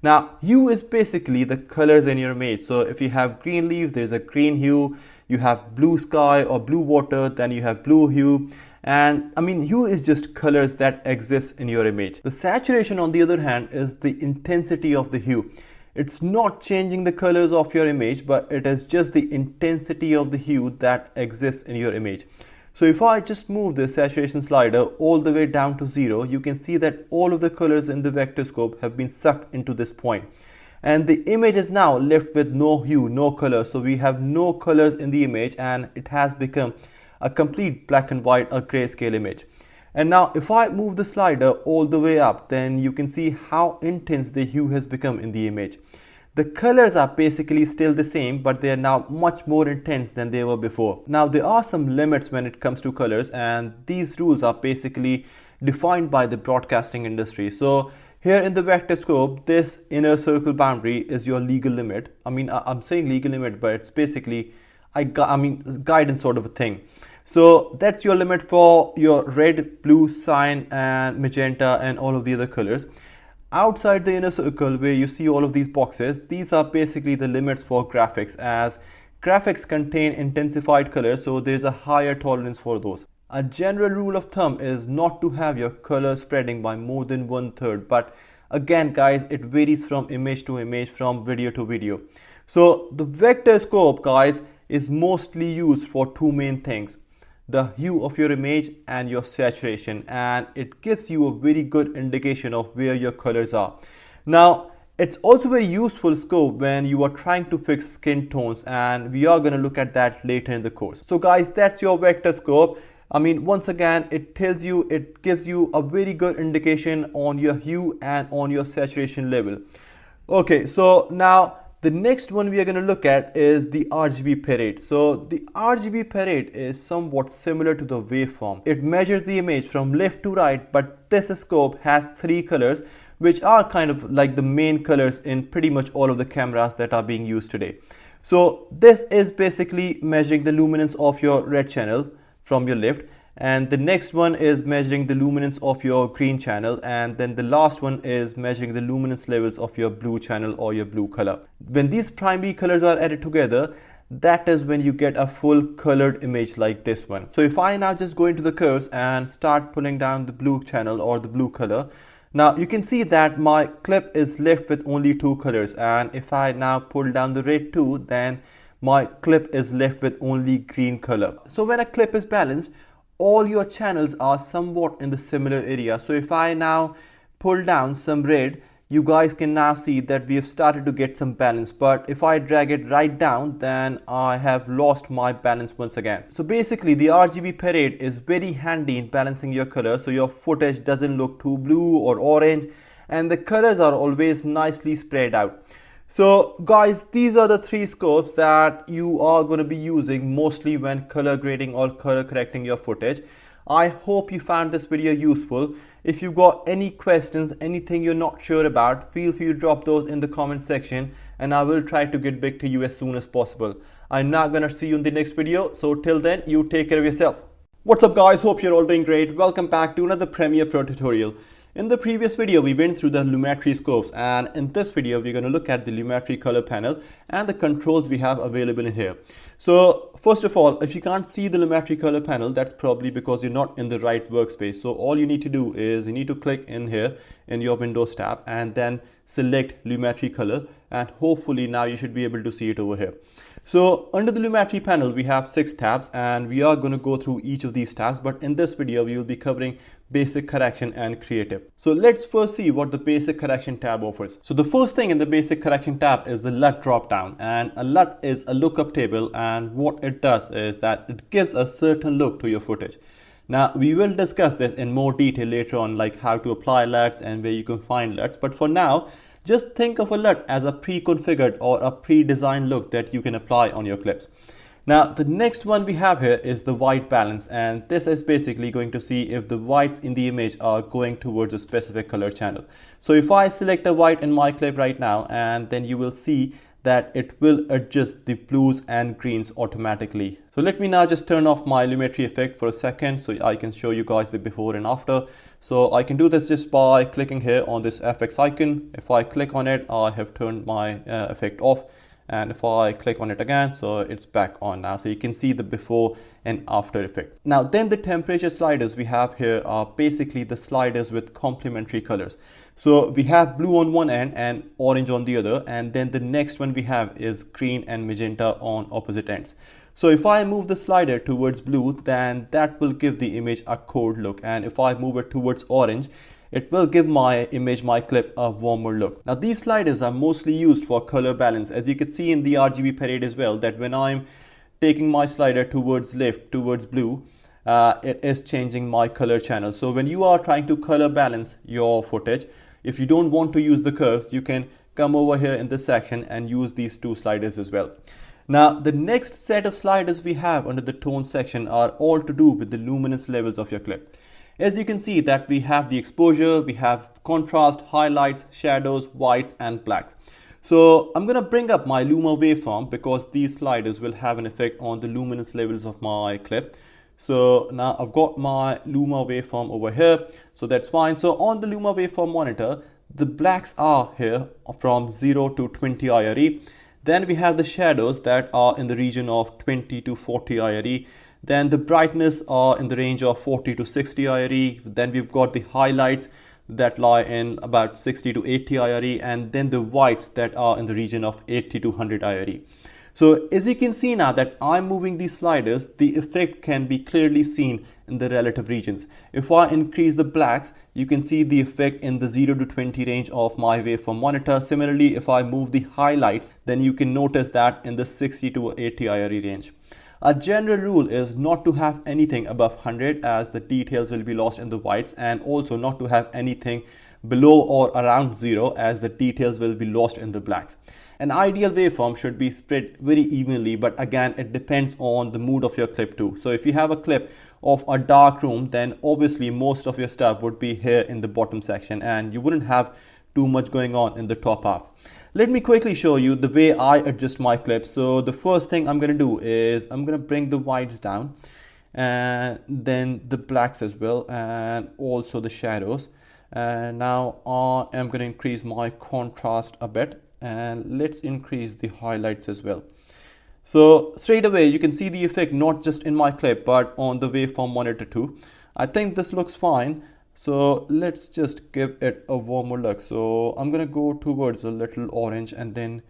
Speaker 1: Now hue is basically the colors in your image. So if you have green leaves, there's a green hue. You have blue sky or blue water, then you have blue hue. And I mean, hue is just colors that exist in your image. The saturation, on the other hand, is the intensity of the hue. It's not changing the colors of your image, but it is just the intensity of the hue that exists in your image. So if I just move the saturation slider all the way down to 0, you can see that all of the colors in the vector scope have been sucked into this point. And the image is now left with no hue, no color. So we have no colors in the image, and it has become a complete black and white or grayscale image. And now if I move the slider all the way up, then you can see how intense the hue has become in the image. The colors are basically still the same, but they are now much more intense than they were before. Now there are some limits when it comes to colors, and these rules are basically defined by the broadcasting industry. So here in the vector scope, this inner circle boundary is your legal limit. I mean, I'm saying legal limit, but it's basically guidance sort of a thing. So that's your limit for your red, blue, cyan and magenta and all of the other colors. Outside the inner circle, where you see all of these boxes, these are basically the limits for graphics, as graphics contain intensified colors, so there's a higher tolerance for those. A general rule of thumb is not to have your color spreading by more than 1/3, but again guys, it varies from image to image, from video to video. So the vector scope, guys, is mostly used for two main things: the hue of your image and your saturation, and it gives you a very good indication of where your colors are. Now it's also very useful scope when you are trying to fix skin tones, and we are going to look at that later in the course. So guys, that's your vector scope. I mean, once again, it gives you a very good indication on your hue and on your saturation level. Okay, so now the next one we are going to look at is the RGB parade. So the RGB parade is somewhat similar to the waveform. It measures the image from left to right, but this scope has three colors, which are kind of like the main colors in pretty much all of the cameras that are being used today. So this is basically measuring the luminance of your red channel from your left, and the next one is measuring the luminance of your green channel, and then the last one is measuring the luminance levels of your blue channel or your blue color. When these primary colors are added together, that is when you get a full colored image like this one. So if I now just go into the curves and start pulling down the blue channel or the blue color, now you can see that my clip is left with only two colors, and if I now pull down the red too, then my clip is left with only green color. So when a clip is balanced, all your channels are somewhat in the similar area. So if I now pull down some red, you guys can now see that we have started to get some balance, but if I drag it right down, then I have lost my balance once again. So basically the RGB parade is very handy in balancing your color, so your footage doesn't look too blue or orange, and the colors are always nicely spread out. So guys, these are the three scopes that you are going to be using mostly when color grading or color correcting your footage. I hope you found this video useful. If you got any questions, anything you're not sure about, feel free to drop those in the comment section and I will try to get back to you as soon as possible. I'm now gonna see you in the next video, so till then, you take care of yourself. What's up guys, hope you're all doing great. Welcome back to another Premiere Pro tutorial. In the previous video, we went through the Lumetri scopes, and in this video, we're going to look at the Lumetri color panel and the controls we have available in here. So first of all, if you can't see the Lumetri color panel, that's probably because you're not in the right workspace. So all you need to do is you need to click in here in your Windows tab and then select Lumetri color, and hopefully now you should be able to see it over here. So under the Lumetri panel, we have 6 tabs and we are going to go through each of these tabs, but in this video, we will be covering basic correction and creative. So let's first see what the basic correction tab offers. So the first thing in the basic correction tab is the LUT drop down, and a LUT is a lookup table, and what it does is that it gives a certain look to your footage. Now we will discuss this in more detail later on, like how to apply LUTs and where you can find LUTs, but for now, just think of a LUT as a pre-configured or a pre-designed look that you can apply on your clips. Now the next one we have here is the white balance, and this is basically going to see if the whites in the image are going towards a specific color channel. So if I select a white in my clip right now, and then you will see that it will adjust the blues and greens automatically. So let me now just turn off my Lumetri effect for a second so I can show you guys the before and after. So I can do this just by clicking here on this FX icon. If I click on it, I have turned my effect off. And if I click on it again, so it's back on now. So you can see the before and after effect. Now then the temperature sliders we have here are basically the sliders with complementary colors. So we have blue on one end and orange on the other, and then the next one we have is green and magenta on opposite ends. So if I move the slider towards blue, then that will give the image a cold look, and if I move it towards orange, it will give my image, my clip, a warmer look. Now these sliders are mostly used for color balance, as you can see in the RGB parade as well, that when I'm taking my slider towards left, towards blue, it is changing my color channel. So when you are trying to color balance your footage, if you don't want to use the curves, you can come over here in this section and use these two sliders as well. Now the next set of sliders we have under the tone section are all to do with the luminance levels of your clip. As you can see that we have the exposure, we have contrast, highlights, shadows, whites and blacks. So I'm going to bring up my Luma waveform because these sliders will have an effect on the luminance levels of my clip. So now I've got my Luma waveform over here, so that's fine. So on the Luma waveform monitor, the blacks are here from 0 to 20 IRE. Then we have the shadows that are in the region of 20 to 40 IRE. Then the brightness are in the range of 40 to 60 IRE. Then we've got the highlights that lie in about 60 to 80 IRE, and then the whites that are in the region of 80 to 100 IRE. So as you can see now that I'm moving these sliders, the effect can be clearly seen in the relative regions. If I increase the blacks, you can see the effect in the 0 to 20 range of my waveform monitor. Similarly, if I move the highlights, then you can notice that in the 60 to 80 IRE range. A general rule is not to have anything above 100, as the details will be lost in the whites, and also not to have anything below or around 0, as the details will be lost in the blacks. An ideal waveform should be spread very evenly, but again it depends on the mood of your clip too. So if you have a clip of a dark room, then obviously most of your stuff would be here in the bottom section and you wouldn't have too much going on in the top half. Let me quickly show you the way I adjust my clips. So the first thing I'm going to do is I'm going to bring the whites down, and then the blacks as well, and also the shadows. And now I am going to increase my contrast a bit, and let's increase the highlights as well.
Speaker 2: So straight away you can see the effect not just in my clip but on the waveform monitor too. I think this looks fine. So let's just give it a warmer look. So I'm gonna go towards a little orange and then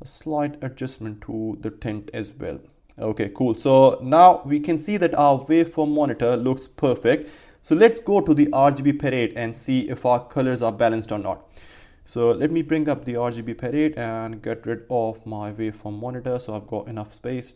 Speaker 2: a slight adjustment to the tint as well. Okay, cool. So now we can see that our waveform monitor looks perfect. So let's go to the RGB parade and see if our colors are balanced or not. So let me bring up the RGB parade and get rid of my waveform monitor so I've got enough space.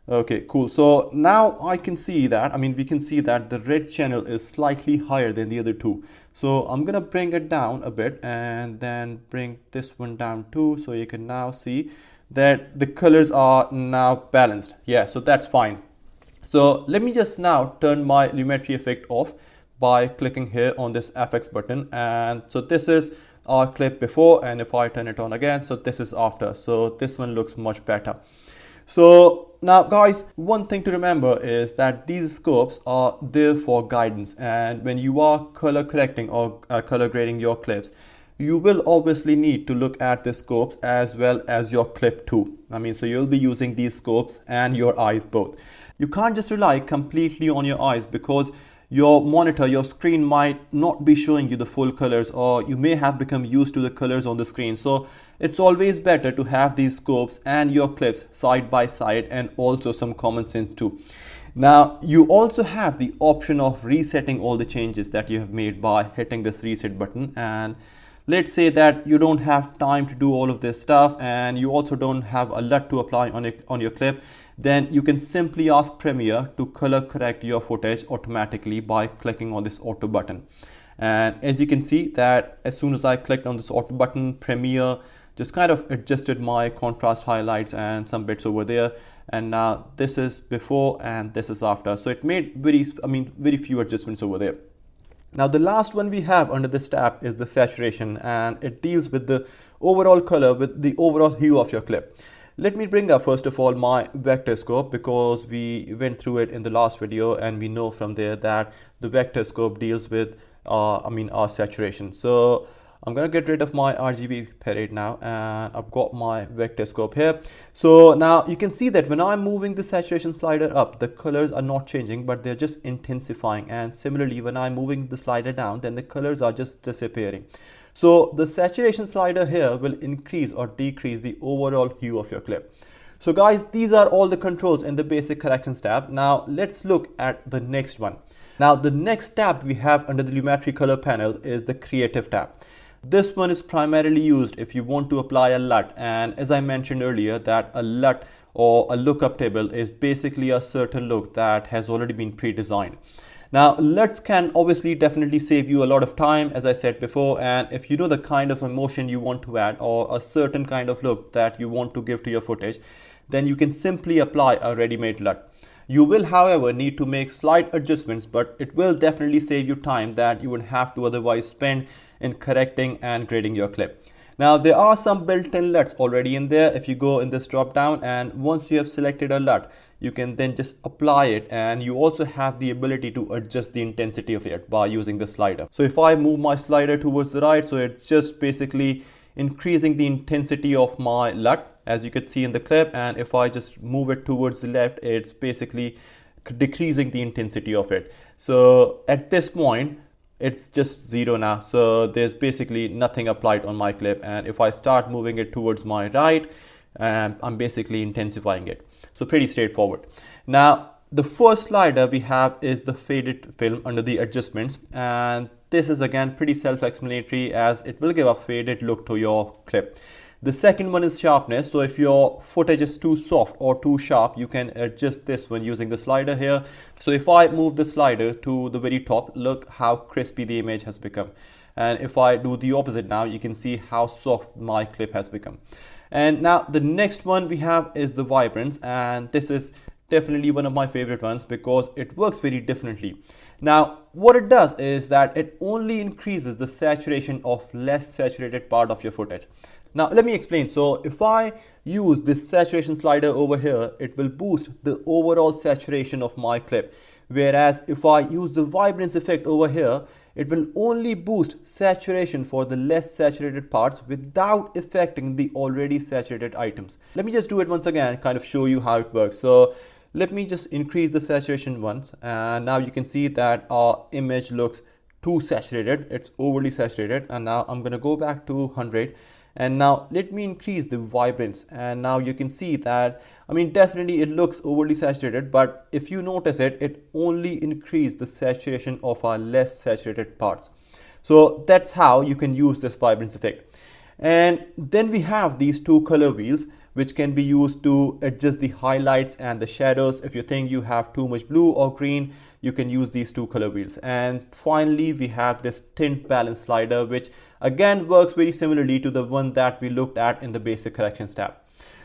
Speaker 2: Okay, cool. So now I can see that, we can see that the red channel is slightly higher than the other two. So I'm gonna bring it down a bit and then bring this one down too. So you can now see that the colors are now balanced. Yeah, so that's fine. So let me just now turn my Lumetri effect off by clicking here on this FX button. And so this is our clip before, and if I turn it on again, so this is after. So this one looks much better. So now guys, one thing to remember is that these scopes are there for guidance, and when you are color correcting or color grading your clips, you will obviously need to look at the scopes as well as your clip too. So you'll be using these scopes and your eyes both. You can't just rely completely on your eyes because your monitor, your screen might not be showing you the full colors, or you may have become used to the colors on the screen. So it's always better to have these scopes and your clips side by side, and also some common sense too. Now you also have the option of resetting all the changes that you have made by hitting this reset button. And let's say that you don't have time to do all of this stuff and you also don't have a LUT to apply on your clip, then you can simply ask Premiere to color correct your footage automatically by clicking on this auto button. And as you can see that as soon as I clicked on this auto button, Premiere just kind of adjusted my contrast highlights and some bits over there. And now this is before and this is after. So it made very few adjustments over there. Now the last one we have under this tab is the saturation, and it deals with the overall color, with the overall hue of your clip. Let me bring up first of all my vector scope, because we went through it in the last video and we know from there that the vector scope deals with our saturation. So I'm gonna get rid of my RGB parade now, and I've got my vector scope here. So now you can see that when I'm moving the saturation slider up, the colors are not changing, but they're just intensifying. And similarly, when I'm moving the slider down, then the colors are just disappearing. So the saturation slider here will increase or decrease the overall hue of your clip. So guys, these are all the controls in the basic corrections tab. Now let's look at the next one. Now the next tab we have under the Lumetri color panel is the creative tab. This one is primarily used if you want to apply a LUT, and as I mentioned earlier that a LUT or a lookup table is basically a certain look that has already been pre-designed. Now LUTs can obviously definitely save you a lot of time, as I said before, and if you know the kind of emotion you want to add or a certain kind of look that you want to give to your footage, then you can simply apply a ready-made LUT. You will, however, need to make slight adjustments, but it will definitely save you time that you would have to otherwise spend in correcting and grading your clip. Now there are some built-in LUTs already in there. If you go in this drop down, and once you have selected a LUT, you can then just apply it, and you also have the ability to adjust the intensity of it by using the slider. So if I move my slider towards the right, so it's just basically increasing the intensity of my LUT, as you could see in the clip, and if I just move it towards the left, it's basically decreasing the intensity of it. So at this point it's just 0 now, so there's basically nothing applied on my clip. And if I start moving it towards my right, I'm basically intensifying it. So pretty straightforward. Now the first slider we have is the faded film under the adjustments, and this is again pretty self-explanatory as it will give a faded look to your clip. The second one is sharpness. So if your footage is too soft or too sharp, you can adjust this one using the slider here. So if I move the slider to the very top, look how crispy the image has become. And if I do the opposite now, you can see how soft my clip has become. And now the next one we have is the vibrance, and this is definitely one of my favorite ones because it works very differently. Now what it does is that it only increases the saturation of less saturated part of your footage. Now let me explain. So if I use this saturation slider over here, it will boost the overall saturation of my clip. Whereas if I use the vibrance effect over here,
Speaker 1: it will only boost saturation for the less saturated parts without affecting the already saturated items. Let me just do it once again and kind of show you how it works. So let me just increase the saturation once, and now you can see that our image looks too saturated. It's overly saturated. And now I'm going to go back to 100, and now let me increase the vibrance, and now you can see that, I mean, definitely it looks overly saturated, but if you notice it, it only increased the saturation of our less saturated parts. So that's how you can use this vibrance effect. And then we have these two color wheels, which can be used to adjust the highlights and the shadows. If you think you have too much blue or green, you can use these two color wheels. And finally, we have this tint balance slider, which again works very similarly to the one that we looked at in the basic corrections tab.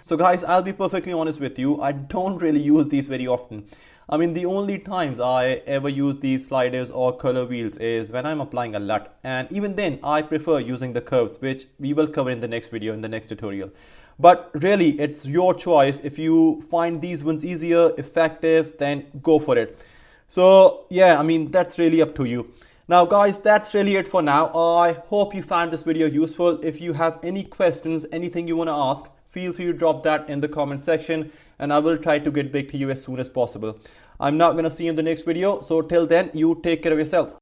Speaker 1: So guys, I'll be perfectly honest with you, I don't really use these very often. I mean, the only times I ever use these sliders or color wheels is when I'm applying a LUT, and even then I prefer using the curves, which we will cover in the next video, in the next tutorial. But really, it's your choice. If you find these ones easier, effective, then go for it. So yeah, I mean, that's really up to you. Now guys, that's really it for now. I hope you found this video useful. If you have any questions, anything you want to ask, feel free to drop that in the comment section, and I will try to get back to you as soon as possible. I'm not going to see you in the next video, so till then, you take care of yourself.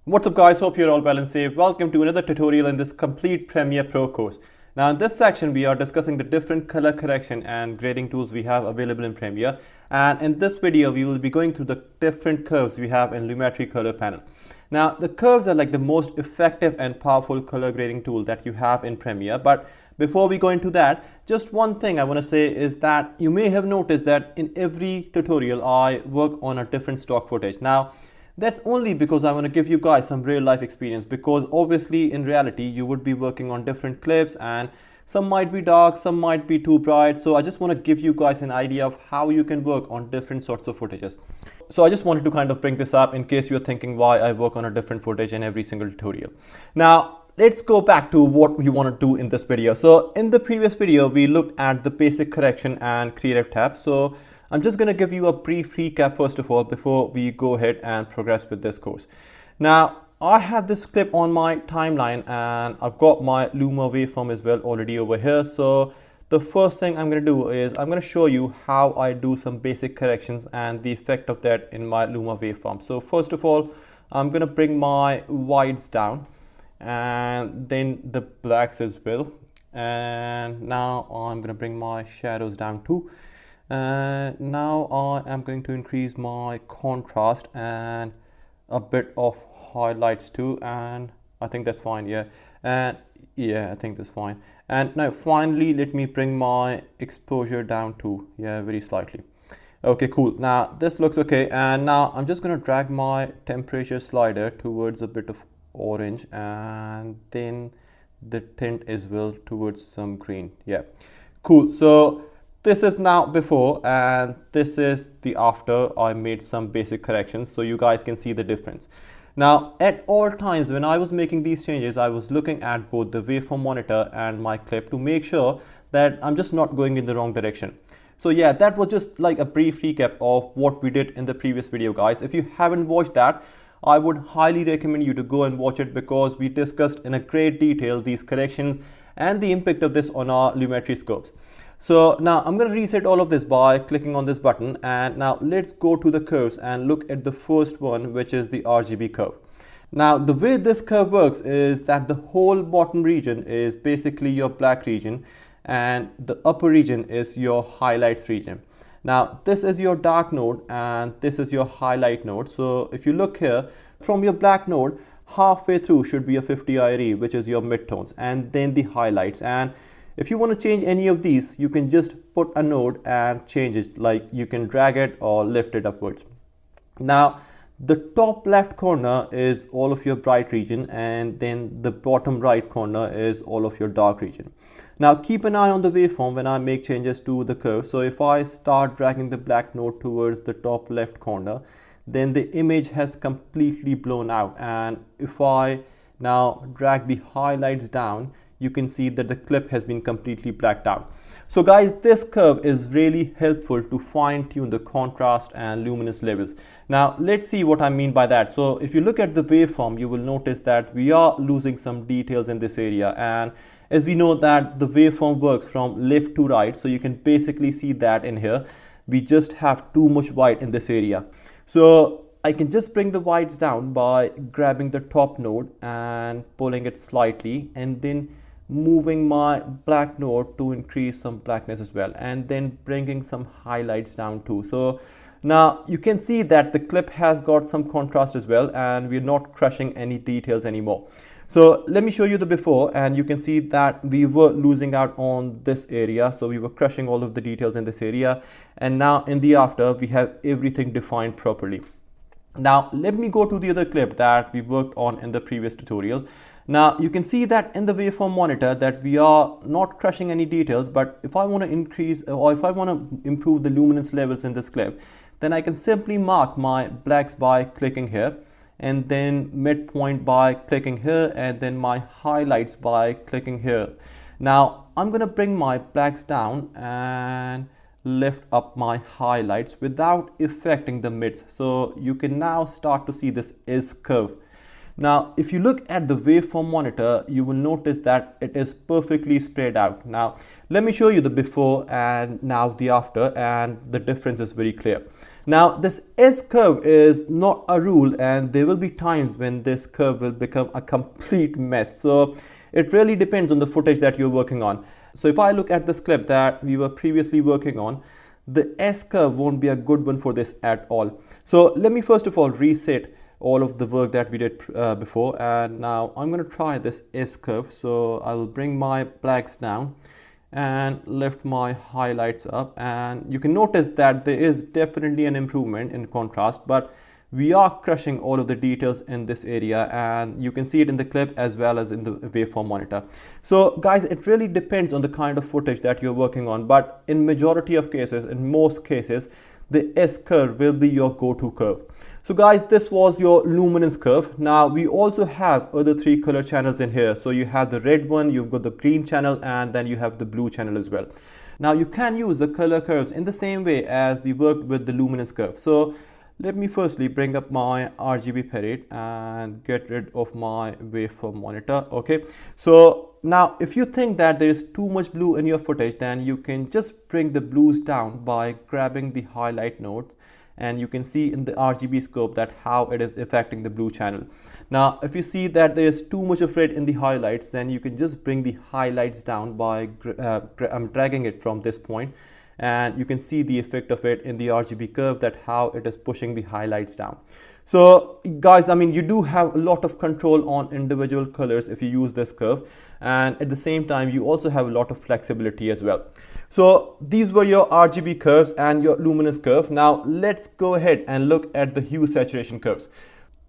Speaker 1: What's up guys, hope you're all well and safe. Welcome to another tutorial in this complete Premiere Pro course. Now in this section, we are discussing the different color correction and grading tools we have available in Premiere. And in this video, we will be going through the different curves we have in Lumetri color panel. Now the curves are like the most effective and powerful color grading tool that you have in Premiere. But before we go into that, just one thing I want to say is that you may have noticed that in every tutorial, I work on a different stock footage. Now, that's only because I want to give you guys some real life experience, because obviously in reality you would be working on different clips and some might be dark, some might be too bright. So I just want to give you guys an idea of how you can work on different sorts of footages. So I just wanted to kind of bring this up in case you're thinking why I work on a different footage in every single tutorial. Now let's go back to what we want to do in this video. So in the previous video, we looked at the basic correction and creative tab. So I'm just going to give you a brief recap first of all before we go ahead and progress with this course. Now, I have this clip on my timeline and I've got my Luma waveform as well already over here. So the first thing I'm going to do is I'm going to show you how I do some basic corrections and the effect of that in my Luma waveform. So first of all, I'm going to bring my whites down and then the blacks as well. And now I'm going to bring my shadows down too. Now I am going to increase my contrast and a bit of highlights too, and I think that's fine. Yeah, and yeah, I think that's fine. And now finally, let me bring my exposure down too. Yeah, very slightly. Okay, cool. Now this looks okay, and now I'm just gonna drag my temperature slider towards a bit of orange, and then the tint as well towards some green. Yeah, cool. So this is now before and this is the after. I made some basic corrections so you guys can see the difference. Now at all times when I was making these changes, I was looking at both the waveform monitor and my clip to make sure that I'm just not going in the wrong direction. So yeah, that was just like a brief recap of what we did in the previous video, guys. If you haven't watched that, I would highly recommend you to go and watch it, because we discussed in a great detail these corrections and the impact of this on our Lumetri scopes. So now I'm going to reset all of this by clicking on this button, and now let's go to the curves and look at the first one, which is the RGB curve. Now the way this curve works is that the whole bottom region is basically your black region and the upper region is your highlights region. Now this is your dark node and this is your highlight node. So if you look here, from your black node, halfway through should be a 50 IRE, which is your midtones, and then the highlights. And if you want to change any of these, you can just put a node and change it, like you can drag it or lift it upwards. Now the top left corner is all of your bright region, and then the bottom right corner is all of your dark region. Now keep an eye on the waveform when I make changes to the curve. So if I start dragging the black node towards the top left corner, then the image has completely blown out. And if I now drag the highlights down,
Speaker 2: you can see that the clip has been completely blacked out. So guys, this curve is really helpful to fine tune the contrast and luminance levels. Now let's see what I mean by that. So if you look at the waveform, you will notice that we are losing some details in this area, and as we know that the waveform works from left to right, so you can basically see that in here we just have too much white in this area. So I can just bring the whites down by grabbing the top node and pulling it slightly, and then moving my black node to increase some blackness as well, and then bringing some highlights down too. So now you can see that the clip has got some contrast as well, and we're not crushing any details anymore. So let me show you the before, and you can see that we were losing out on this area. So we were crushing all of the details in this area, and now in the after we have everything defined properly. Now let me go to the other clip that we worked on in the previous tutorial. Now you can see that in the waveform monitor that we are not crushing any details, but if I want to increase or if I want to improve the luminance levels in this clip, then I can simply mark my blacks by clicking here, and then midpoint by clicking here, and then my highlights by clicking here. Now I'm going to bring my blacks down and lift up my highlights without affecting the mids. So you can now start to see this S curve. Now if you look at the waveform monitor, you will notice that it is perfectly spread out. Now let me show you the before and now the after, and the difference is very clear. Now this S curve is not a rule, and there will be times when this curve will become a complete mess. So it really depends on the footage that you're working on. So if I look at this clip that we were previously working on, the S curve won't be a good one for this at all. So let me first of all reset all of the work that we did before, and now I'm going to try this S curve. So I will bring my blacks down and lift my highlights up, and you can notice that there is definitely an improvement in contrast, but we are crushing all of the details in this area, and you can see it in the clip as well as in the waveform monitor. So guys, it really depends on the kind of footage that you're working on, but in majority of cases, in most cases, the S curve will be your go-to curve. So guys, this was your luminance curve. Now we also have other three color channels in here. So you have the red one, you've got the green channel, and then you have the blue channel as well. Now you can use the color curves in the same way as we worked with the luminance curve. So let me firstly bring up my RGB palette and get rid of my waveform monitor. Okay, so now if you think that there is too much blue in your footage, then you can just bring the blues down by grabbing the highlight nodes, and you can see in the RGB scope that how it is affecting the blue channel. Now if you see that there is too much of red in the highlights, then you can just bring the highlights down by dragging it from this point, and you can see the effect of it in the RGB curve, that how it is pushing the highlights down. So guys, I mean, you do have a lot of control on individual colors if you use this curve, and at the same time you also have a lot of flexibility as well. So these were your RGB curves and your luminance curve. Now let's go ahead and look at the hue saturation curves.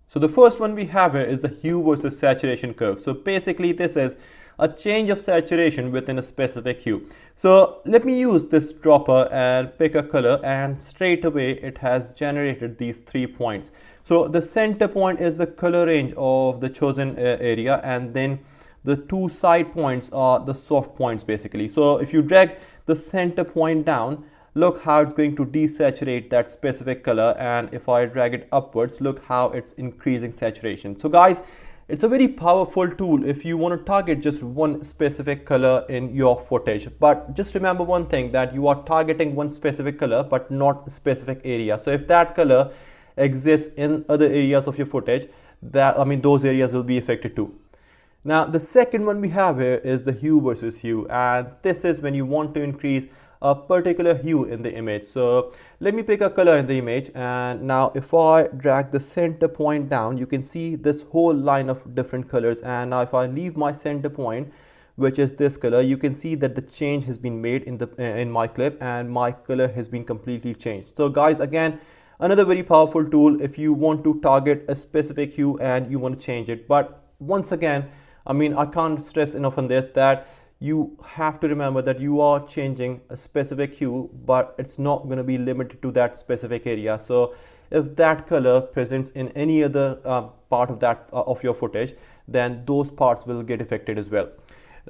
Speaker 2: So the first one we have here is the hue versus saturation curve. So basically this is a change of saturation within a specific hue. So let me use this dropper and pick a color, and straight away it has generated these 3 points. So the center point is the color range of the chosen area, and then the 2 side points are the soft points basically. So if you drag the center point down, look how it's going to desaturate that specific color, and if I drag it upwards, look how it's increasing saturation. So guys, it's a very powerful tool if you want to target just one specific color in your footage. But just remember one thing, that you are targeting one specific color but not a specific area. So if that color exists in other areas of your footage, those areas will be affected too. Now the second one we have here is the hue versus hue, and this is when you want to increase a particular hue in the image. So let me pick a color in the image, and now if I drag the center point down, you can see this whole line of different colors. And now if I leave my center point, which is this color, you can see that the change has been made in my clip, and my color has been completely changed. So guys, again, another very powerful tool if you want to target a specific hue and you want to change it. But once again, I can't stress enough on this, that you have to remember that you are changing a specific hue, but it's not going to be limited to that specific area. So if that color presents in any other part of your footage, then those parts will get affected as well.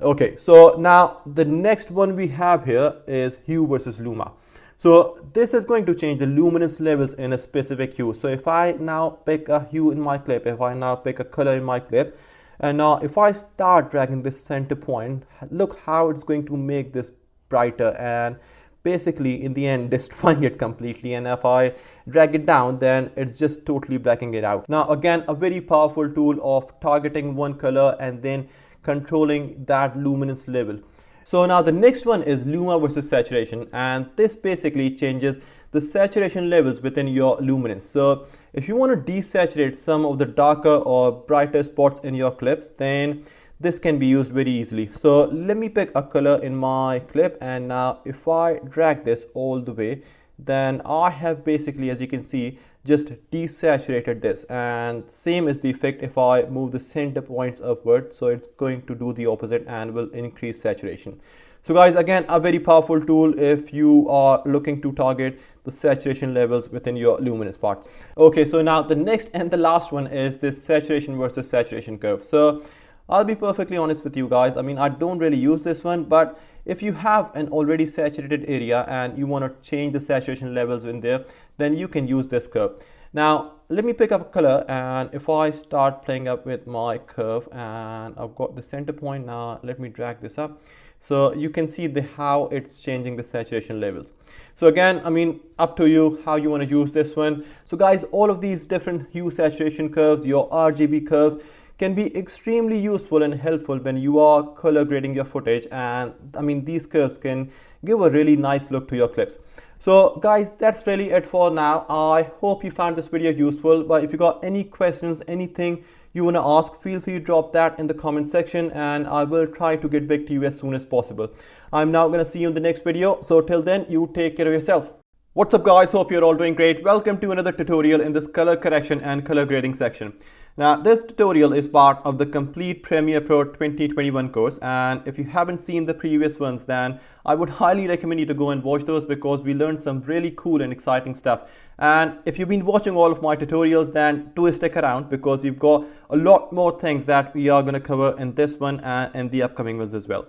Speaker 1: Okay, so now the next one we have here is hue versus luma. So this is going to change the luminance levels in a specific hue. So if I now pick a hue in my clip, if I now pick a color in my clip, and now if I start dragging this center point, look how it's going to make this brighter and basically in the end destroying it completely. And if I drag it down, then it's just totally blacking it out. Now again, a very powerful tool of targeting one color and then controlling that luminance level. So now the next one is luma versus saturation, and this basically changes the saturation levels within your luminance. So if you want to desaturate some of the darker or brighter spots in your clips, then this can be used very easily. So let me pick a color in my clip, and now if I drag this all the way, then I have basically, as you can see, just desaturated this, and same is the effect if I move the center points upward. So it's going to do the opposite and will increase saturation. So guys, again, a very powerful tool if you are looking to target the saturation levels within your luminous parts. Okay, so now the next and the last one is this saturation versus saturation curve. So I'll be perfectly honest with you guys. I mean, I don't really use this one, but if you have an already saturated area and you want to change the saturation levels in there, then you can use this curve. Now, let me pick up a color, and if I start playing up with my curve, and I've got the center point now, let me drag this up. So you can see how it's changing the saturation levels. So again, I mean, up to you how you want to use this one. So guys, all of these different hue saturation curves, your RGB curves, can be extremely useful and helpful when you are color grading your footage, and I mean these curves can give a really nice look to your clips. So guys, that's really it for now. I hope you found this video useful, but if you got any questions, anything you want to ask, feel free to drop that in the comment section and I will try to get back to you as soon as possible. I'm now going to see you in the next video, so till then, you take care of yourself. What's up guys, hope you're all doing great. Welcome to another tutorial in this color correction and color grading section. Now this tutorial is part of the complete Premiere Pro 2021 course, and if you haven't seen the previous ones, then I would highly recommend you to go and watch those because we learned some really cool and exciting stuff. And if you've been watching all of my tutorials, then do stick around because we've got a lot more things that we are going to cover in this one and in the upcoming ones as well.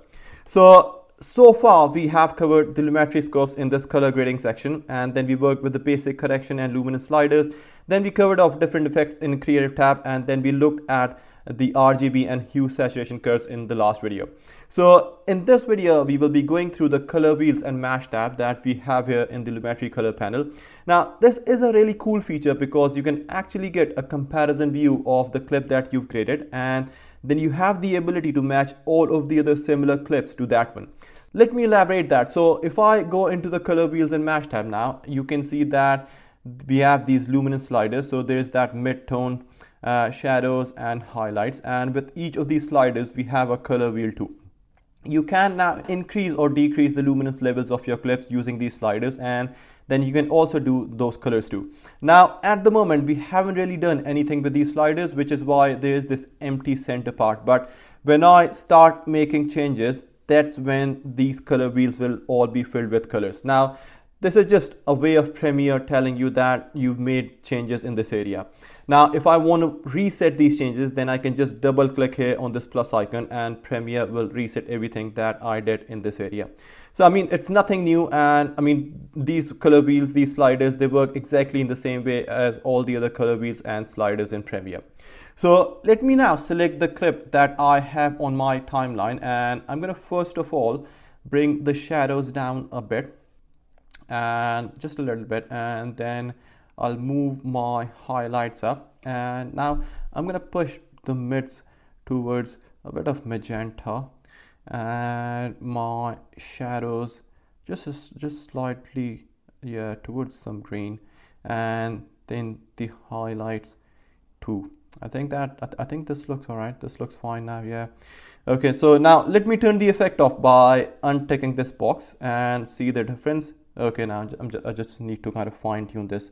Speaker 1: So far we have covered the Lumetri scopes in this color grading section, and then we worked with the basic correction and luminance sliders. Then we covered off different effects in Creative tab, and then we looked at the RGB and hue saturation curves in the last video. So in this video we will be going through the color wheels and mesh tab that we have here in the Lumetri color panel. Now this is a really cool feature because you can actually get a comparison view of the clip that you've graded, and then you have the ability to match all of the other similar clips to that one. Let me elaborate that. So if I go into the color wheels and mesh tab now, you can see that we have these luminance sliders. So there's that mid-tone, shadows and highlights, and with each of these sliders we have a color wheel too. You can now increase or decrease the luminance levels of your clips using these sliders, and then you can also do those colors too. Now at the moment we haven't really done anything with these sliders, which is why there is this empty center part, but when I start making changes, that's when these color wheels will all be filled with colors. Now this is just a way of Premiere telling you that you've made changes in this area. Now if I want to reset these changes, then I can just double click here on this plus icon and Premiere will reset everything that I did in this area. So I mean, it's nothing new, and I mean these color wheels, these sliders, they work exactly in the same way as all the other color wheels and sliders in Premiere. So let me now select the clip that I have on my timeline, and I'm going to first of all bring the shadows down a bit and just a little bit, and then I'll move my highlights up, and now I'm going to push the mids towards a bit of magenta and my shadows just slightly, yeah, towards some green, and then the highlights too. I think this looks all right. This looks fine now. Yeah. Okay, so now let me turn the effect off by unticking this box and see the difference. Okay, now I just need to kind of fine tune this,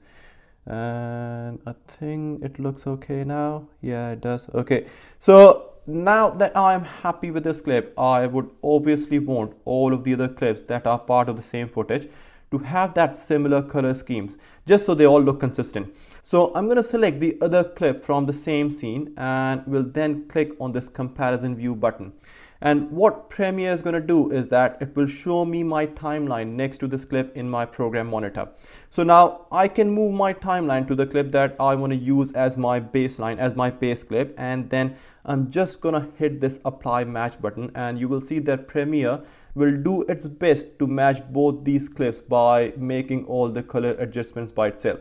Speaker 1: and I think it looks okay now. Yeah, it does. Okay, so now that I'm happy with this clip, I would obviously want all of the other clips that are part of the same footage to have that similar color schemes, just so they all look consistent. So I'm going to select the other clip from the same scene and will then click on this comparison view button. And what Premiere is going to do is that it will show me my timeline next to this clip in my program monitor. So now I can move my timeline to the clip that I want to use as my baseline, as my base clip, and then I'm just gonna hit this apply match button, and you will see that Premiere will do its best to match both these clips by making all the color adjustments by itself.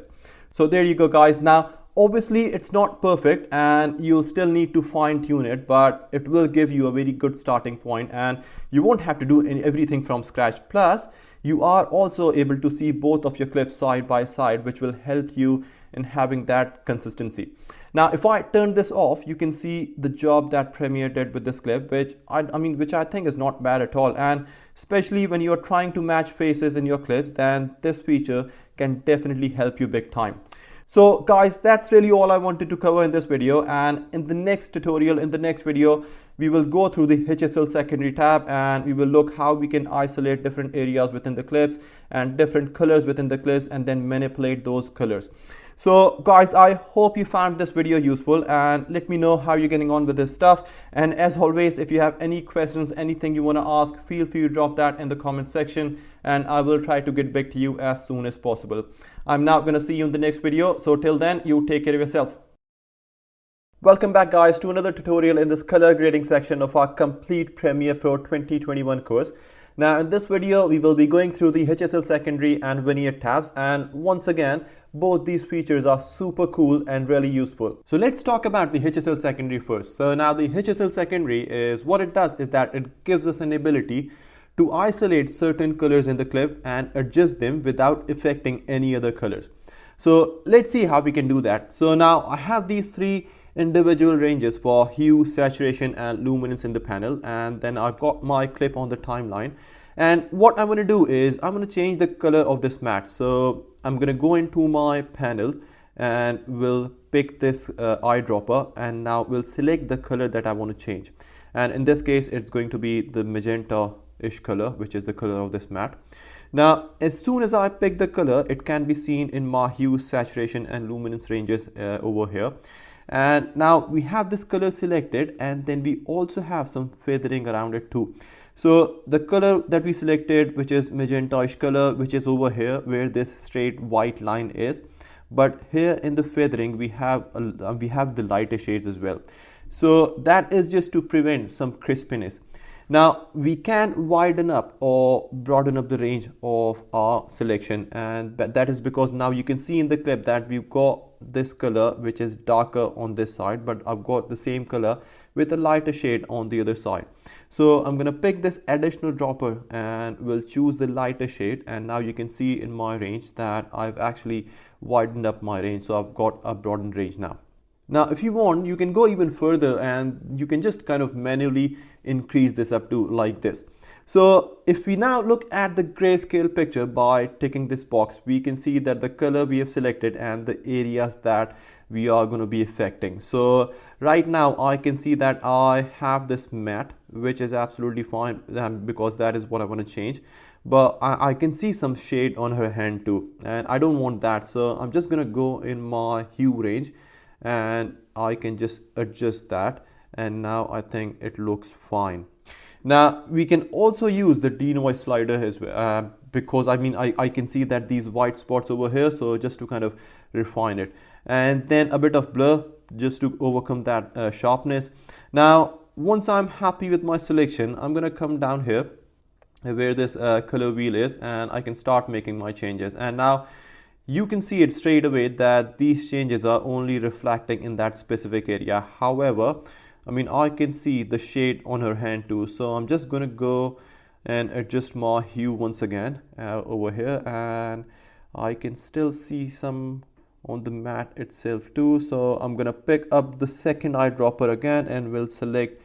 Speaker 1: So there you go, guys. Now obviously it's not perfect and you'll still need to fine tune it, but it will give you a very good starting point and you won't have to do everything from scratch. Plus you are also able to see both of your clips side by side, which will help you in having that consistency. Now if I turn this off, you can see the job that Premiere did with this clip, which I think is not bad at all. And especially when you're trying to match faces in your clips, then this feature can definitely help you big time. So guys, that's really all I wanted to cover in this video, and in the next tutorial, in the next video, we will go through the HSL secondary tab and we will look how we can isolate different areas within the clips and different colors within the clips and then manipulate those colors. So guys, I hope you found this video useful, and let me know how you're getting on with this stuff. And as always, if you have any questions, anything you want to ask, feel free to drop that in the comment section and I will try to get back to you as soon as possible. I'm now going to see you in the next video. So till then, you take care of yourself. Welcome back, guys, to another tutorial in this color grading section of our complete Premiere Pro 2021 course. Now in this video, we will be going through the HSL secondary and Vignette tabs, and once again, both these features are super cool and really useful. So let's talk about the HSL secondary first. So now the HSL secondary is what it does is that it gives us an ability to isolate certain colors in the clip and adjust them without affecting any other colors. So let's see how we can do that. So now I have these three individual ranges for hue, saturation and luminance in the panel, and then I've got my clip on the timeline, and what I'm going to do is I'm going to change the color of this matte. So I'm going to go into my panel and we'll pick this eyedropper, and now we'll select the color that I want to change, and in this case it's going to be the magenta-ish color, which is the color of this matte. Now as soon as I pick the color, it can be seen in my hue, saturation and luminance ranges over here. And now we have this color selected, and then we also have some feathering around it too. So the color that we selected, which is magenta-ish color, which is over here where this straight white line is, but here in the feathering we have the lighter shades as well. So that is just to prevent some crispiness. Now we can widen up or broaden up the range of our selection, and that is because now you can see in the clip that we've got this color which is darker on this side, but I've got the same color with a lighter shade on the other side. So I'm gonna pick this additional dropper and we'll choose the lighter shade, and now you can see in my range that I've actually widened up my range, so I've got a broadened range now. Now if you want, you can go even further and you can just kind of manually increase this up to like this. So if we now look at the grayscale picture by ticking this box, we can see that the color we have selected and the areas that we are going to be affecting. So right now I can see that I have this matte, which is absolutely fine because that is what I want to change. But I can see some shade on her hand too, and I don't want that. So I'm just going to go in my hue range and I can just adjust that, and now I think it looks fine. Now we can also use the denoise slider as well, because I can see that these white spots over here, so just to kind of refine it, and then a bit of blur just to overcome that sharpness. Now once I'm happy with my selection, I'm gonna come down here where this color wheel is, and I can start making my changes, and now you can see it straight away that these changes are only reflecting in that specific area. However, I can see the shade on her hand too, so I'm just gonna go and adjust my hue once again over here, and I can still see some on the matte itself too. So I'm gonna pick up the second eyedropper again and we'll select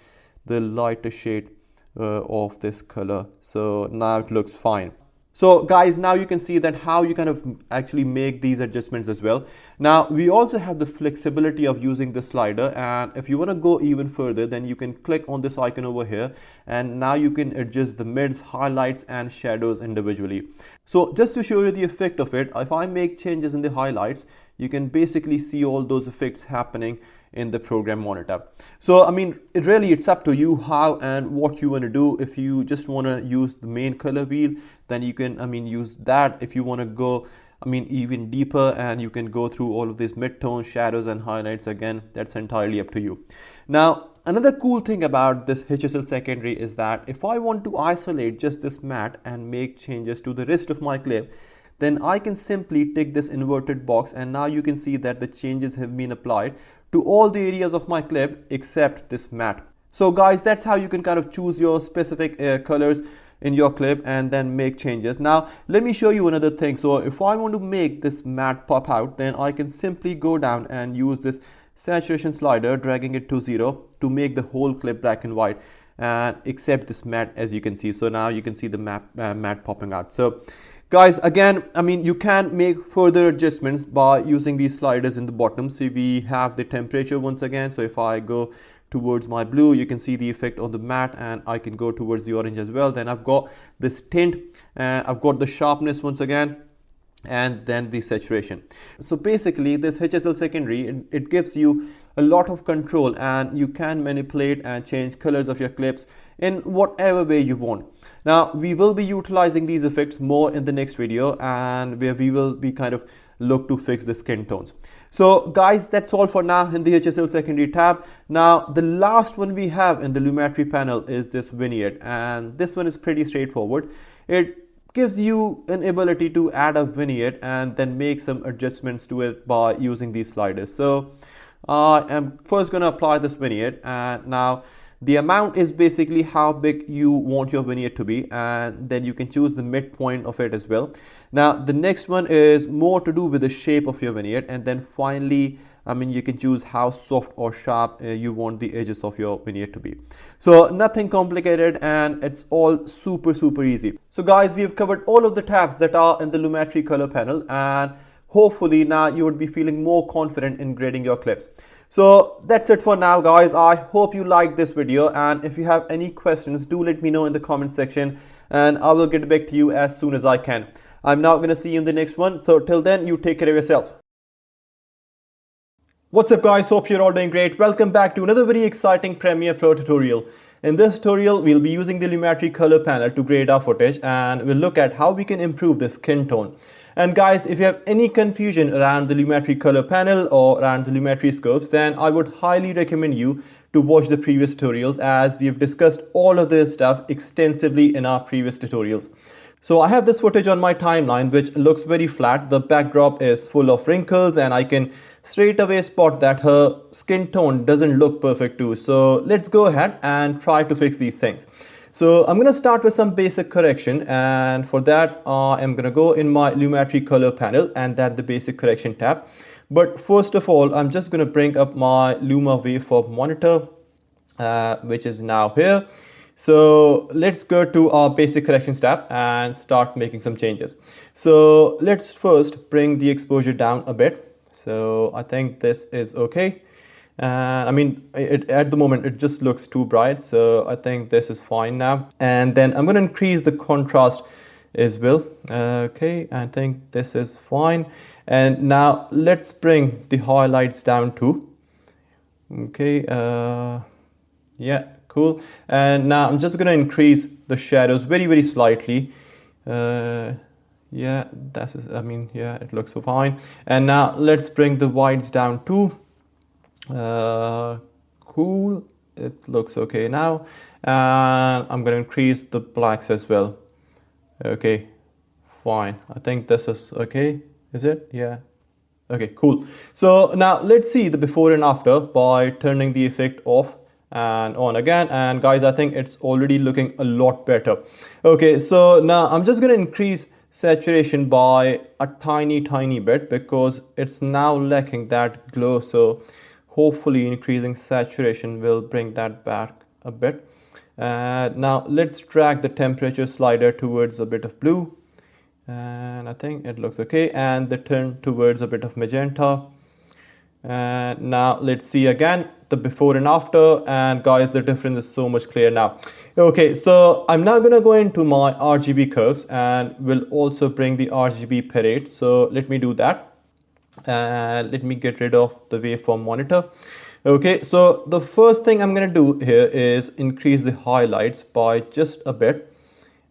Speaker 1: the lighter shade of this color. So now it looks fine. So guys, now you can see that how you kind of actually make these adjustments as well. Now we also have the flexibility of using the slider, and if you want to go even further, then you can click on this icon over here, and now you can adjust the mids, highlights and shadows individually. So just to show you the effect of it, if I make changes in the highlights,
Speaker 2: you can basically see all those effects happening in the program monitor. So I mean, it's up to you how and what you want to do. If you just want to use the main color wheel, then you can use that. If you want to go even deeper, and you can go through all of these midtones, shadows and highlights, again, that's entirely up to you. Now another cool thing about this HSL secondary is that if I want to isolate just this matte and make changes to the rest of my clip, then I can simply tick this inverted box, and now you can see that the changes have been applied to all the areas of my clip except this matte. So guys, that's how you can kind of choose your specific colors in your clip and then make changes. Now let me show you another thing. So if I want to make this matte pop out, then I can simply go down and use this saturation slider, dragging it to 0 to make the whole clip black and white, and except this matte, as you can see. So now you can see the matte popping out. So guys, again, you can make further adjustments by using these sliders in the bottom. So we have the temperature once again. So if I go towards my blue, you can see the effect on the matte, and I can go towards the orange as well. Then I've got this tint, I've got the sharpness once again, and then the saturation. So basically this HSL secondary, it gives you a lot of control, and you can manipulate and change colors of your clips in whatever way you want. Now we will be utilizing these effects more in the next video, and where we will be kind of look to fix the skin tones. So guys, that's all for now in the HSL secondary tab. Now the last one we have in the Lumetri panel is this vignette, and this one is pretty straightforward. It gives you an ability to add a vignette and then make some adjustments to it by using these sliders. So I am first going to apply this vignette, and now the amount is basically how big you want your vignette to be, and then you can choose the midpoint of it as well. Now the next one is more to do with the shape of your vignette, and then finally you can choose how soft or sharp you want the edges of your vignette to be. So nothing complicated, and it's all super easy. So guys, we have covered all of the tabs that are in the Lumetri color panel, and hopefully now you would be feeling more confident in grading your clips. So that's it for now, guys. I hope you liked this video, and if you have any questions, do let me know in the comment section, and I will get back to you as soon as I can. I'm now going to see you in the next one. So till then, you take care of yourself. What's up guys, hope you're all doing great. Welcome back to another very exciting Premiere Pro tutorial. In this tutorial, we'll be using the Lumetri color panel to grade our footage, and we'll look at how we can improve the skin tone. And guys, if you have any confusion around the Lumetri color panel or around the Lumetri scopes, then I would highly recommend you to watch the previous tutorials, as we have discussed all of this stuff extensively in our previous tutorials. So I have this footage on my timeline which looks very flat. The backdrop is full of wrinkles, and I can straight away spot that her skin tone doesn't look perfect too. So let's go ahead and try to fix these things. So I'm going to start with some basic correction, and for that I'm going to go in my Lumetri color panel and then the basic correction tab. But first of all, I'm just going to bring up my Luma waveform monitor, which is now here. So let's go to our basic corrections tab and start making some changes. So let's first bring the exposure down a bit. So I think this is okay. And at the moment it just looks too bright, so I think this is fine now. And then I'm going to increase the contrast as well. Okay, I think this is fine. And now let's bring the highlights down too. Okay, yeah, cool. And now I'm just going to increase the shadows very slightly. Yeah, yeah, it looks so fine. And now let's bring the whites down too. Cool, it looks okay now. And I'm going to increase the blacks as well. Okay, fine. I think this is okay. Is it? Yeah. Okay, cool. So now let's see the before and after by turning the effect off and on again. And guys, I think it's already looking a lot better. Okay, so now I'm just going to increase saturation by a tiny bit because it's now lacking that glow. So hopefully increasing saturation will bring that back a bit. Now let's drag the temperature slider towards a bit of blue, and I think it looks okay, and the turn towards a bit of magenta. And now let's see again the before and after, and guys, the difference is so much clear now. Okay, so I'm now gonna go into my RGB curves, and we'll also bring the RGB parade. So let me do that.
Speaker 1: And let me get rid of the waveform monitor. Okay, so the first thing I'm going to do here is increase the highlights by just a bit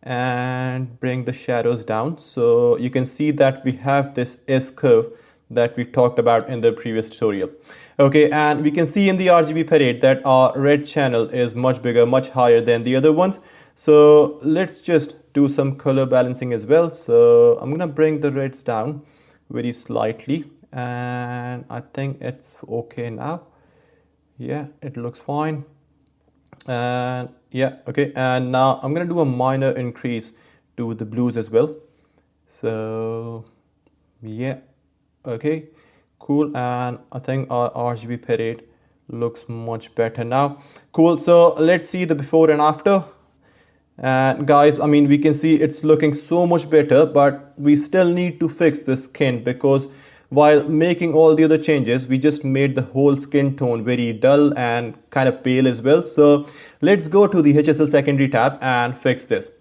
Speaker 1: and bring the shadows down. So you can see that we have this S curve that we talked about in the previous tutorial. Okay, and we can see in the RGB parade that our red channel is much bigger, much higher than the other ones. So let's just do some color balancing as well. So I'm gonna bring the reds down very slightly, and I think it's okay now. Yeah, it looks fine. And yeah, okay, and now I'm gonna do a minor increase to the blues as well. So yeah, okay, cool. And I think our RGB parade looks much better now. Cool, so let's see the before and after. And guys, I mean, we can see it's looking so much better, but we still need to fix the skin, because while making all the other changes, we just made the whole skin tone very dull and kind of pale as well. So let's go to the HSL secondary tab and fix this.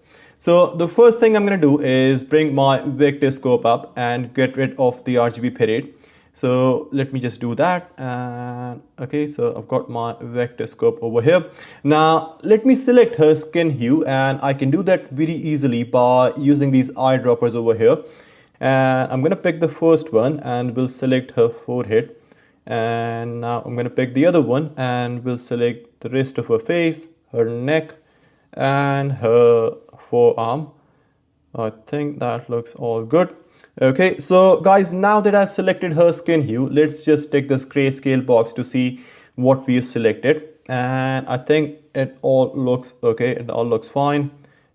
Speaker 1: So the first thing I'm going to do is bring my vector scope up and get rid of the RGB parade. So let me just do that. And okay, so I've got my vector scope over here. Now let me select her skin hue, and I can do that very easily by using these eyedroppers over here. And I'm gonna pick the first one and we'll select her forehead. And now I'm gonna pick the other one and we'll select the rest of her face, her neck, and her forearm. I think that looks all good. Okay, so guys, now that I've selected her skin hue, let's just take this grayscale box to see what we've selected. And I think it all looks okay, it all looks fine.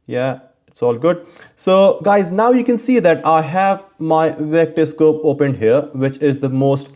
Speaker 1: Yeah, it's all good. So guys, now you can see that I have my vector scope opened here, which is the most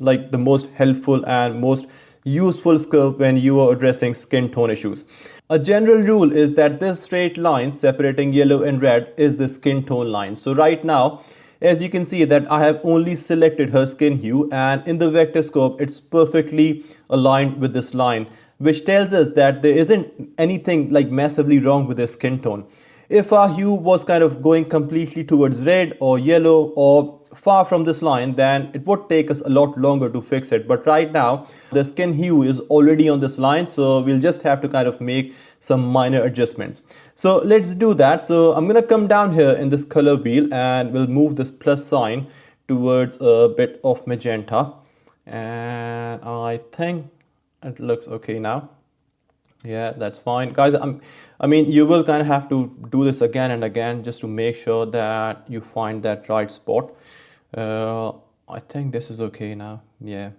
Speaker 1: helpful and most useful scope when you are addressing skin tone issues. A general rule is that this straight line separating yellow and red is the skin tone line. So right now, as you can see that I have only selected her skin hue, and in the vector scope it's perfectly aligned with this line, which tells us that there isn't anything like massively wrong with the skin tone. If our hue was kind of going completely towards red or yellow or far from this line, then it would take us a lot longer to fix it. But right now the skin hue is already on this line, so we'll just have to kind of make some minor adjustments. So let's do that. So I'm gonna come down here in this color wheel and we'll move this plus sign towards a bit of magenta, and I think it looks okay now. Yeah, that's fine, guys. I mean, you will kind of have to do this again and again just to make sure that you find that right spot. I think this is okay now. Yeah,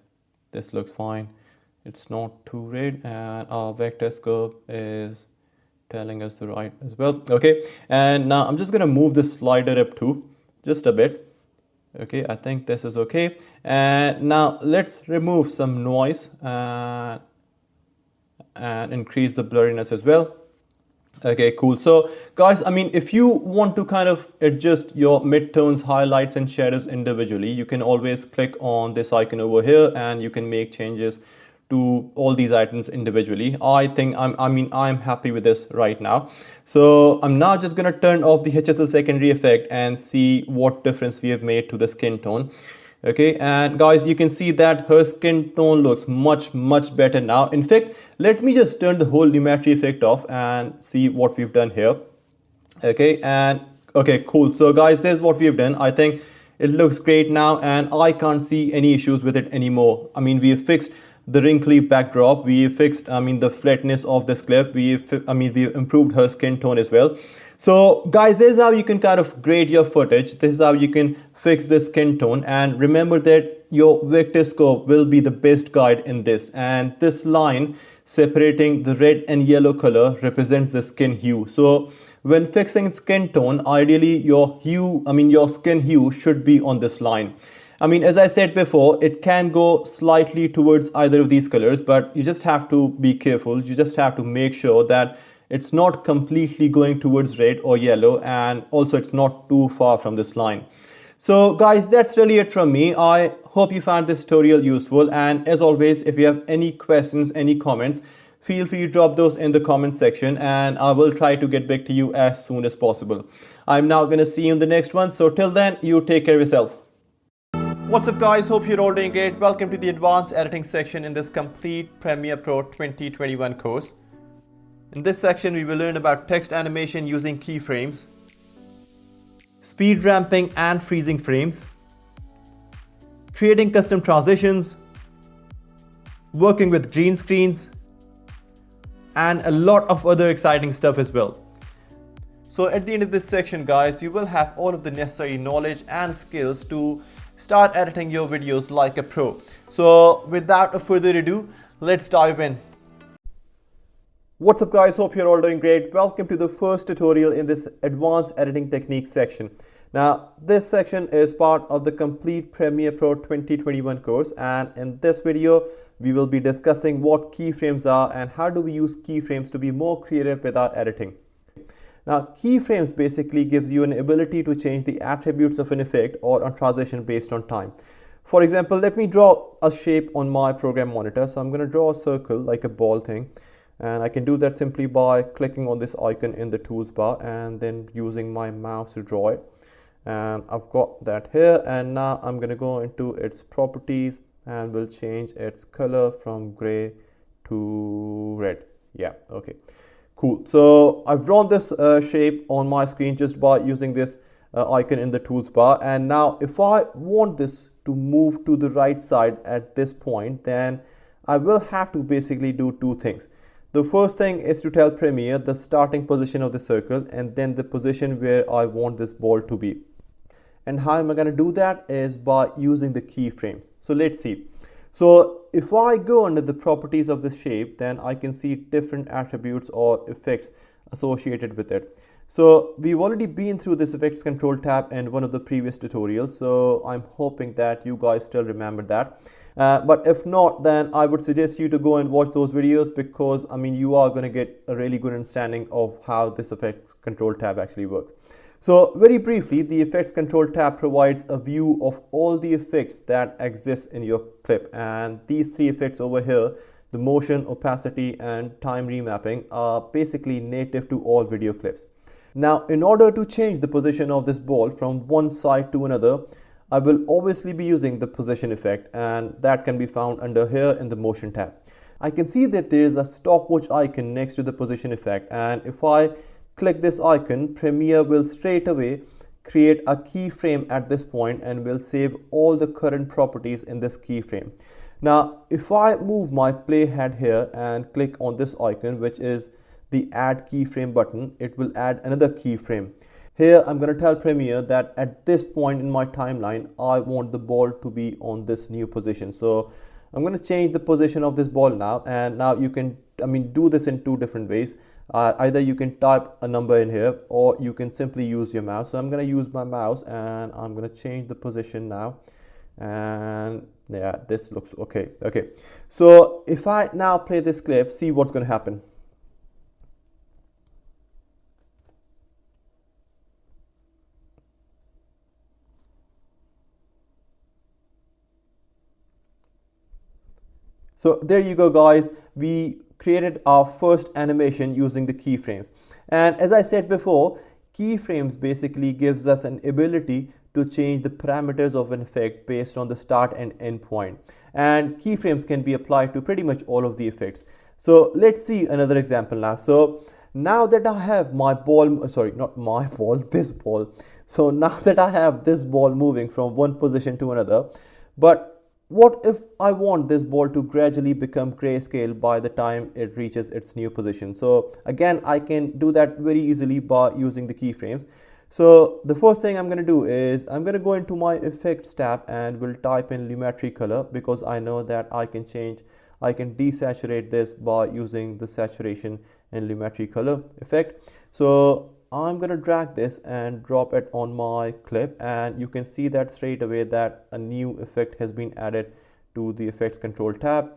Speaker 1: this looks fine. It's not too red, and our vector scope is telling us the right as well. Okay, and now I'm just gonna move this slider up too, just a bit. Okay, I think this is okay. And now let's remove some noise and increase the blurriness as well. Okay, cool. So guys, I mean, if you want to kind of adjust your midtones, highlights and shadows individually, you can always click on this icon over here and you can make changes to all these items individually. I think I'm happy with this right now. So I'm now just gonna turn off the HSL secondary effect and see what difference we have made to the skin tone. Okay, and guys, you can see that her skin tone looks much better now. In fact, let me just turn the whole Lumetri effect off and see what we've done here. Okay, and okay, cool. So guys, this is what we've done. I think it looks great now, and I can't see any issues with it anymore. I mean, we have fixed the wrinkly backdrop, we fixed the flatness of this clip, we've improved her skin tone as well. So guys, this is how you can kind of grade your footage. This is how you can fix the skin tone, and remember that your vector scope will be the best guide in this, and this line separating the red and yellow color represents the skin hue. So when fixing skin tone, ideally your skin hue should be on this line. I mean, as I said before, it can go slightly towards either of these colors, but you just have to be careful. You just have to make sure that it's not completely going towards red or yellow, and also it's not too far from this line. So guys, that's really it from me. I hope you found this tutorial useful, and as always, if you have any questions, any comments, feel free to drop those in the comment section and I will try to get back to you as soon as possible. I'm now gonna see you in the next one. So till then, you take care of yourself. What's up guys, hope you're all doing great. Welcome to the advanced editing section in this complete Premiere Pro 2021 course. In this section we will learn about text animation using keyframes, speed ramping and freezing frames, creating custom transitions, working with green screens, and a lot of other exciting stuff as well. So at the end of this section guys, you will have all of the necessary knowledge and skills to start editing your videos like a pro. So without further ado, let's dive in. What's up guys, hope you're all doing great. Welcome to the first tutorial in this advanced editing techniques section. Now this section is part of the complete Premiere Pro 2021 course, and in this video we will be discussing what keyframes are and how do we use keyframes to be more creative with our editing. Now, keyframes basically gives you an ability to change the attributes of an effect or a transition based on time. For example, let me draw a shape on my program monitor. So I'm going to draw a circle like a ball thing, and I can do that simply by clicking on this icon in the tools bar and then using my mouse to draw it. And I've got that here, and now I'm going to go into its properties and we'll change its color from gray to red. Yeah, okay. Cool. So I've drawn this shape on my screen just by using this icon in the tools bar. And now if I want this to move to the right side at this point, then I will have to basically do two things. The first thing is to tell Premiere the starting position of the circle and then the position where I want this ball to be. And how am I going to do that is by using the keyframes. So let's see. So if I go under the properties of this shape, then I can see different attributes or effects associated with it. So we've already been through this effects control tab in one of the previous tutorials. So I'm hoping that you guys still remember that. But if not, then I would suggest you to go and watch those videos, because I mean you are going to get a really good understanding of how this effects control tab actually works. So very briefly, the effects control tab provides a view of all the effects that exist in your clip, and these three effects over here, the motion, opacity and time remapping, are basically native to all video clips. Now in order to change the position of this ball from one side to another, I will obviously be using the position effect, and that can be found under here in the motion tab. I can see that there is a stopwatch icon next to the position effect, and if I click this icon, Premiere will straight away create a keyframe at this point and will save all the current properties in this keyframe. Now if I move my playhead here and click on this icon, which is the add keyframe button, it will add another keyframe. Here I'm going to tell Premiere that at this point in my timeline I want the ball to be on this new position. So I'm going to change the position of this ball now, and now you can do this in two different ways. Either you can type a number in here or you can simply use your mouse. So I'm going to use my mouse and I'm going to change the position now, and yeah, this looks okay. So if I now play this clip, see what's going to happen. So there you go guys, we created our first animation using the keyframes. And as I said before, keyframes basically gives us an ability to change the parameters of an effect based on the start and end point. And keyframes can be applied to pretty much all of the effects. So let's see another example now. So now that I have my ball, sorry, not my ball, this ball. So now that I have this ball moving from one position to another, but what if I want this ball to gradually become grayscale by the time it reaches its new position? So again, I can do that very easily by using the keyframes. So the first thing I'm going to do is I'm going to go into my effects tab and will type in Lumetri color, because I know that I can desaturate this by using the saturation and Lumetri color effect. So I'm going to drag this and drop it on my clip, and you can see that straight away that a new effect has been added to the effects control tab,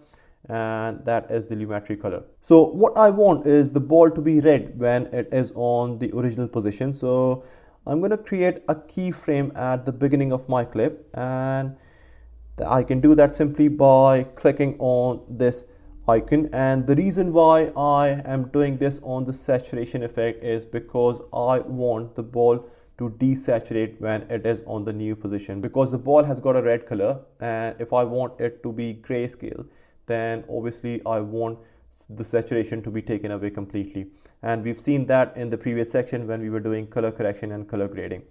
Speaker 1: and that is the Lumetri color. So what I want is the ball to be red when it is on the original position. So I'm going to create a keyframe at the beginning of my clip, and I can do that simply by clicking on this icon. And the reason why I am doing this on the saturation effect is because I want the ball
Speaker 2: to desaturate when it is on the new position, because the ball has got a red color, and if I want it to be grayscale, then obviously I want the saturation to be taken away completely. And we've seen that in the previous section when we were doing color correction and color grading.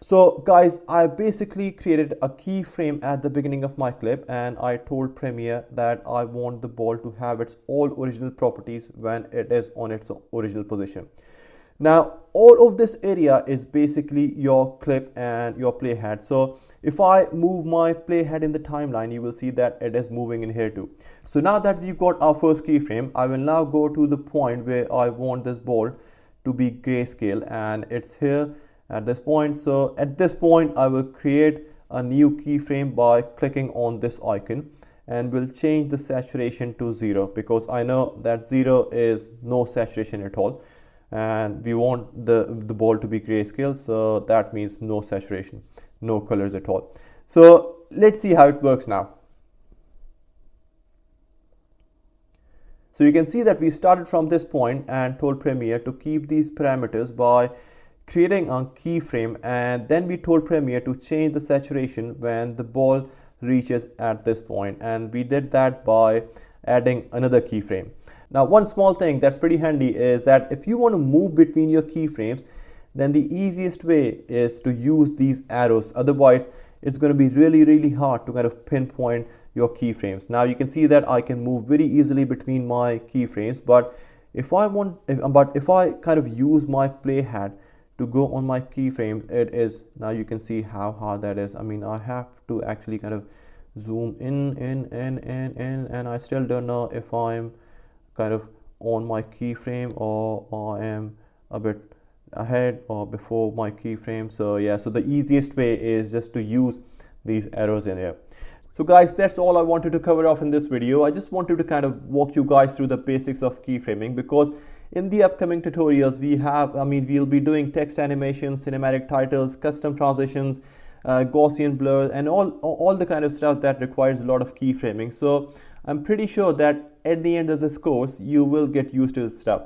Speaker 2: So guys, I basically created a keyframe at the beginning of my clip, and I told Premiere that I want the ball to have its all original properties when it is on its original position. Now, all of this area is basically your clip and your playhead. So if I move my playhead in the timeline, you will see that it is moving in here too. So now that we've got our first keyframe, I will now go to the point where I want this ball to be grayscale, and it's here at this point. So at this point, I will create a new keyframe by clicking on this icon, and we'll change the saturation to 0, because I know that 0 is no saturation at all, and we want the ball to be grayscale, so that means no saturation, no colors at all. So let's see how it works now. So you can see that we started from this point and told Premiere to keep these parameters by creating a keyframe, and then we told Premiere to change the saturation when the ball reaches at this point, and we did that by adding another keyframe. Now, one small thing that's pretty handy is that if you want to move between your keyframes, then the easiest way is to use these arrows. Otherwise, it's going to be really hard to kind of pinpoint your keyframes. Now you can see that I can move very easily between my keyframes, but if I kind of use my playhead to go on my keyframe, it is, now you can see how hard that is. I mean, I have to actually kind of zoom in, and I still don't know if I'm kind of on my keyframe or I am a bit ahead or before my keyframe. So yeah, so the easiest way is just to use these arrows in here. So guys, that's all I wanted to cover off in this video. I just wanted to kind of walk you guys through the basics of keyframing, because in the upcoming tutorials we'll be doing text animations, cinematic titles, custom transitions, Gaussian blur, and all the kind of stuff that requires a lot of keyframing. So I'm pretty sure that at the end of this course you will get used to this stuff.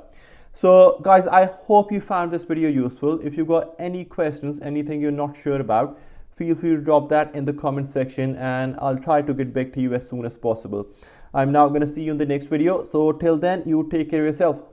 Speaker 2: So guys, I hope you found this video useful. If you got any questions, anything you're not sure about, feel free to drop that in the comment section, and I'll try to get back to you as soon as possible. I'm now going to see you in the next video. So till then, you take care of yourself.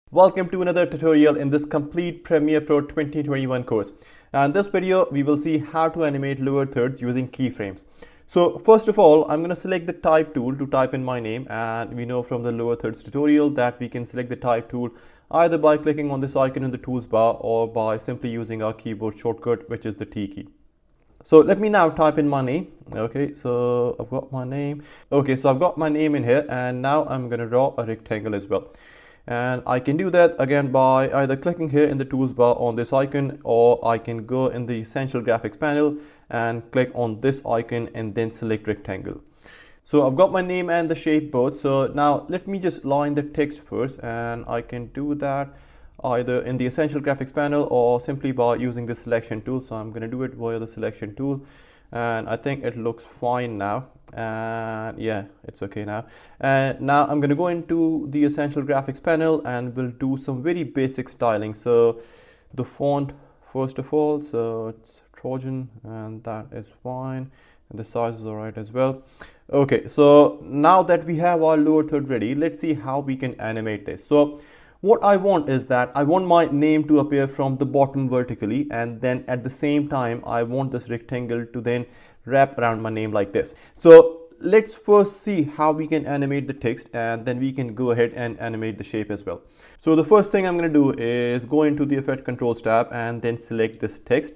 Speaker 2: Welcome to another tutorial in this complete Premiere Pro 2021 course. Now in this video, we will see how to animate lower thirds using keyframes. So first of all, I'm going to select the type tool to type in my name, and we know from the lower thirds tutorial that we can select the type tool either by clicking on this icon in the tools bar or by simply using our keyboard shortcut, which is the T key. So let me now type in my name. Okay, so I've got my name. Okay, so I've got my name in here, and now I'm going to draw a rectangle as well. And I can do that again by either clicking here in the tools bar on this icon, or I can go in the essential graphics panel and click on this icon and then select rectangle. So I've got my name and the shape both. So now let me just line the text first, and I can do that either in the essential graphics panel or simply by using the selection tool. So I'm going to do it via the selection tool, and I think it looks fine now, and yeah, it's okay now. And now I'm going to go into the essential graphics panel and we'll do some very basic styling. So the font first of all, so it's Trojan, and that is fine, and the size is all right as well. Okay, so now that we have our lower third ready, let's see how we can animate this. So what I want is that I want my name to appear from the bottom vertically, and then at the same time I want this rectangle to then wrap around my name like this. So let's first see how we can animate the text, and then we can go ahead and animate the shape as well. So the first thing I'm going to do is go into the Effect Controls tab and then select this text.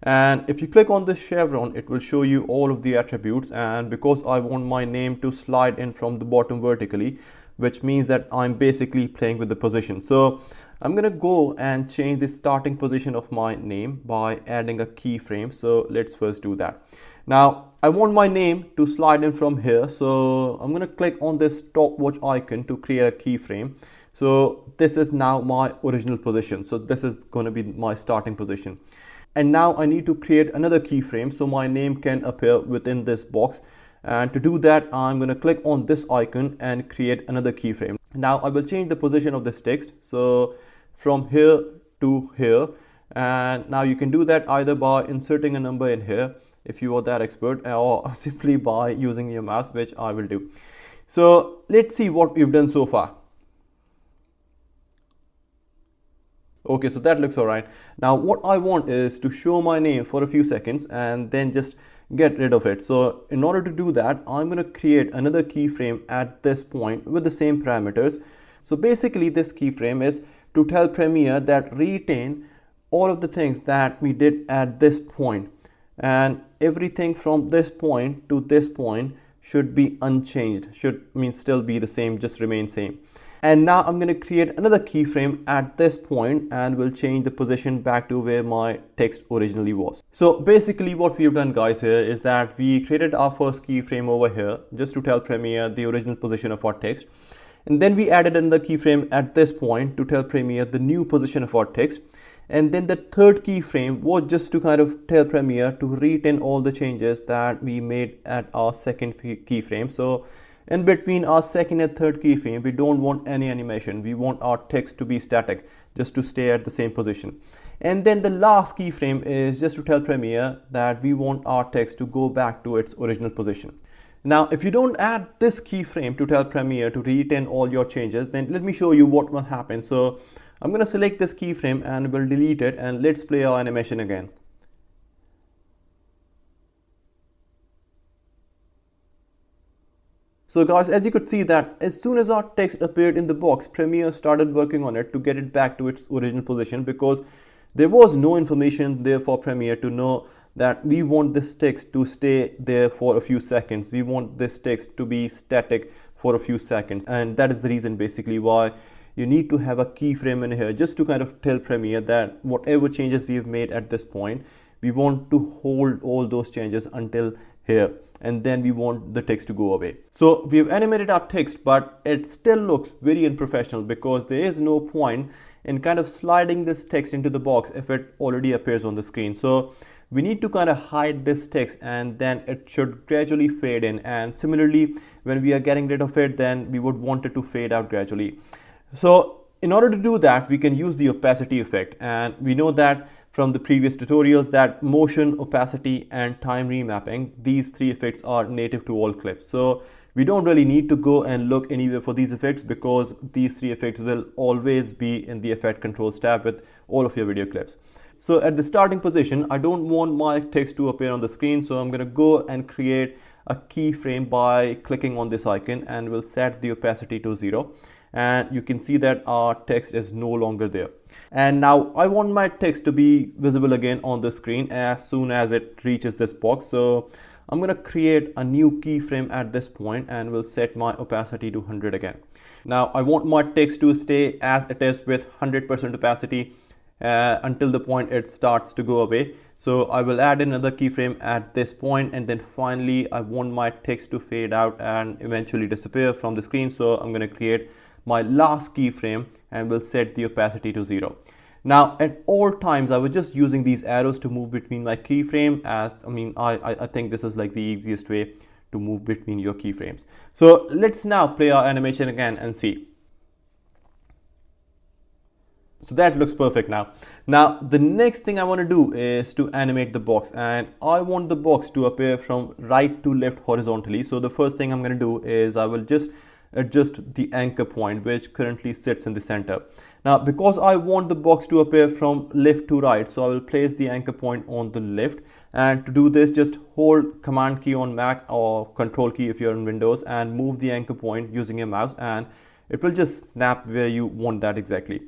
Speaker 2: And if you click on this chevron, it will show you all of the attributes, and because I want my name to slide in from the bottom vertically, which means that I'm basically playing with the position. So I'm going to go and change the starting position of my name by adding a keyframe. So let's first do that. Now I want my name to slide in from here, so I'm going to click on this stopwatch icon to create a keyframe. So this is now my original position. So this is going to be my starting position. And now I need to create another keyframe so my name can appear within this box. And to do that, I'm going to click on this icon and create another keyframe. Now I will change the position of this text. So from here
Speaker 1: to here. And now you can do that either by inserting a number in here if you are that expert, or simply by using your mouse, which I will do. So let's see what we've done so far. Okay, so that looks all right. Now what I want is to show my name for a few seconds and then just get rid of it. So in order to do that, I'm going to create another keyframe at this point with the same parameters. So basically this keyframe is to tell Premiere that retain all of the things that we did at this point, and everything from this point to this point should be unchanged, should still be the same, just remain same. And now I'm going to create another keyframe at this point and we'll change the position back to where my text originally was. So basically what we've done, guys, here is that we created our first keyframe over here just to tell Premiere the original position of our text. And then we added another keyframe at this point to tell Premiere the new position of our text. And then the third keyframe was just to kind of tell Premiere to retain all the changes that we made at our second keyframe. So in between our second and third keyframe, we don't want any animation. We want our text to be static, just to stay at the same position. And then the last keyframe is just to tell Premiere that we want our text to go back to its original position. Now, if you don't add this keyframe to tell Premiere to retain all your changes, then let me show you what will happen. So I'm going to select this keyframe and we'll delete it, and let's play our animation again. So guys, as you could see that as soon as our text appeared in the box, Premiere started working on it to get it back to its original position, because there was no information there for Premiere to know that we want this text to stay there for a few seconds. We want this text to be static for a few seconds. And that is the reason basically why you need to have a keyframe in here, just to kind of tell Premiere that whatever changes we've made at this point, we want to hold all those changes until here, and then we want the text to go away. So we've animated our text, but it still looks very unprofessional because there is no point in kind of sliding this text into the box if it already appears on the screen. So we need to kind of hide this text, and then it should gradually fade in. And similarly, when we are getting rid of it, then we would want it to fade out gradually. So in order to do that, we can use the opacity effect, and we know that from the previous tutorials that motion, opacity, and time remapping, these three effects are native to all clips. So we don't really need to go and look anywhere for these effects, because these three effects will always be in the effect controls tab with all of your video clips. So at the starting position, I don't want my text to appear on the screen, so I'm going to go and create a keyframe by clicking on this icon, and we'll set the opacity to 0. And you can see that our text is no longer there. And now I want my text to be visible again on the screen as soon as it reaches this box. So I'm going to create a new keyframe at this point, and we'll set my opacity to 100 again. Now I want my text to stay as it is with 100% opacity until the point it starts to go away. So I will add another keyframe at this point, and then finally I want my text to fade out and eventually disappear from the screen. So I'm going to create my last keyframe and we'll set the opacity to 0. Now at all times I was just using these arrows to move between my keyframe, as I think this is like the easiest way to move between your keyframes. So let's now play our animation again and see. So that looks perfect now. Now the next thing I want to do is to animate the box, and I want the box to appear from right to left horizontally. So the first thing I'm going to do is I will just adjust the anchor point, which currently sits in the center. Now because I want the box to appear from left to right, so I will place the anchor point on the left. And to do this, just hold Command key on Mac or Control key if you're in Windows, and move the anchor point using your mouse, and it will just snap where you want that exactly.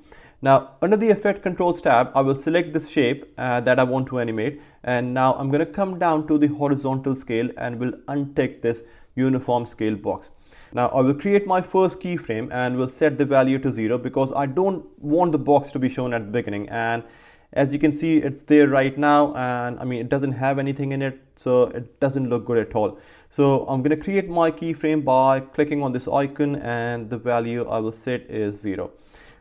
Speaker 1: Now under the Effect Controls tab, I will select this shape that I want to animate, and now I'm going to come down to the horizontal scale and will untick this uniform scale box. Now I will create my first keyframe and will set the value to 0, because I don't want the box to be shown at the beginning. And as you can see, it's there right now, and it doesn't have anything in it, so it doesn't look good at all. So I'm going to create my keyframe by clicking on this icon, and the value I will set is 0.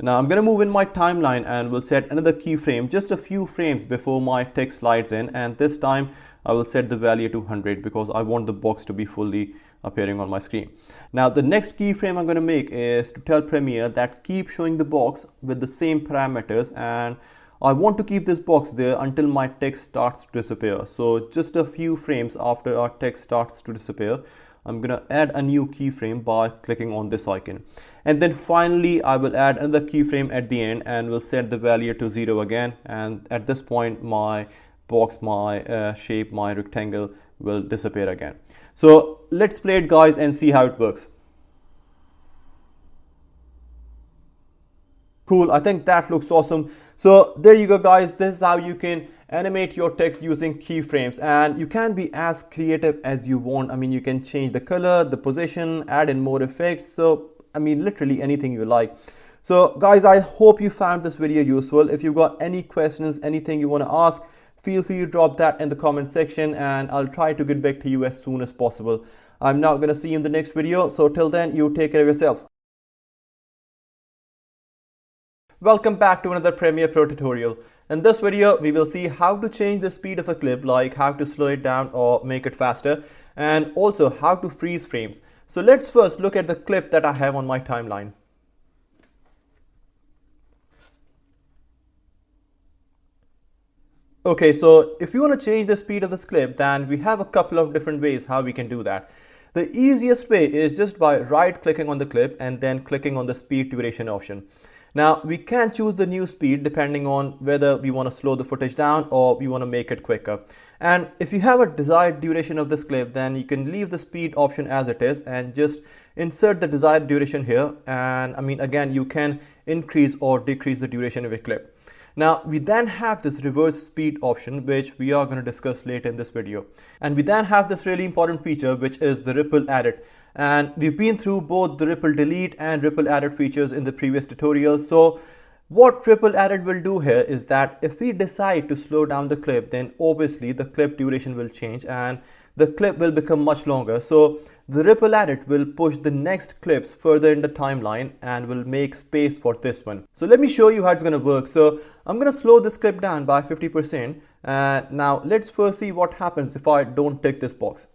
Speaker 1: Now I'm going to move in my timeline and will set another keyframe just a few frames before my text slides in, and this time I will set the value to 100 because I want the box to be fully appearing on my screen. Now the next keyframe I'm going to make is to tell Premiere that keep showing the box with the same parameters, and
Speaker 2: I want to keep this box there until my text starts to disappear. So just a few frames after our text starts to disappear, I'm gonna add a new keyframe by clicking on this icon. And then finally, I will add another keyframe at the end and will set the value to 0 again. And at this point, my box, my shape, my rectangle will disappear again. So let's play it, guys, and see how it works. Cool, I think that looks awesome. So there you go, guys. This is how you can animate your text using keyframes, and you can be as creative as you want. I mean, you can change the color, the position, add in more effects. So I mean, literally anything you like. So guys, I hope you found this video useful. If you've got any questions, anything you want to ask, feel free to drop that in the comment section and I'll try to get back to you as soon as possible. I'm now going to see you in the next video. So till then, you take care of yourself. Welcome back to another Premiere Pro tutorial. In this video, we will see how to change the speed of a clip, like how to slow it down or make it faster, and also how to freeze frames. So let's first look at the clip that I have on my timeline. Okay, so if you want to change the speed of this clip, then we have a couple of different ways how we can do that. The easiest way is just by right clicking on the clip and then clicking on the speed duration option. Now we can choose the new speed depending on whether we want to slow the footage down or we want to make it quicker. And if you have a desired duration of this clip, then you can leave the speed option as it is and just insert the desired duration here. And I mean, again, you can increase or decrease the duration of a clip. Now we then have this reverse speed option, which we are going to discuss later in this video. And we then have this really important feature, which is the ripple edit. And we've been through both the ripple delete and ripple edit features in the previous tutorial. So what ripple edit will do here is that if we decide to slow down the clip, then obviously the clip duration will change and the clip will become much longer. So the ripple edit will push the next clips further in the timeline and will make space for this one. So let me show you how it's going to work. So I'm going to slow this clip down by 50%. Now let's first see what happens if I don't tick this box.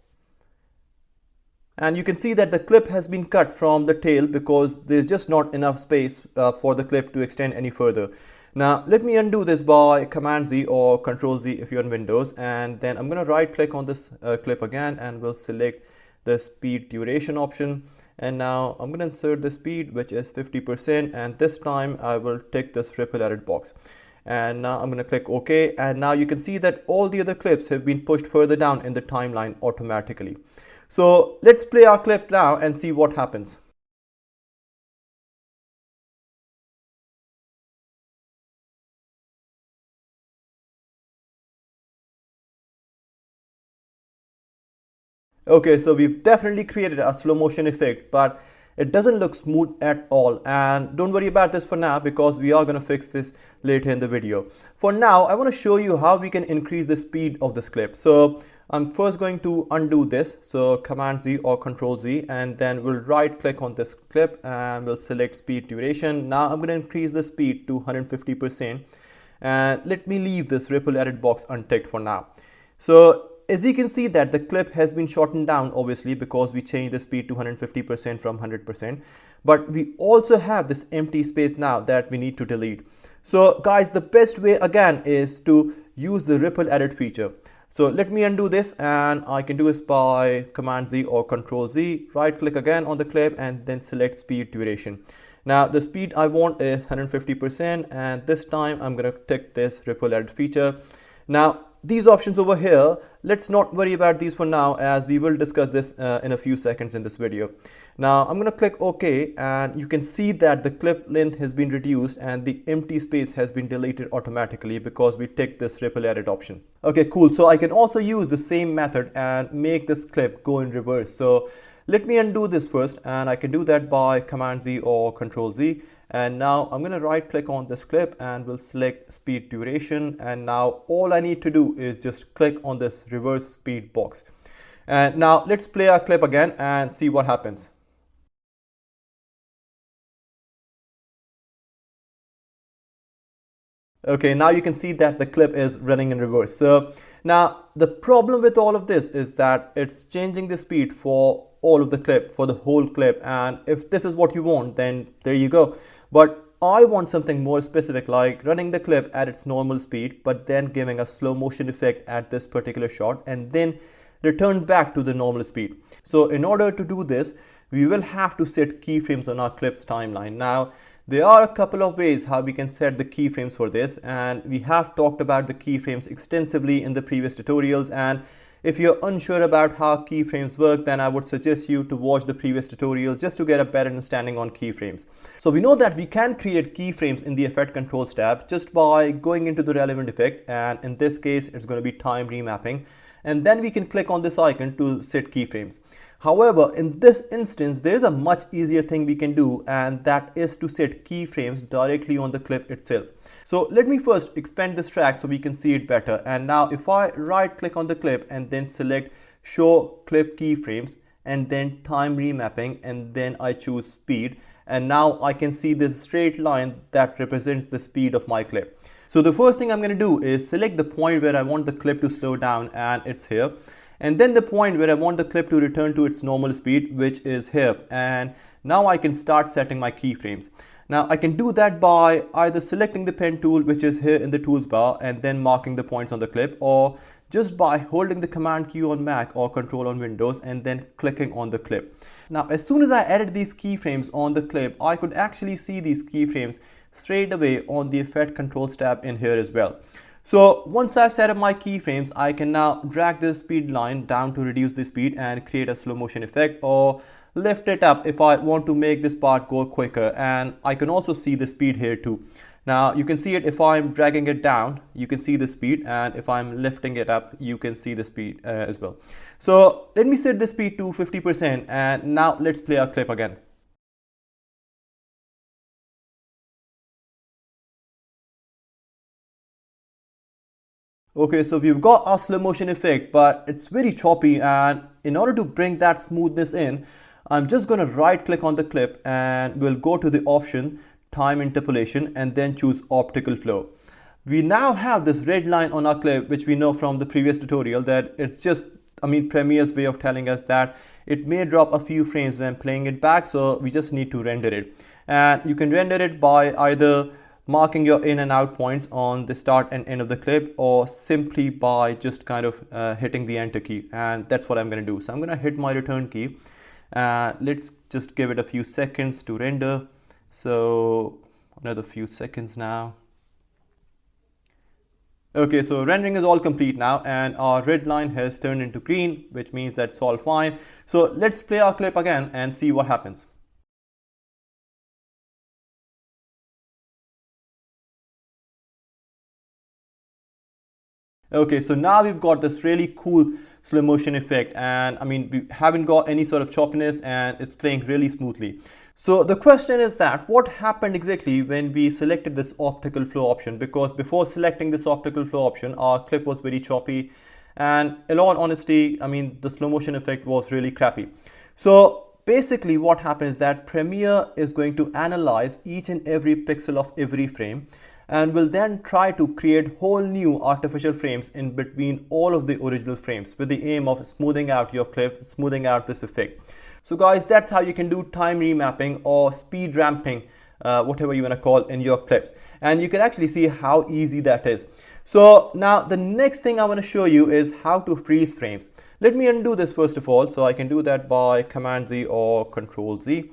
Speaker 2: And you can see that the clip has been cut from the tail because there's just not enough space for the clip to extend any further. Now let me undo this by Command Z or Control Z if you're on Windows, and then I'm going to right click on this clip again and we'll select the speed duration option. And now I'm going to insert the speed, which is 50%, and this time I will tick this ripple edit box. And now I'm going to click OK, and now you can see that all the other clips have been pushed further down in the timeline automatically. So let's play our clip now and see what happens. Okay, so we've definitely created a slow motion effect, but it doesn't look smooth at all. And don't worry about this for now because we are going to fix this later in the video. For now, I want to show you how we can increase the speed of this clip. So I'm first going to undo this. So Command Z or Control Z, and then we'll right click on this clip and we'll select speed duration. Now I'm going to increase the speed to 150%. And let me leave this ripple edit box unticked for now. So as you can see that the clip has been shortened down, obviously, because we changed the speed to 150% from 100%. But we also have this empty space now that we need to delete. So guys, the best way again is to use the ripple edit feature. So let me undo this, and I can do this by Command Z or Control Z. Right click again on the clip and then select speed duration. Now the speed I want is 150%, and this time I'm going to tick this ripple edit feature. Now these options over here, let's not worry about these for now, as we will discuss this in a few seconds in this video. Now I'm going to click OK, and you can see that the clip length has been reduced and the empty space has been deleted automatically because we ticked this ripple edit option. Okay, cool. So I can also use the same method and make this clip go in reverse. So let me undo this first, and I can do that by Command Z or Control Z. And now I'm going to right click on this clip and we'll select speed duration. And now all I need to do is just click on this reverse speed box. And now let's play our clip again and see what happens. Okay, now you can see that the clip is running in reverse. So now the problem with all of this is that it's changing the speed for all of the clip, for the whole clip. And if this is what you want, then there you go. But
Speaker 1: I want something more specific, like running the clip at its normal speed, but then giving a slow motion effect at this particular shot and then return back to the normal speed. So in order to do this, we will have to set keyframes on our clip's timeline. Now, there are a couple of ways how we can set the keyframes for this, and we have talked about the keyframes extensively in the previous tutorials. And if you're unsure about how keyframes work, then I would suggest you to watch the previous tutorial just to get a better understanding on keyframes. So we know that we can create keyframes in the Effect Controls tab just by going into the relevant effect, and in this case, it's going to be time remapping. And then we can click on this icon to set keyframes. However, in this instance, there's a much easier thing we can do, and that is to set keyframes directly on the clip itself. So let me first expand this track so we can see it better. And now if I right click on the clip and then select show clip keyframes and then time remapping, and then I choose speed, and now I can see this straight line that represents the speed of my clip. So the first thing I'm going to do is select the point where I want the clip to slow down, and it's here. And then the point where I want the clip to return to its normal speed, which is here. And now I can start setting my keyframes. Now I can do that by either selecting the pen tool, which is here in the tools bar, and then marking the points on the clip, or just by holding the command key on Mac or control on Windows and then clicking on the clip. Now, as soon as I added these keyframes on the clip, I could actually see these keyframes straight away on the Effect Controls tab in here as well. So once I've set up my keyframes, I can now drag the speed line down to reduce the speed and create a slow motion effect, or lift it up if I want to make this part go quicker. And I can also see the speed here too. Now you can see it if I'm dragging it down, you can see the speed, and if I'm lifting it up, you can see the speed as well. So let me set the speed to 50%, and now let's play our clip again. Okay, so we've got our slow motion effect, but it's very choppy, and in order to bring that smoothness in, I'm just going to right click on the clip and we'll go to the option time interpolation and then choose optical flow. We now have this red line on our clip, which we know from the previous tutorial that it's just, Premiere's way of telling us that it may drop a few frames when playing it back, so we just need to render it. And you can render it by either marking your in and out points on the start and end of the clip, or simply by just kind of hitting the enter key, and that's what I'm going to do. So I'm going to hit my return key. Let's just give it a few seconds to render. So another few seconds now. Okay, so rendering is all complete now, and our red line has turned into green, which means that's all fine. So let's play our clip again and see what happens. Okay, so now we've got this really cool slow motion effect, and we haven't got any sort of choppiness, and it's playing really smoothly. So the question is that what happened exactly when we selected this optical flow option, because before selecting this optical flow option, our clip was very choppy, and in all honesty, the slow motion effect was really crappy. So basically what happens is that Premiere is going to analyze each and every pixel of every frame, and will then try to create whole new artificial frames in between all of the original frames with the aim of smoothing out your clip, smoothing out this effect. So guys, that's how you can do time remapping or speed ramping, whatever you want to call, in your clips. And you can actually see how easy that is. So now the next thing I want to show you is how to freeze frames. Let me undo this first of all. So I can do that by Command Z or Control Z.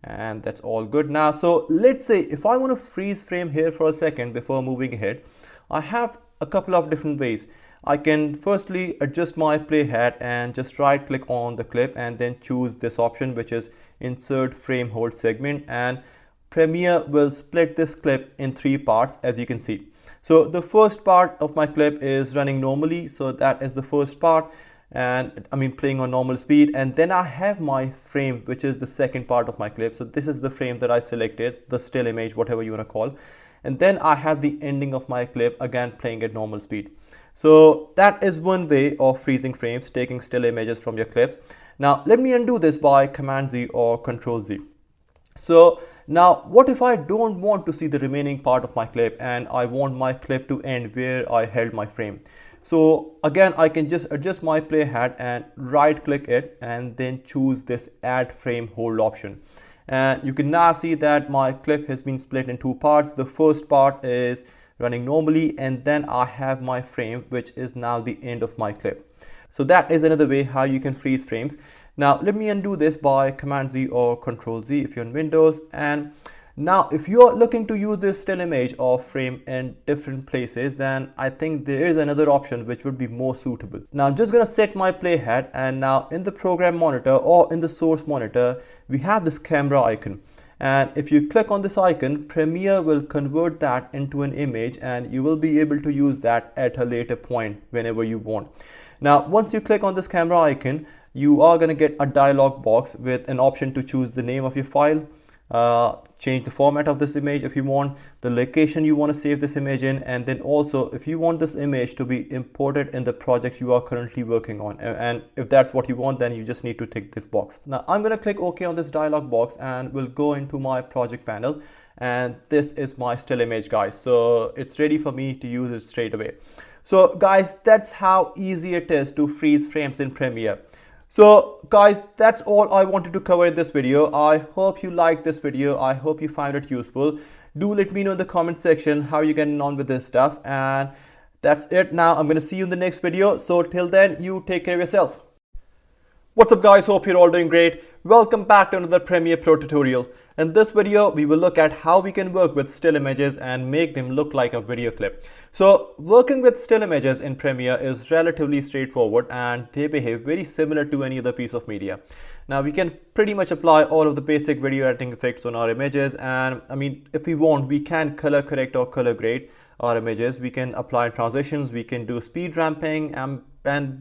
Speaker 1: And that's all good now. So let's say if I want to freeze frame here for a second before moving ahead, I have a couple of different ways. I can firstly adjust my playhead and just right click on the clip and then choose this option, which is insert frame hold segment, and Premiere will split this clip in 3 parts, as you can see. So the first part of my clip is running normally, so that is the first part, and playing on normal speed. And then I have my frame, which is the second part of my clip. So this is the frame that I selected, the still image, whatever you want to call. And then I have the ending of my clip, again playing at normal speed. So that is one way of freezing frames, taking still images from your clips. Now let me undo this by Command Z or Control Z. So now what if I don't want to see the remaining part of my clip and I want my clip to end where I held my frame? So again, I can just adjust my playhead and right click it and then choose this add frame hold option. And you can now see that my clip has been split in two parts. The first part is running normally, and then I have my frame, which is now the end of my clip. So that is another way how you can freeze frames. Now let me undo this by Command Z or Control Z if you're on Windows. And now if you're looking to use this still image or frame in different places, then I think there is another option which would be more suitable. Now I'm just going to set my playhead, and now in the program monitor or in the source monitor, we have this camera icon. And if you click on this icon, Premiere will convert that into an image, and you will be able to use that at a later point whenever you want. Now, once you click on this camera icon, you are going to get a dialog box with an option to choose the name of your file, change the format of this image if you want, the location you want to save this image in, and then also if you want this image to be imported in the project you are currently working on. And if that's what you want, then you just need to tick this box. Now I'm going to click OK on this dialog box, and we'll go into my project panel, and this is my still image, guys. So it's ready for me to use it straight away. So guys, that's how easy it is to freeze frames in Premiere. So guys, that's all I wanted to cover in this video. I hope you liked this video. I hope you found it useful. Do let me know in the comment section how you're getting on with this stuff. And that's it. Now I'm going to see you in the next video. So till then, you take care of yourself. What's up guys, hope you're all doing great. Welcome back to another Premiere Pro tutorial. In this video, we will look at how we can work with still images and make them look like a video clip. So working with still images in Premiere is relatively straightforward, and they behave very similar to any other piece of media. Now we can pretty much apply all of the basic video editing effects on our images, and I mean, if we want, we can color correct or color grade our images. We can apply transitions, we can do speed ramping, and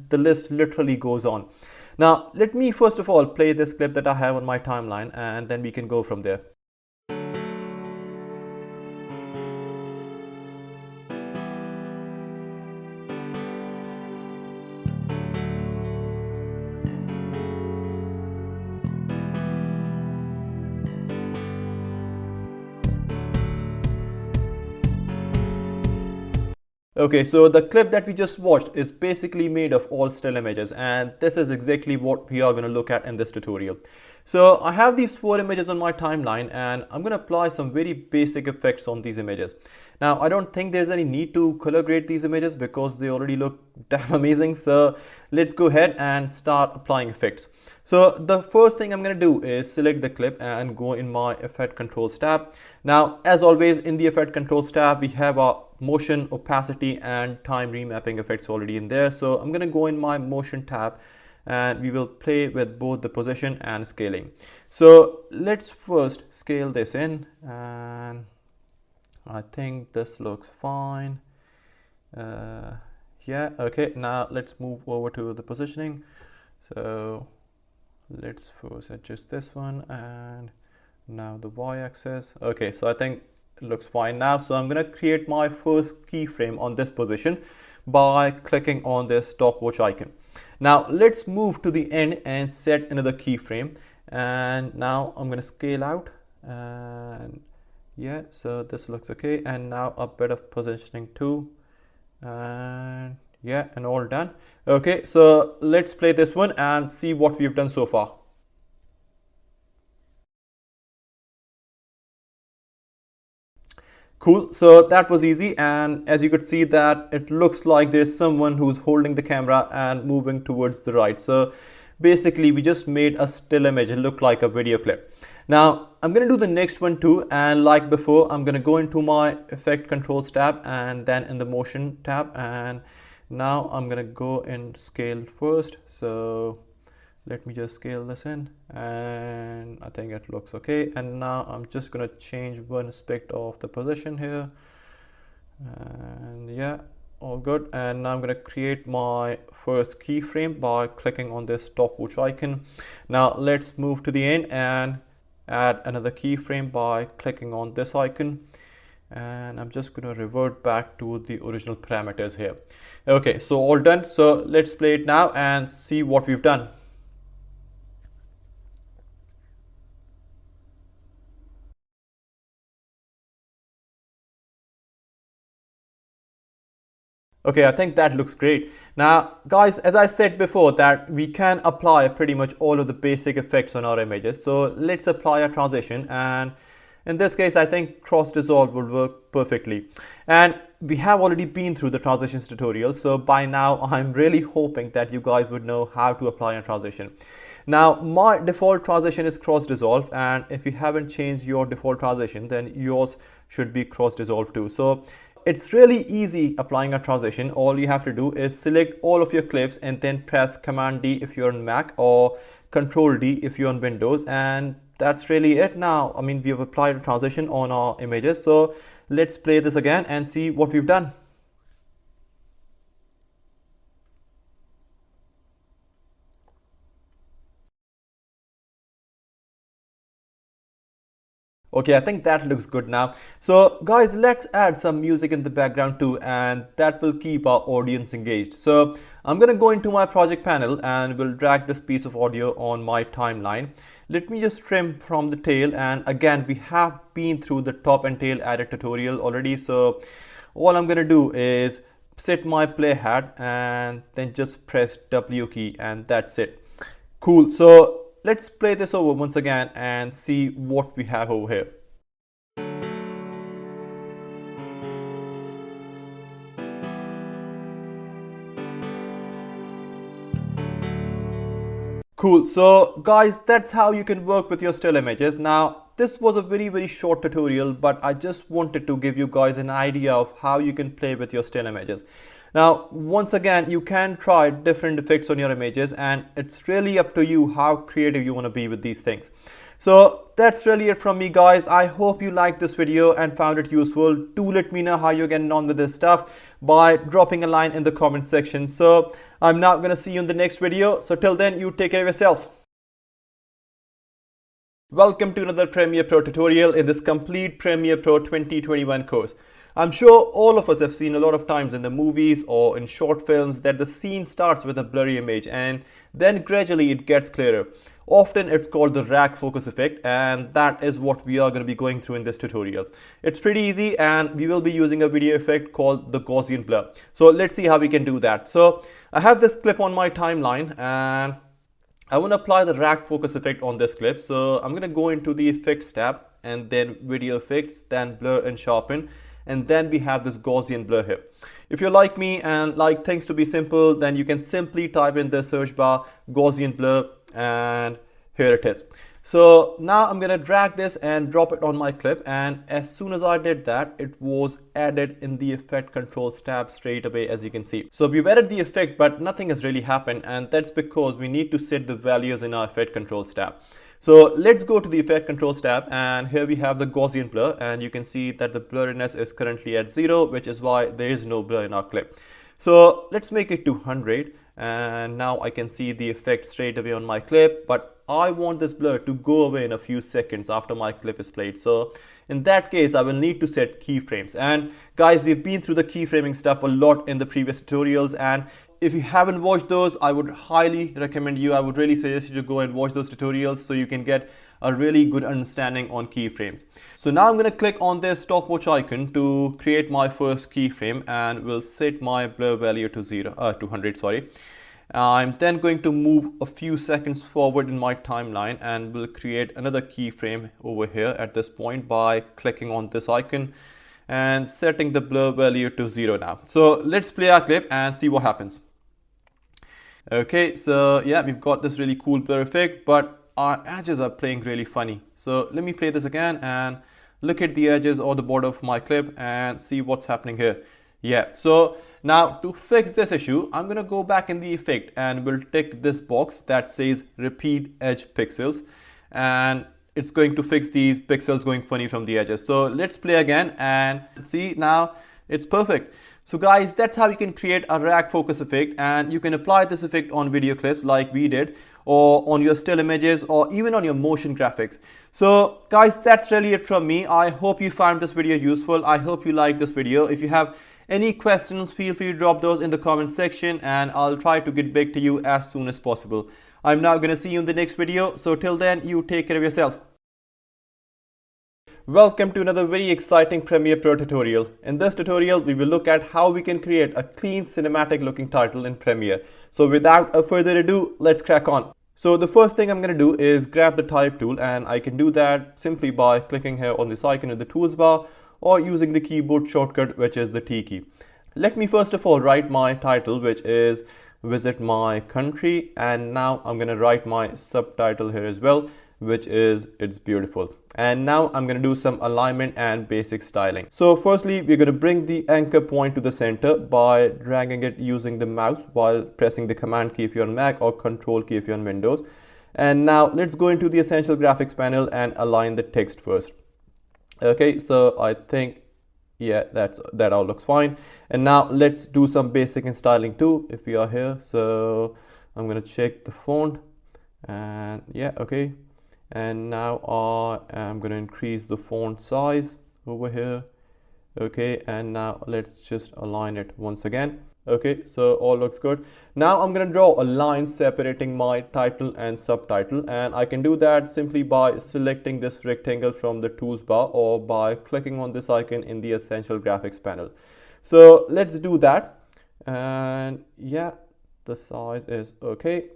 Speaker 1: the list literally goes on. Now, let me first of all play this clip that I have on my timeline, and then we can go from there. Okay, so the clip that we just watched is basically made of all still images, and this is exactly what we are going to look at in this tutorial. So I have these 4 images on my timeline, and I'm going to apply some very basic effects on these images. Now, I don't think there's any need to color grade these images because they already look damn amazing. So let's go ahead and start applying effects. So the first thing I'm going to do is select the clip and go in my Effect Controls tab. Now, as always, in the Effect Controls tab, we have our motion, opacity, and time remapping effects already in there. So I'm going to go in my motion tab, and we will play with both the position and scaling. So let's first scale this in, and I think this looks fine. Yeah, okay, now let's move over to the positioning. So let's first adjust this one, and now the y-axis. Okay, so I think it looks fine now. So I'm going to create my first keyframe on this position by clicking on this stopwatch icon. Now let's move to the end and set another keyframe, and now I'm going to scale out, and yeah, so this looks okay. And now a bit of positioning too, and yeah, and all done. Okay, so let's play this one and see what we've done so far. Cool, so that was easy, and as you could see that it looks like there's someone who's holding the camera and moving towards the right. So basically we just made a still image look like a video clip. Now I'm going to do the next one too, and like before, I'm going to go into my Effect Controls tab and then in the Motion tab, and now I'm going to go in Scale first. So let me just scale this in, and I think it looks okay. And now I'm just going to change one aspect of the position here, and yeah, all good. And now I'm going to create my first keyframe by clicking on this stopwatch icon. Now let's move to the end and add another keyframe by clicking on this icon, and I'm just going to revert back to the original parameters here. Okay, so all done. So let's play it now and see what we've done. Okay, I think that looks great. Now, guys, as I said before, that we can apply pretty much all of the basic effects on our images. So let's apply a transition, and in this case, I think cross dissolve would work perfectly. And we have already been through the transitions tutorial, so by now I'm really hoping that you guys would know how to apply a transition. Now, my default transition is cross dissolve, and if you haven't changed your default transition, then yours should be cross dissolve too. So it's really easy applying a transition. All you have to do is select all of your clips and then press Command D if you're on Mac or Control D if you're on Windows, and that's really it. Now, I mean, we have applied a transition on our images, so let's play this again and see what we've done. Okay, I think that looks good now. So guys, let's add some music in the background too, and that will keep our audience engaged. So I'm gonna go into my project panel and we'll drag this piece of audio on my timeline. Let me just trim from the tail, and again, we have been through the top and tail edit tutorial already. So all I'm gonna do is set my play hat and then just press W key, and that's it. Cool. So let's play this over once again and see what we have over here. Cool. So guys, that's how you can work with your still images. Now, this was a very short tutorial, but I just wanted to give you guys an idea of how you can play with your still images. Now, once again, you can try different effects on your images, and it's really up to you how creative you want to be with these things. So that's really it from me, guys. I hope you liked this video and found it useful. Do let me know how you're getting on with this stuff by dropping a line in the comment section. So I'm now going to see you in the next video. So till then, you take care of yourself. Welcome to another Premiere Pro tutorial in this complete Premiere Pro 2021 course. I'm sure all of us have seen a lot of times in the movies or in short films that the scene starts with a blurry image and then gradually it gets clearer. Often it's called the rag focus effect, and that is what we are going to be going through in this tutorial. It's pretty easy, and we will be using a video effect called the Gaussian blur. So let's see how we can do that. So I have this clip on my timeline and I want to apply the rag focus effect on this clip. So I'm going to go into the effects tab and then video effects, then blur and sharpen. And then we have this Gaussian blur here. If you're like me and like things to be simple, then you can simply type in the search bar Gaussian blur, and here it is. So now I'm gonna drag this and drop it on my clip, and as soon as I did that, it was added in the effect controls tab straight away, as you can see. So we've added the effect, but nothing has really happened, and that's because we need to set the values in our effect controls tab. So let's go to the effect controls tab, and here we have the Gaussian blur, and you can see that the blurriness is currently at 0, which is why there is no blur in our clip. So let's make it to 100, and now I can see the effect straight away on my clip, but I want this blur to go away in a few seconds after my clip is played. So in that case, I will need to set keyframes. And guys, we've been through the keyframing stuff a lot in the previous tutorials, and if you haven't watched those, I would highly recommend you. I would really suggest you to go and watch those tutorials so you can get a really good understanding on keyframes. So now I'm going to click on this stopwatch icon to create my first keyframe, and we'll set my blur value to 200. Sorry. I'm then going to move a few seconds forward in my timeline, and we'll create another keyframe over here at this point by clicking on this icon and setting the blur value to 0 now. So let's play our clip and see what happens. Okay, so yeah, we've got this really cool blur effect, but our edges are playing really funny. So let me play this again and look at the edges or the border of my clip and see what's happening here. Yeah, so now to fix this issue, I'm gonna go back in the effect and we'll tick this box that says repeat edge pixels, and it's going to fix these pixels going funny from the edges. So let's play again and see, now it's perfect. So guys, that's how you can create a rag focus effect, and you can apply this effect on video clips like we did, or on your still images, or even on your motion graphics. So guys, that's really it from me. I hope you found this video useful. I hope you liked this video. If you have any questions, feel free to drop those in the comment section, and I'll try to get back to you as soon as possible. I'm now going to see you in the next video. So till then, you take care of yourself. Welcome to another very exciting Premiere Pro tutorial. In this tutorial, we will look at how we can create a clean cinematic looking title in Premiere. So without a further ado, let's crack on. So the first thing I'm going to do is grab the type tool, and I can do that simply by clicking here on this icon in the tools bar or using the keyboard shortcut, which is the T key. Let me first of all write my title, which is visit my country, and now I'm going to write my subtitle here as well, which is it's beautiful. And now I'm going to do some alignment and basic styling. So firstly, we're going to bring the anchor point to the center by dragging it using the mouse while pressing the command key if you're on Mac or control key if you're on Windows. And now let's go into the essential graphics panel and align the text first. Okay, so I think yeah, that all looks fine. And now let's do some basic and styling too if we are here. So I'm going to check the font, and yeah, okay. And now I am going to increase the font size over here. Okay, and now let's just align it once again. Okay, so all looks good. Now I'm going to draw a line separating my title and subtitle, and I can do that simply by selecting this rectangle from the tools bar or by clicking on this icon in the essential graphics panel. So let's do that. And yeah, the size is okay.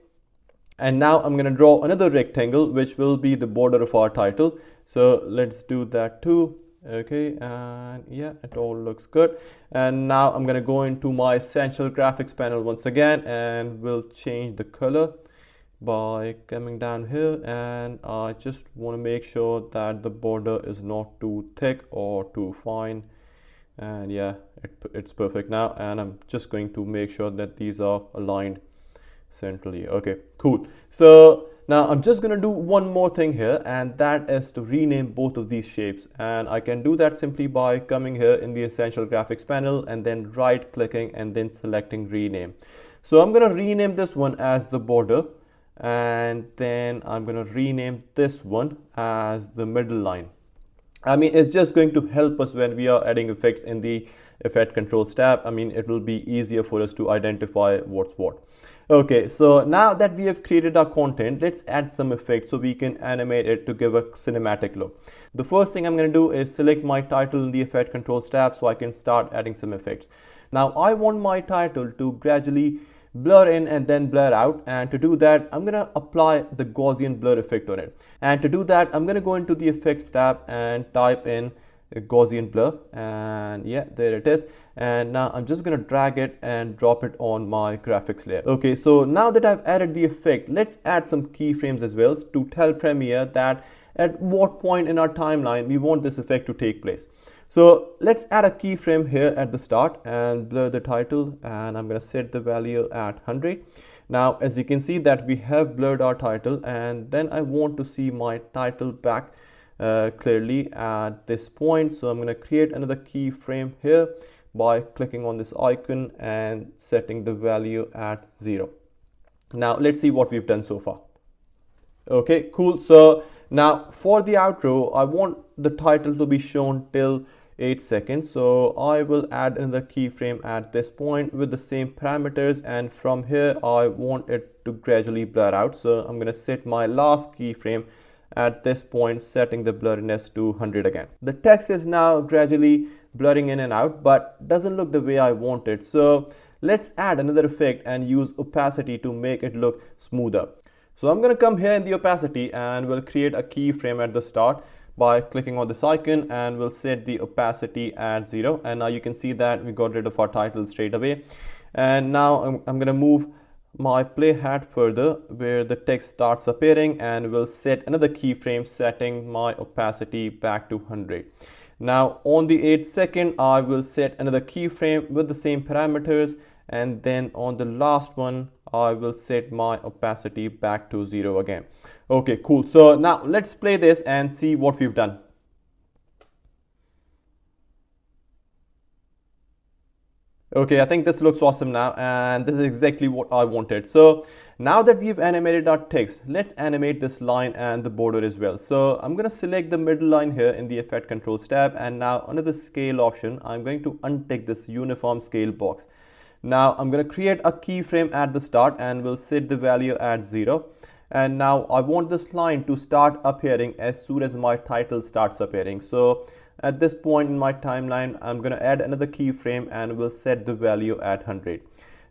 Speaker 1: And now I'm going to draw another rectangle which will be the border of our title. So let's do that too. Okay, and yeah, it all looks good. And now I'm going to go into my essential graphics panel once again, and we'll change the color by coming down here. And I just want to make sure that the border is not too thick or too fine. And yeah, it's perfect now. And I'm just going to make sure that these are aligned centrally. Okay, cool. So now I'm just going to do one more thing here, and that is to rename both of these shapes. And I can do that simply by coming here in the essential graphics panel and then right clicking and then selecting rename. So I'm going to rename this one as the border, and then I'm going to rename this one as the middle line. I mean, it's just going to help us when we are adding effects in the effect controls tab. I mean, it will be easier for us to identify what's what. Okay, so now that we have created our content, let's add some effects so we can animate it to give a cinematic look. The first thing I'm going to do is select my title in the effect controls tab so I can start adding some effects. Now I want my title to gradually blur in and then blur out, and to do that I'm going to apply the Gaussian blur effect on it. And to do that I'm going to go into the effects tab and type in Gaussian blur, and yeah, there it is. And now I'm just going to drag it and drop it on my graphics layer. Okay, so now that I've added the effect, let's add some keyframes as well to tell Premiere that at what point in our timeline we want this effect to take place. So let's add a keyframe here at the start and blur the title, and I'm going to set the value at 100. Now as you can see that we have blurred our title, and then I want to see my title back clearly at this point. So I'm going to create another keyframe here by clicking on this icon and setting the value at 0. Now let's see what we've done so far. Okay, cool. So now for the outro, I want the title to be shown till 8 seconds. So I will add another keyframe at this point with the same parameters, and from here I want it to gradually blur out. So I'm going to set my last keyframe at this point, setting the blurriness to 100 again. The text is now gradually blurring in and out, but doesn't look the way I want it. So let's add another effect and use opacity to make it look smoother. So I'm going to come here in the opacity, and we'll create a keyframe at the start by clicking on this icon, and we'll set the opacity at 0. And now you can see that we got rid of our title straight away. And now I'm going to move my play hat further where the text starts appearing, and we'll set another keyframe setting my opacity back to 100. Now on the 8th second I will set another keyframe with the same parameters, and then on the last one I will set my opacity back to 0 again. Okay, cool. So now let's play this and see what we've done. Okay, I think this looks awesome now, and this is exactly what I wanted. So now that we've animated our text, let's animate this line and the border as well. So I'm going to select the middle line here in the effect controls tab, and now under the scale option I'm going to untick this uniform scale box. Now I'm going to create a keyframe at the start, and we'll set the value at 0.
Speaker 2: and now I want this line to start appearing as soon as my title starts appearing. So at this point in my timeline, I'm going to add another keyframe and we'll set the value at 100.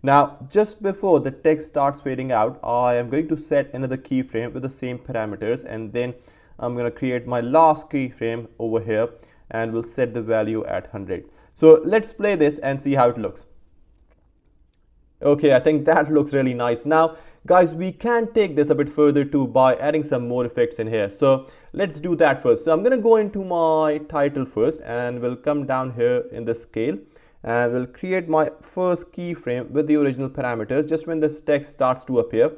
Speaker 2: Now, just before the text starts fading out, I am going to set another keyframe with the same parameters, and then I'm going to create my last keyframe over here and we'll set the value at 100. So let's play this and see how it looks. Okay, I think that looks really nice. Now, guys, we can take this a bit further too by adding some more effects in here. So let's do that first. So I'm going to go into my title first and we'll come down here in the scale and we'll create my first keyframe with the original parameters just when this text starts to appear.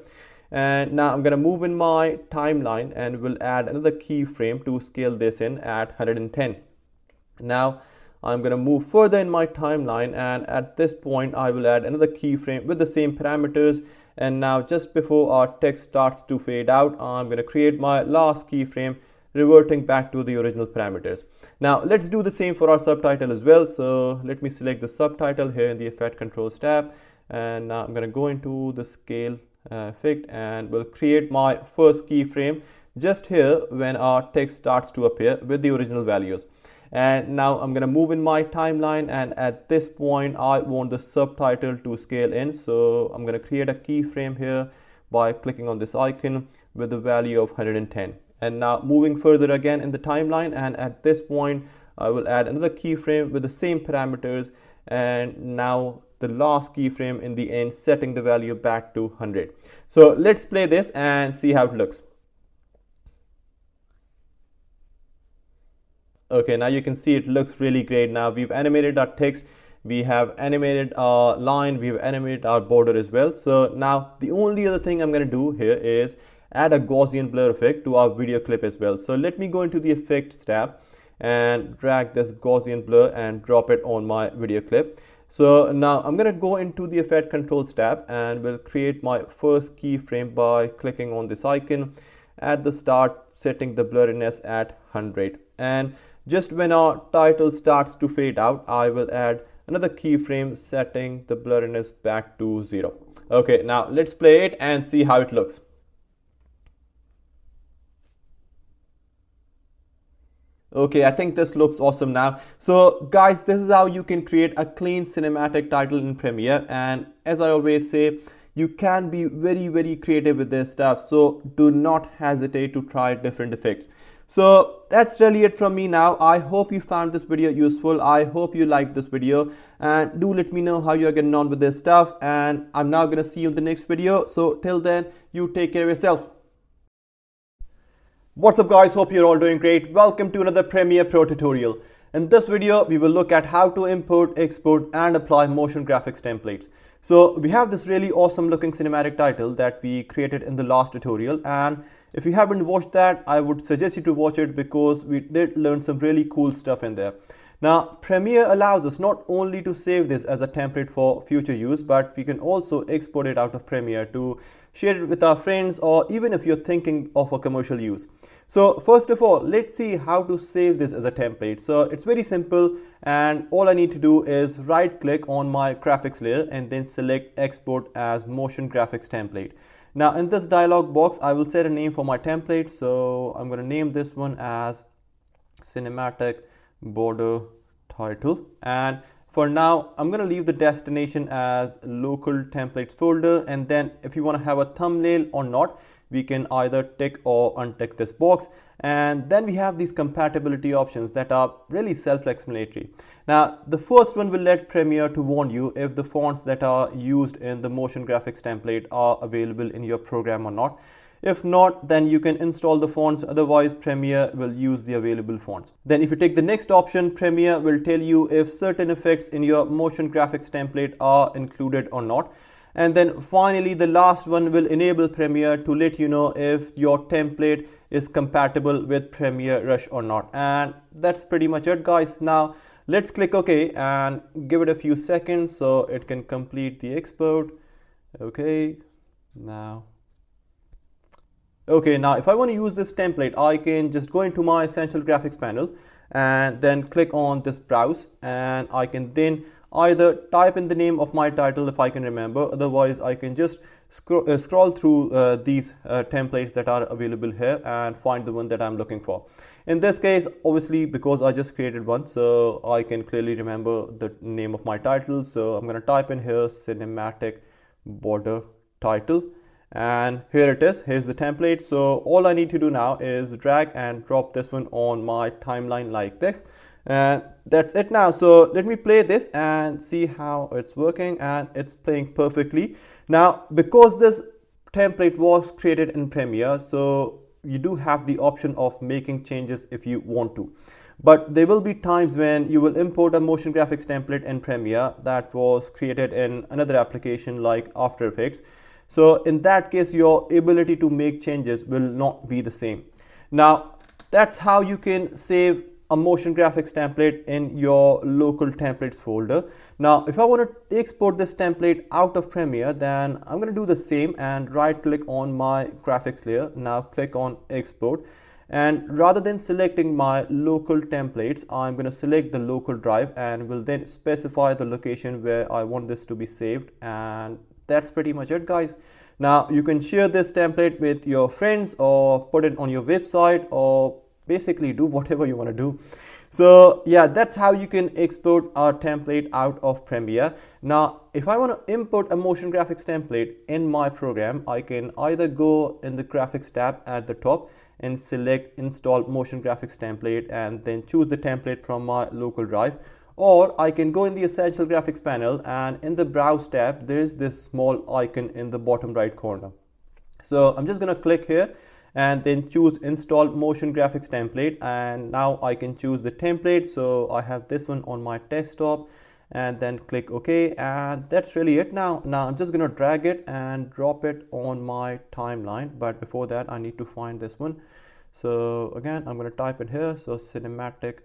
Speaker 2: And now I'm going to move in my timeline and we'll add another keyframe to scale this in at 110. Now I'm going to move further in my timeline, and at this point I will add another keyframe with the same parameters. And now just before our text starts to fade out, I'm going to create my last keyframe reverting back to the original parameters. Now let's do the same for our subtitle as well. So let me select the subtitle here in the effect controls tab, and now I'm going to go into the scale effect and we'll create my first keyframe just here when our text starts to appear with the original values. And now I'm going to move in my timeline, and at this point I want the subtitle to scale in. So I'm going to create a keyframe here by clicking on this icon with the value of 110. And now moving further again in the timeline, and at this point I will add another keyframe with the same parameters, and now the last keyframe in the end setting the value back to 100. So let's play this and see how it looks. Okay, now you can see it looks really great. Now we've animated our text, we have animated our line, we've animated our border as well. So now the only other thing I'm going to do here is add a Gaussian blur effect to our video clip as well. So let me go into the effects tab and drag this Gaussian blur and drop it on my video clip. So now I'm going to go into the effect controls tab and we'll create my first keyframe by clicking on this icon at the start, setting the blurriness at 100. And just when our title starts to fade out, I will add another keyframe setting the blurriness back to 0. Okay, now let's play it and see how it looks. Okay, I think this looks awesome now. So guys, this is how you can create a clean cinematic title in Premiere. And as I always say, you can be very creative with this stuff. So do not hesitate to try different effects. So that's really it from me now. I hope you found this video useful. I hope you liked this video, and do let me know how you're getting on with this stuff. And I'm now going to see you in the next video. So till then, you take care of yourself. What's up guys, hope you're all doing great. Welcome to another Premiere Pro tutorial. In this video, we will look at how to import, export and apply motion graphics templates. So we have this really awesome looking cinematic title that we created in the last tutorial, and if you haven't watched that, I would suggest you to watch it because we did learn some really cool stuff in there. Now, Premiere allows us not only to save this as a template for future use, but we can also export it out of Premiere to share it with our friends, or even if you're thinking of a commercial use. So first of all, let's see how to save this as a template. So it's very simple, and all I need to do is right click on my graphics layer and then select export as motion graphics template. Now in this dialog box, I will set a name for my template. So I'm going to name this one as cinematic border title, and for now I'm going to leave the destination as local templates folder. And then if you want to have a thumbnail or not, we can either tick or untick this box. And then we have these compatibility options that are really self-explanatory. Now the first one will let Premiere to warn you if the fonts that are used in the motion graphics template are available in your program or not. If not, then you can install the fonts, otherwise Premiere will use the available fonts. Then if you take the next option, Premiere will tell you if certain effects in your motion graphics template are included or not. And then finally, the last one will enable Premiere to let you know if your template is compatible with Premiere Rush or not. And that's pretty much it, guys. Now let's click OK and give it a few seconds so it can complete the export. Okay, now if I want to use this template, I can just go into my Essential Graphics panel and then click on this browse, and I can then either type in the name of my title if I can remember, otherwise I can just scroll through these templates that are available here and find the one that I'm looking for. In this case, obviously, because I just created one, so I can clearly remember the name of my title. So I'm going to type in here cinematic border title, and here it is. Here's the template. So all I need to do now is drag and drop this one on my timeline like this, and that's it now. So let me play this and see how it's working, and it's playing perfectly. Now, because this template was created in Premiere, so you do have the option of making changes if you want to, but there will be times when you will import a motion graphics template in Premiere that was created in another application like After Effects. So in that case, your ability to make changes will not be the same. Now, that's how you can save a motion graphics template in your local templates folder. Now, if I want to export this template out of Premiere, then I'm going to do the same and right click on my graphics layer. Now click on export, and rather than selecting my local templates, I'm going to select the local drive and will then specify the location where I want this to be saved. And that's pretty much it, guys. Now you can share this template with your friends or put it on your website, or basically do whatever you want to do. So yeah, that's how you can export a template out of Premiere. Now, if I want to import a motion graphics template in my program, I can either go in the graphics tab at the top and select install motion graphics template and then choose the template from my local drive, or I can go in the essential graphics panel, and in the browse tab there is this small icon in the bottom right corner. So I'm just going to click here and then choose install motion graphics template, and now I can choose the template. So I have this one on my desktop, and then click OK, and that's really it. Now I'm just going to drag it and drop it on my timeline, but before that I need to find this one. So again, I'm going to type in here, so cinematic.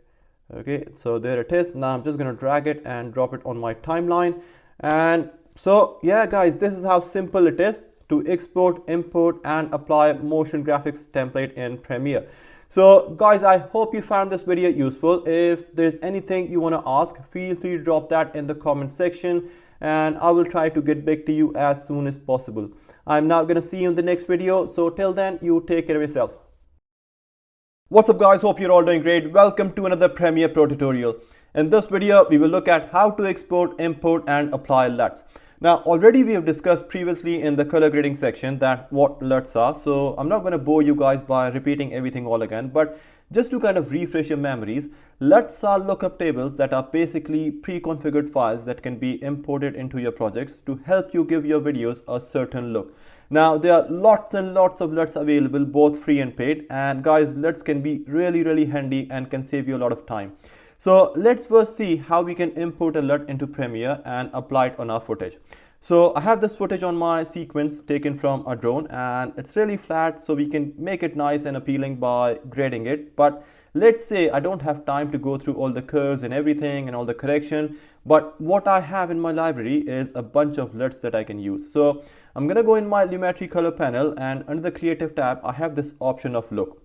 Speaker 2: Okay, so there it is. Now I'm just going to drag it and drop it on my timeline. And so yeah, guys, this is how simple it is to export, import and apply motion graphics template in Premiere. So guys, I hope you found this video useful. If there's anything you want to ask, feel free to drop that in the comment section, and I will try to get back to you as soon as possible. I'm now going to see you in the next video. So till then, you take care of yourself. What's up, guys? Hope you're all doing great. Welcome to another Premiere Pro tutorial. In this video, we will look at how to export, import and apply LUTs. Now, already we have discussed previously in the color grading section that what LUTs are, so I'm not going to bore you guys by repeating everything all again, but just to kind of refresh your memories, LUTs are lookup tables that are basically pre-configured files that can be imported into your projects to help you give your videos a certain look. Now, there are lots and lots of LUTs available, both free and paid, and guys, LUTs can be really handy and can save you a lot of time. So let's first see how we can import a LUT into Premiere and apply it on our footage. So I have this footage on my sequence taken from a drone, and it's really flat, so we can make it nice and appealing by grading it. But let's say I don't have time to go through all the curves and everything and all the correction, but what I have in my library is a bunch of LUTs that I can use. So I'm gonna go in my Lumetri color panel, and under the creative tab I have this option of look.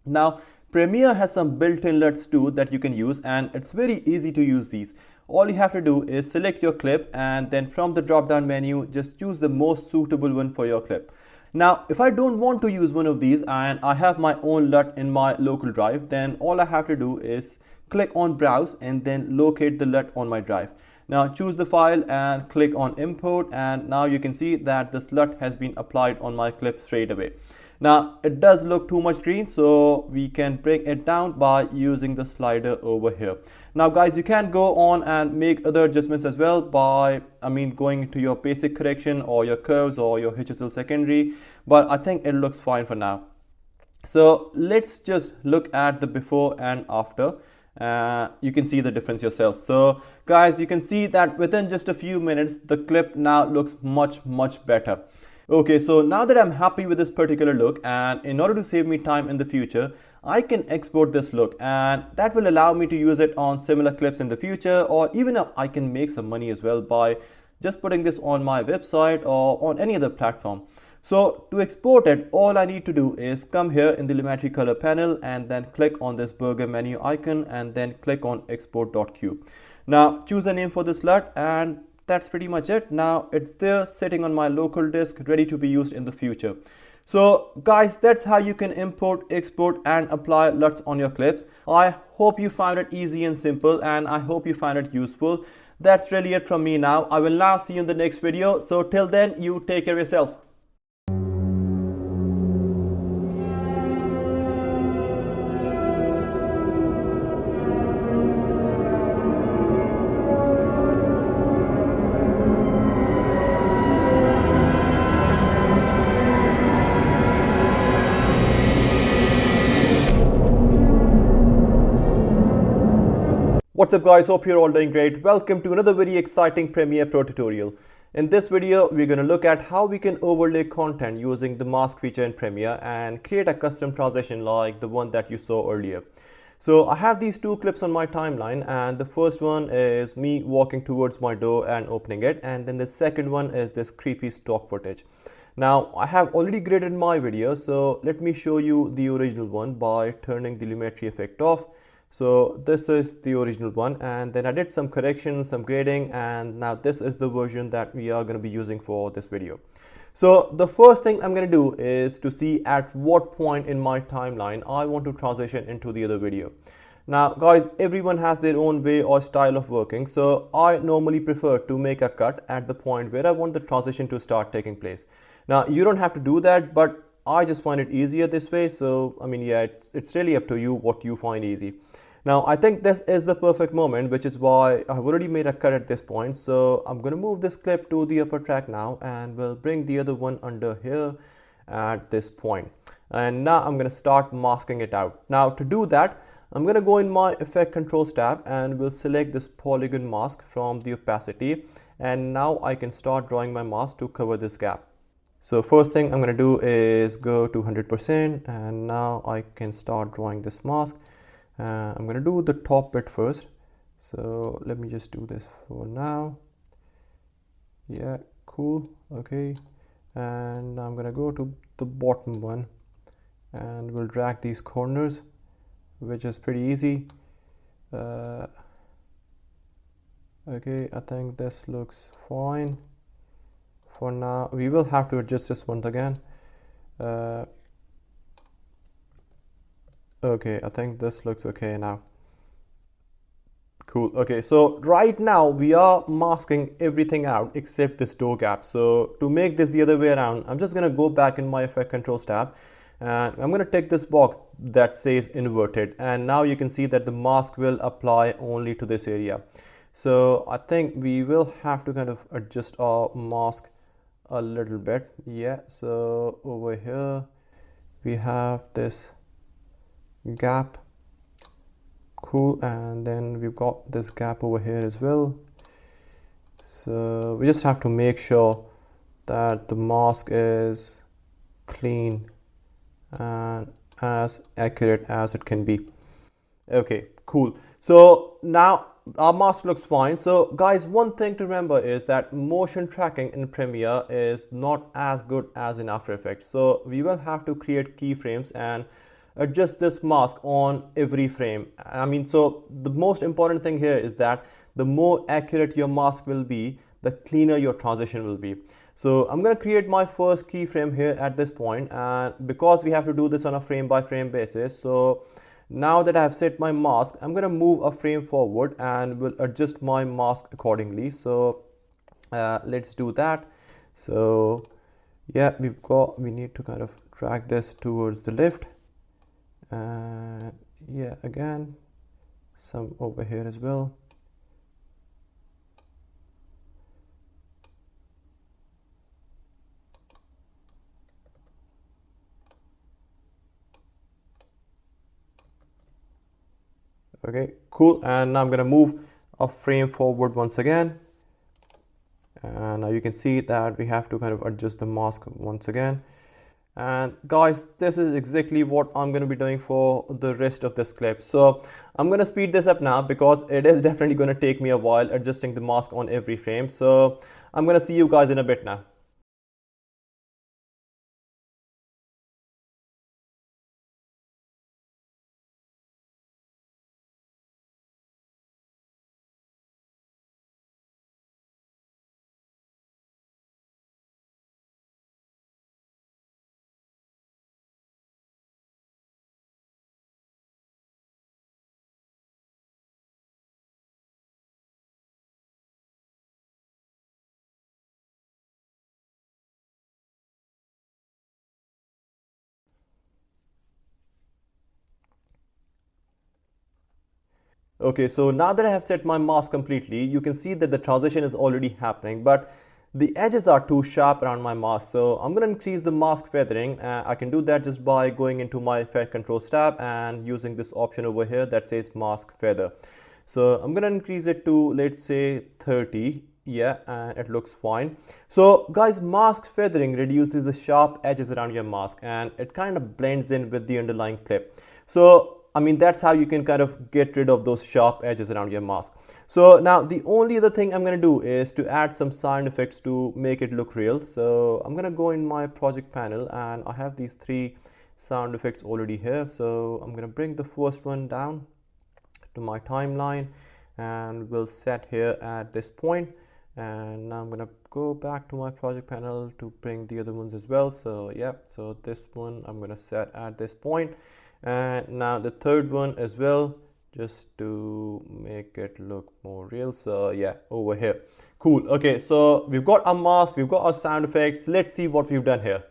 Speaker 2: Now Premiere has some built-in LUTs too that you can use, and it's very easy to use these. All you have to do is select your clip, and then from the drop-down menu just choose the most suitable one for your clip. Now if I don't want to use one of these and I have my own LUT in my local drive, then all I have to do is click on browse and then locate the LUT on my drive. Now choose the file and click on import, and now you can see that this LUT has been applied on my clip straight away. Now it does look too much green, so we can bring it down by using the slider over here. Now guys, you can go on and make other adjustments as well by going into your basic correction or your curves or your HSL secondary, but I think it looks fine for now. So let's just look at the before and after. You can see the difference yourself. So guys, you can see that within just a few minutes the clip now looks much better. Okay, so now that I'm happy with this particular look, and in order to save me time in the future, I can export this look, and that will allow me to use it on similar clips in the future, or even I can make some money as well by just putting this on my website or on any other platform. So to export it, all I need to do is come here in the Lumetri color panel and then click on this burger menu icon and then click on export.cube. Now choose a name for this LUT, and
Speaker 1: that's pretty much it. Now it's there sitting on my local disk, ready to be used in the future. So guys, that's how you can import, export and apply LUTs on your clips. I hope you found it easy and simple, and I hope you find it useful. That's really it from me now. I will now see you in the next video. So till then, you take care of yourself. What's up guys, hope you're all doing great. Welcome to another very exciting Premiere Pro tutorial. In this video, we're going to look at how we can overlay content using the mask feature in Premiere and create a custom transition like the one that you saw earlier. So I have these two clips on my timeline, and the first one is me walking towards my door and opening it, and then the second one is this creepy stock footage. Now I have already graded my video, so let me show you the original one by turning the Lumetri effect off. So this is the original one, and then I did some corrections, some grading, and now this is the version that we are going to be using for this video. So the first thing I'm going to do is to see at what point in my timeline I want to transition into the other video. Now guys, everyone has their own way or style of working, so I normally prefer to make a cut at the point where I want the transition to start taking place. Now you don't have to do that, but I just find it easier this way. So I mean, yeah, it's really up to you what you find easy. Now I think this is the perfect moment, which is why I've already made a cut at this point. So I'm going to move this clip to the upper track now, and we'll bring the other one under here at this point. And now I'm going to start masking it out. Now to do that, I'm going to go in my effect controls tab and we'll select this polygon mask from the opacity. And now I can start drawing my mask to cover this gap. So first thing I'm going to do is go to 100%, and now I can start drawing this mask. I'm going to do the top bit first, so let me just do this for now. Yeah, cool. Okay, and I'm going to go to the bottom one and we'll drag these corners, which is pretty easy. Okay, I think this looks fine for now. We will have to adjust this once again. Okay, I think this looks okay now. Cool. Okay, so right now we are masking everything out except this door gap. So to make this the other way around, I'm just going to go back in my effect controls tab, and I'm going to take this box that says inverted, and now you can see that the mask will apply only to this area. So I think we will have to kind of adjust our mask a little bit. Yeah, so over here we have this gap. Cool, and then we've got this gap over here as well. So we just have to make sure that the mask is clean and as accurate as it can be. Okay, cool. So now our mask looks fine. So guys, one thing to remember is that motion tracking in Premiere is not as good as in After Effects. So we will have to create keyframes and adjust this mask on every frame. I mean, so the most important thing here is that the more accurate your mask will be, the cleaner your transition will be. So I'm going to create my first keyframe here at this point, and because we have to do this on a frame by frame basis, so now that I have set my mask, I'm going to move a frame forward and will adjust my mask accordingly. So let's do that. So yeah, we need to kind of drag this towards the left. Yeah, again some over here as well. Okay, cool. And now I'm going to move a frame forward once again, and now you can see that we have to kind of adjust the mask once again. And guys, this is exactly what I'm going to be doing for the rest of this clip. So I'm going to speed this up now because it is definitely going to take me a while adjusting the mask on every frame. So I'm going to see you guys in a bit now. Okay, so now that I have set my mask completely, you can see that the transition is already happening, but the edges are too sharp around my mask. So I'm going to increase the mask feathering. I can do that just by going into my effect controls tab and using this option over here that says mask feather. So I'm going to increase it to, let's say, 30. Yeah, and it looks fine. So guys, mask feathering reduces the sharp edges around your mask and it kind of blends in with the underlying clip. So I mean, that's how you can kind of get rid of those sharp edges around your mask. So now the only other thing I'm going to do is to add some sound effects to make it look real. So I'm going to go in my project panel and I have these 3 sound effects already here. So I'm going to bring the first one down to my timeline and we'll set here at this point. And now I'm going to go back to my project panel to bring the other ones as well. So yeah, so this one I'm going to set at this point. And now the third one as well, just to make it look more real. So yeah, over here. Cool. Okay, so we've got our mask, we've got our sound effects. Let's see what we've done here.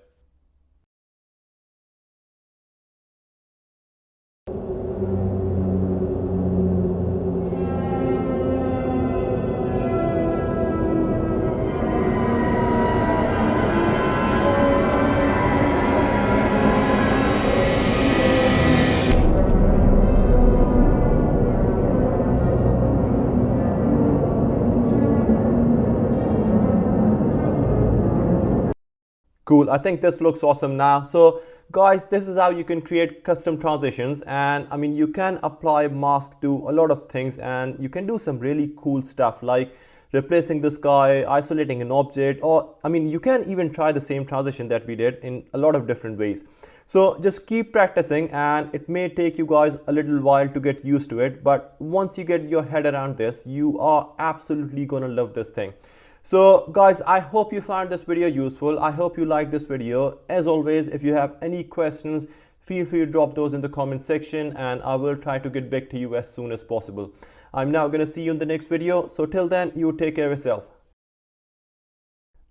Speaker 1: Cool, I think this looks awesome now. So guys, this is how you can create custom transitions, and I mean you can apply mask to a lot of things and you can do some really cool stuff like replacing the sky, isolating an object, or I mean you can even try the same transition that we did in a lot of different ways. So just keep practicing and it may take you guys a little while to get used to it, but once you get your head around this, you are absolutely gonna love this thing. So guys, I hope you found this video useful. I hope you liked this video. As always, if you have any questions, feel free to drop those in the comment section and I will try to get back to you as soon as possible. I'm now going to see you in the next video. So till then, you take care of yourself.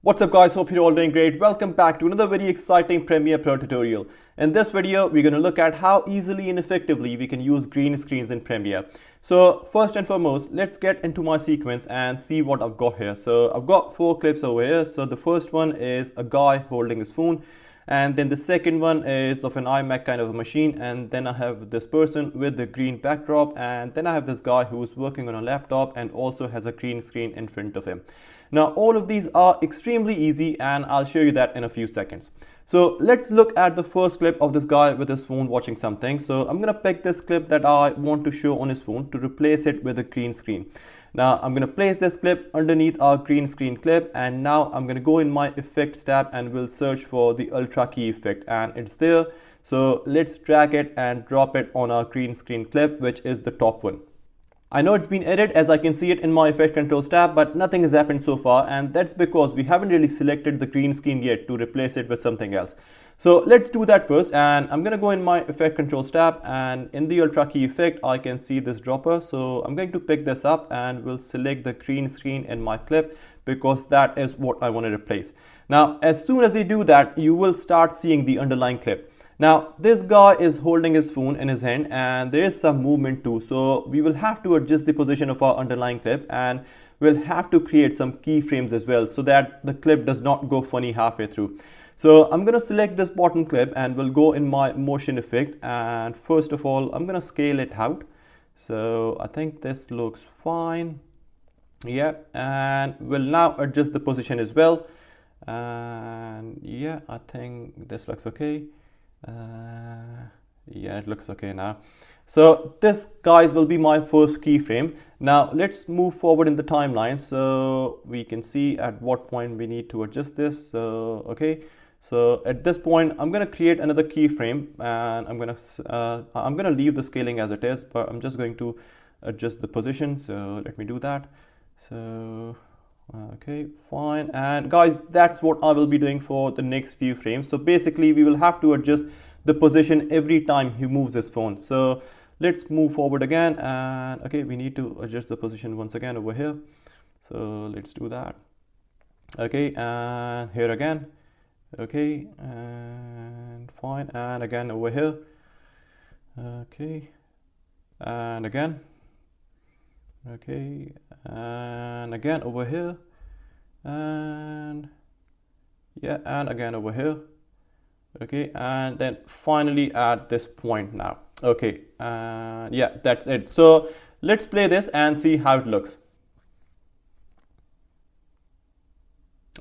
Speaker 1: What's up guys, hope you're all doing great. Welcome back to another very exciting Premiere Pro tutorial. In this video, we're going to look at how easily and effectively we can use green screens in Premiere. So first and foremost, let's get into my sequence and see what I've got here. So I've got 4 clips over here. So the first one is a guy holding his phone. And then the second one is of an iMac kind of a machine. And then I have this person with the green backdrop. And then I have this guy who's working on a laptop and also has a green screen in front of him. Now, all of these are extremely easy and I'll show you that in a few seconds. So let's look at the first clip of this guy with his phone watching something. So I'm going to pick this clip that I want to show on his phone to replace it with a green screen. Now I'm going to place this clip underneath our green screen clip, and now I'm going to go in my effects tab and we'll search for the ultra key effect, and it's there. So let's drag it and drop it on our green screen clip, which is the top one. I know it's been added as I can see it in my effect controls tab, but nothing has happened so far, and that's because we haven't really selected the green screen yet to replace it with something else. So let's do that first, and I'm going to go in my effect controls tab, and in the ultra key effect I can see this dropper. So I'm going to pick this up and we'll select the green screen in my clip because that is what I want to replace. Now as soon as you do that, you will start seeing the underlying clip. Now this guy is holding his phone in his hand and there is some movement too, so we will have to adjust the position of our underlying clip, and we'll have to create some keyframes as well so that the clip does not go funny halfway through. So I'm going to select this bottom clip and we'll go in my motion effect, and first of all I'm going to scale it out. So I think this looks fine. Yeah, and we'll now adjust the position as well, and yeah, I think this looks okay. Yeah, it looks okay now. So this, guys, will be my first keyframe. Now let's move forward in the timeline so we can see at what point we need to adjust this. So okay, so at this point I'm going to create another keyframe, and I'm going to leave the scaling as it is, but I'm just going to adjust the position. So let me do that. So okay, fine. And guys, that's what I will be doing for the next few frames. So basically we will have to adjust the position every time he moves his phone. So let's move forward again, and okay, we need to adjust the position once again over here. So let's do that. Okay, and here again. Okay, and fine, and again over here. Okay, and again.
Speaker 2: Okay, and again over here, and yeah, and again over here. Okay, and then finally at this point now. Okay, yeah, that's it. So let's play this and see how it looks.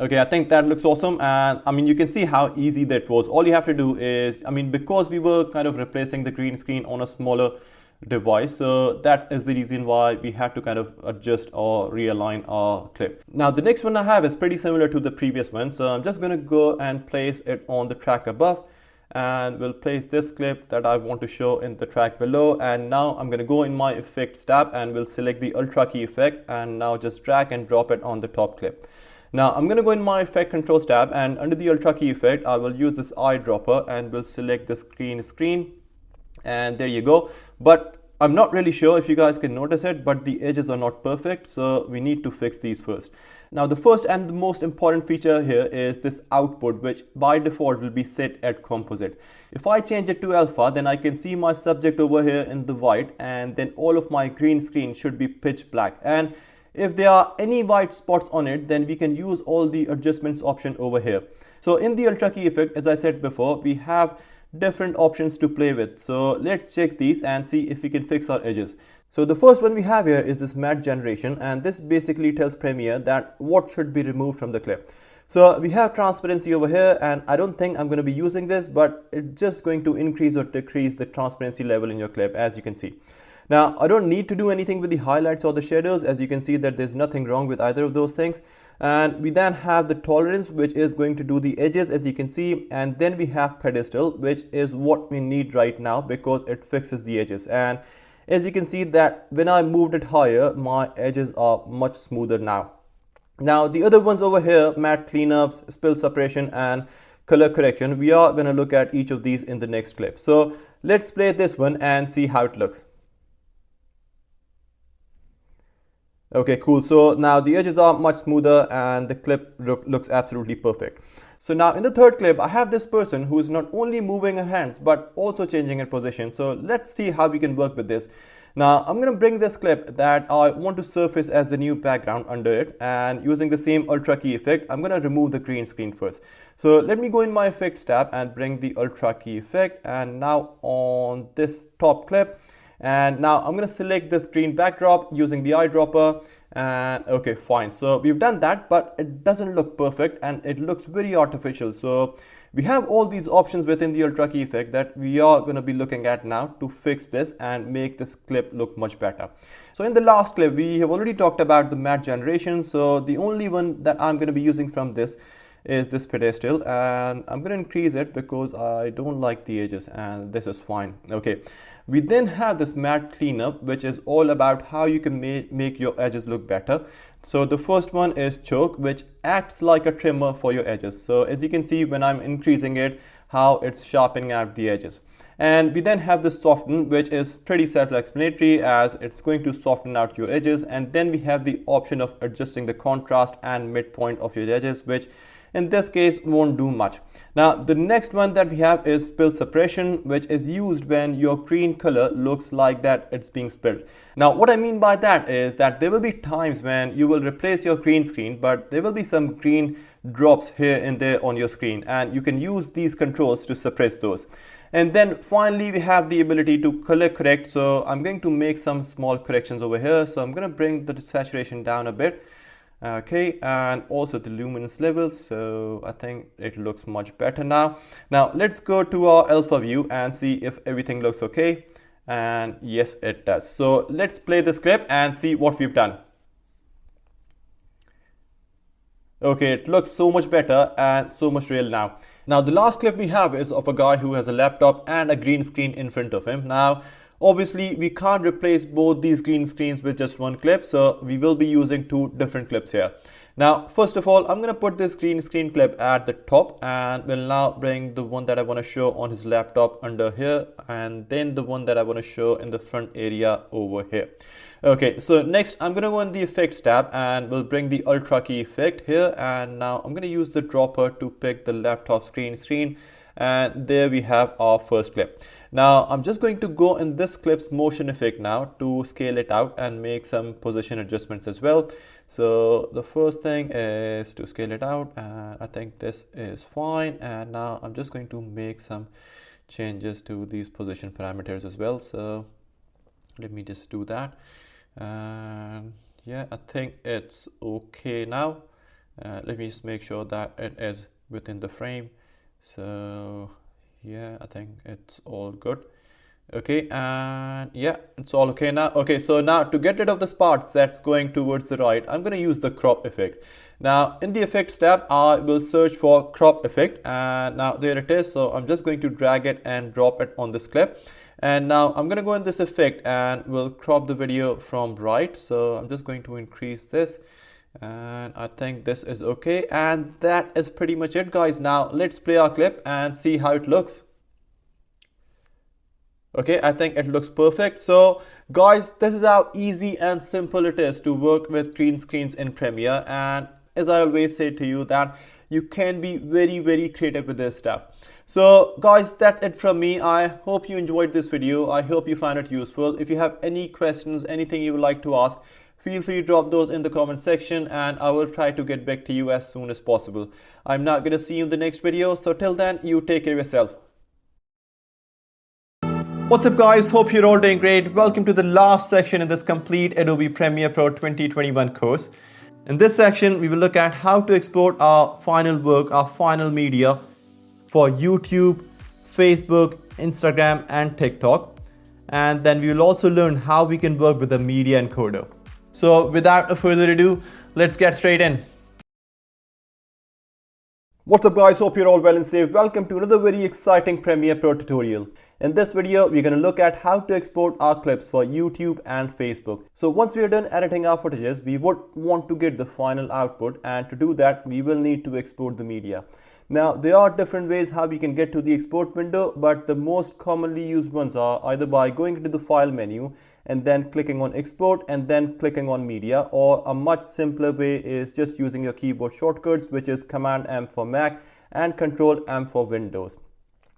Speaker 2: Okay, I think that looks awesome, and I mean, you can see how easy that was. All you have to do is, I mean, because we were kind of replacing the green screen on a smaller device, so that is the reason why we had to kind of adjust or realign our clip. Now the next one I have is pretty similar to the previous one, so I'm just going to go and place it on the track above, and we'll place this clip that I want to show in the track below. And now I'm going to go in my effects tab and we'll select the ultra key effect, and now just drag and drop it on the top clip. Now I'm going to go in my effect controls tab, and under the ultra key effect I will use this eyedropper and we'll select the green screen, and there you go. But I'm not really sure if you guys can notice it, but the edges are not perfect, so we need to fix these first. Now the first and the most important feature here is this output, which by default will be set at composite. If I change it to alpha, then I can see my subject over here in the white, and then all of my green screen should be pitch black. And if there are any white spots on it, then we can use all the adjustments option over here. So in the ultra key effect, as I said before, we have different options to play with. So let's check these and see if we can fix our edges. So the first one we have here is this matte generation, and this basically tells Premiere that what should be removed from the clip. So we have transparency over here, and I don't think I'm going to be using this, but it's just going to increase or decrease the transparency level in your clip, as you can see. Now I don't need to do anything with the highlights or the shadows, as you can see that there's nothing wrong with either of those things. And we then have the tolerance, which is going to do the edges, as you can see, and then we have pedestal, which is what we need right now because it fixes the edges. And as you can see that when I moved it higher, my edges are much smoother now. Now the other ones over here, matte cleanups, spill suppression, and color correction, we are going to look at each of these in the next clip. So let's play this one and see how it looks. Okay, cool. So now the edges are much smoother and the clip looks absolutely perfect. So now in the third clip, I have this person who is not only moving her hands but also changing her position. So let's see how we can work with this. Now I'm going to bring this clip that I want to surface as the new background under it, and using the same ultra key effect, I'm going to remove the green screen first. So let me go in my effects tab and bring the ultra key effect, and now on this top clip, and now I'm going to select this green backdrop using the eyedropper, and okay, fine. So we've done that, but it doesn't look perfect and it looks very artificial. So we have all these options within the ultra key effect that we are going to be looking at now to fix this and make this clip look much better. So in the last clip, we have already talked about the matte generation. So the only one that I'm going to be using from this is this pedestal, and I'm going to increase it because I don't like the edges, and this is fine. Okay, we then have this matte cleanup, which is all about how you can make your edges look better. So the first one is choke, which acts like a trimmer for your edges. So as you can see when I'm increasing it, how it's sharpening out the edges. And we then have the soften, which is pretty self-explanatory as it's going to soften out your edges. And then we have the option of adjusting the contrast and midpoint of your edges, which in this case won't do much. Now the next one that we have is spill suppression, which is used when your green color looks like that it's being spilled. Now what I mean by that is that there will be times when you will replace your green screen, but there will be some green drops here and there on your screen, and you can use these controls to suppress those. And then finally we have the ability to color correct. So I'm going to make some small corrections over here. So I'm going to bring the saturation down a bit. Okay, and also the luminance levels, so I think it looks much better now. Now let's go to our alpha view and see if everything looks okay, and yes, it does. So let's play this clip and see what we've done. Okay, it looks so much better and so much real now. Now the last clip we have is of a guy who has a laptop and a green screen in front of him. Now obviously we can't replace both these green screens with just one clip, so we will be using two different clips here. Now first of all, I'm going to put this green screen clip at the top, and we'll now bring the one that I want to show on his laptop under here, and then the one that I want to show in the front area over here. Okay, so next I'm going to go in the effects tab and we'll bring the ultra key effect here, and now I'm going to use the dropper to pick the laptop screen, and there we have our first clip. Now I'm just going to go in this clip's motion effect now to scale it out and make some position adjustments as well. So the first thing is to scale it out, and I think this is fine. And now I'm just going to make some changes to these position parameters as well. So let me just do that. And yeah, I think it's okay now. Let me just make sure that it is within the frame. So yeah, I think it's all good. Okay, and yeah, it's all okay now. Okay, so now to get rid of this part that's going towards the right, I'm going to use the crop effect. Now in the effects tab, I will search for crop effect, and now there it is. So I'm just going to drag it and drop it on this clip. And now I'm going to go in this effect and we'll crop the video from right. So I'm just going to increase this, and I think this is okay. And that is pretty much it, guys. Now let's play our clip and see how it looks. Okay, I think it looks perfect. So guys, this is how easy and simple it is to work with green screens in Premiere. And as I always say to you, that you can be very creative with this stuff. So guys, that's it from me. I hope you enjoyed this video. I hope you found it useful. If you have any questions, anything you would like to ask, feel free to drop those in the comment section and I will try to get back to you as soon as possible. I'm not going to see you in the next video. So till then, you take care of yourself. What's up guys, hope you're all doing great. Welcome to the last section in this complete Adobe Premiere Pro 2021 course. In this section, we will look at how to export our final work, our final media for YouTube, Facebook, Instagram and TikTok. And then we will also learn how we can work with the media encoder. So without further ado, let's get straight in. What's up guys, hope you're all well and safe. Welcome to another very exciting Premiere Pro tutorial. In this video, we're going to look at how to export our clips for YouTube and Facebook. So once we are done editing our footages, we would want to get the final output, and to do that, we will need to export the media. Now, there are different ways how we can get to the export window, but the most commonly used ones are either by going into the file menu and then clicking on export and then clicking on media, or a much simpler way is just using your keyboard shortcuts, which is Command M for Mac and Control M for Windows.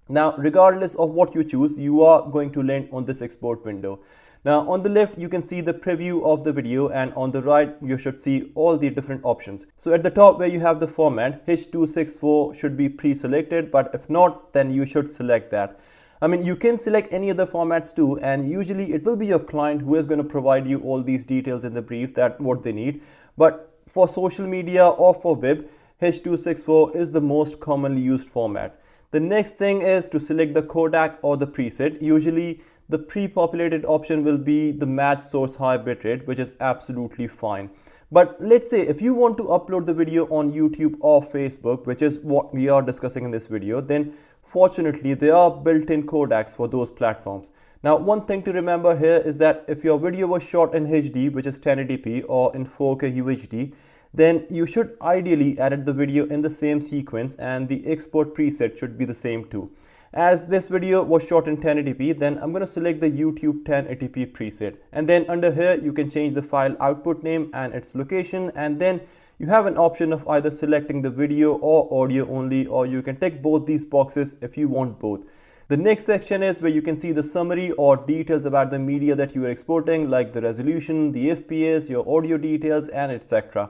Speaker 2: Now, regardless of what you choose, you are going to land on this export window. Now, on the left, you can see the preview of the video, and on the right, you should see all the different options. So at the top where you have the format, H.264 should be pre-selected, but if not, then you should select that. I mean, you can select any other formats too, and usually it will be your client who is going to provide you all these details in the brief that what they need. But for social media or for web, H.264 is the most commonly used format. The next thing is to select the codec or the preset. Usually the pre-populated option will be the match source high bitrate, which is absolutely fine. But let's say if you want to upload the video on YouTube or Facebook, which is what we are discussing in this video, then fortunately there are built-in codecs for those platforms. Now, one thing to remember here is that if your video was shot in HD, which is 1080p, or in 4K UHD, then you should ideally edit the video in the same sequence, and the export preset should be the same too. As this video was shot in 1080p, then I'm going to select the YouTube 1080p preset, and then under here you can change the file output name and its location, and then you have an option of either selecting the video or audio only, or you can tick both these boxes if you want both. The next section is where you can see the summary or details about the media that you are exporting, like the resolution, the FPS, your audio details, and etc.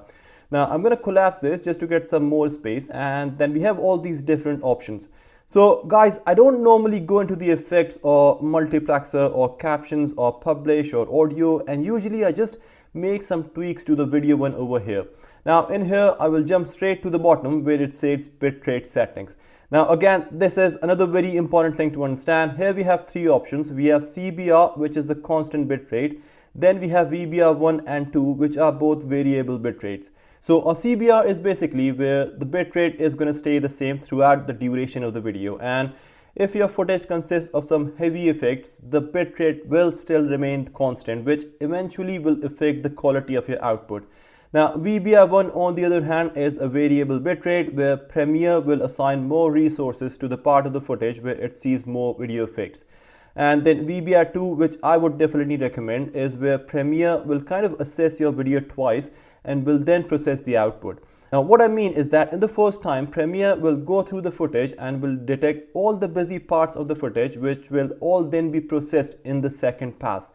Speaker 2: Now I'm going to collapse this just to get some more space, and then we have all these different options. So guys, I don't normally go into the effects or multiplexer or captions or publish or audio, and usually I just make some tweaks to the video one over here. Now in here, I will jump straight to the bottom where it says bitrate settings. Now again, this is another very important thing to understand. Here we have three options. We have CBR, which is the constant bitrate. Then we have VBR1 and 2, which are both variable bitrates. So a CBR is basically where the bitrate is going to stay the same throughout the duration of the video, and if your footage consists of some heavy effects, the bitrate will still remain constant, which eventually will affect the quality of your output. Now VBR1 on the other hand is a variable bitrate where Premiere will assign more resources to the part of the footage where it sees more video effects. And then VBR2, which I would definitely recommend, is where Premiere will kind of assess your video twice and will then process the output. Now what I mean is that in the first time, Premiere will go through the footage and will detect all the busy parts of the footage, which will all then be processed in the second pass.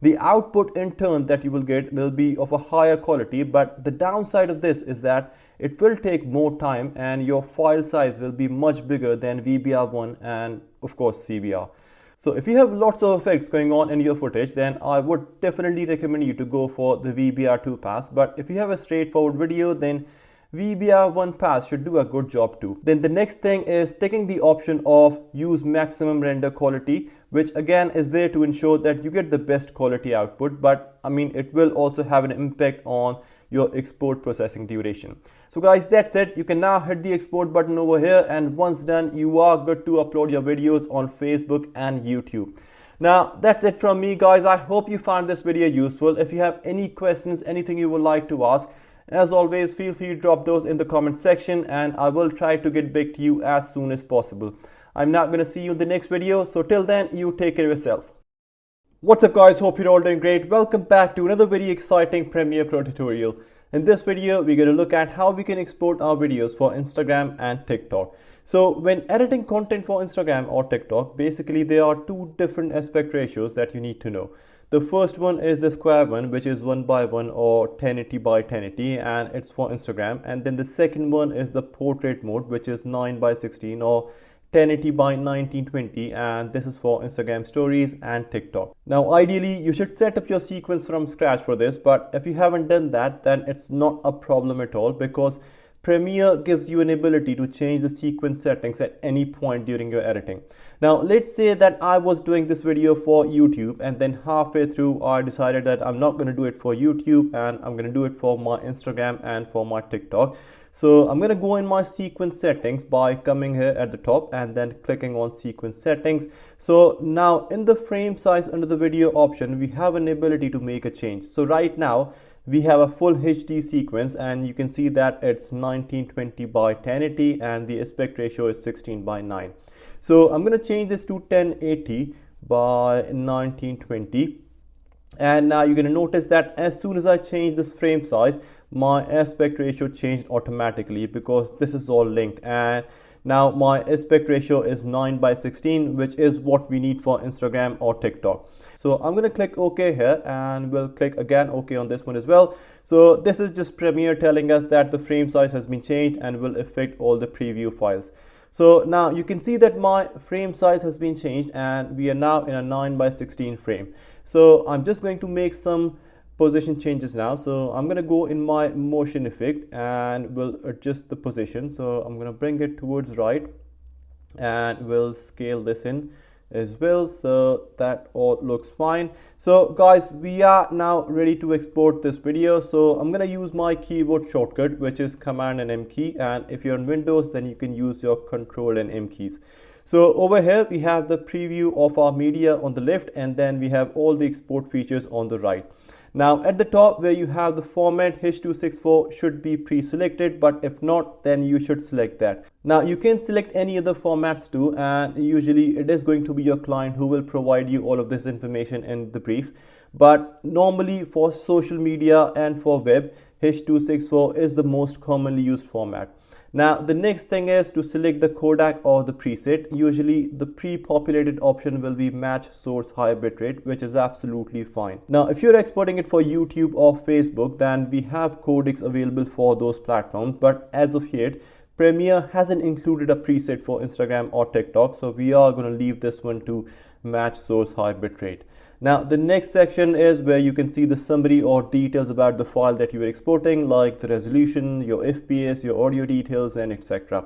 Speaker 2: The output in turn that you will get will be of a higher quality, but the downside of this is that it will take more time and your file size will be much bigger than VBR1 and of course CBR. So if you have lots of effects going on in your footage, then I would definitely recommend you to go for the VBR2 pass. But if you have a straightforward video, then VBR1 pass should do a good job too. Then the next thing is taking the option of use maximum render quality, which again is there to ensure that you get the best quality output, but I mean it will also have an impact on your export processing duration. So guys, that's it. You can now hit the export button over here, and once done, you are good to upload your videos on Facebook and YouTube. Now that's it from me, guys. I hope you found this video useful. If you have any questions, anything you would like to ask, as always, feel free to drop those in the comment section and I will try to get back to you as soon as possible. I'm now going to see you in the next video. So till then, you take care of yourself. What's up guys, hope you're all doing great. Welcome back to another very exciting Premiere Pro tutorial. In this video, we're going to look at how we can export our videos for Instagram and TikTok. So when editing content for Instagram or TikTok, basically there are two different aspect ratios that you need to know. The first one is the square one, which is 1:1 or 1080 by 1080, and it's for Instagram. And then the second one is the portrait mode, which is 9:16 or 1080 by 1920, and this is for Instagram stories and TikTok. Now ideally you should set up your sequence from scratch for this, but if you haven't done that, then it's not a problem at all, because Premiere gives you an ability to change the sequence settings at any point during your editing. Now let's say that I was doing this video for YouTube, and then halfway through I decided that I'm not going to do it for YouTube and I'm going to do it for my Instagram and for my TikTok. So I'm going to go in my sequence settings by coming here at the top and then clicking on sequence settings. So now in the frame size under the video option, we have an ability to make a change. So right now we have a full HD sequence, and you can see that it's 1920 by 1080 and the aspect ratio is 16:9. So I'm going to change this to 1080 by 1920. And now you're going to notice that as soon as I change this frame size, my aspect ratio changed automatically, because this is all linked, and now my aspect ratio is 9:16, which is what we need for Instagram or TikTok. So I'm going to click OK here, and we'll click again OK on this one as well. So this is just Premiere telling us that the frame size has been changed and will affect all the preview files. So now you can see that my frame size has been changed and we are now in a 9:16 frame. So I'm just going to make some position changes now. So I'm going to go in my motion effect and we'll adjust the position. So I'm going to bring it towards right, and we'll scale this in as well, so that all looks fine. So guys, we are now ready to export this video. So I'm going to use my keyboard shortcut, which is Command and M key, and if you're on Windows, then you can use your Control and M keys. So over here we have the preview of our media on the left, and then we have all the export features on the right. Now at the top where you have the format H.264 should be pre-selected, but if not, then you should select that. Now you can select any other formats too, and usually it is going to be your client who will provide you all of this information in the brief. But normally for social media and for web, H.264 is the most commonly used format. Now the next thing is to select the codec or the preset. Usually the pre-populated option will be match source high bitrate, which is absolutely fine. Now if you're exporting it for YouTube or Facebook, then we have codecs available for those platforms, but as of yet Premiere hasn't included a preset for Instagram or TikTok, so we are going to leave this one to match source high bitrate. Now the next section is where you can see the summary or details about the file that you are exporting, like the resolution, your FPS, your audio details, and etc.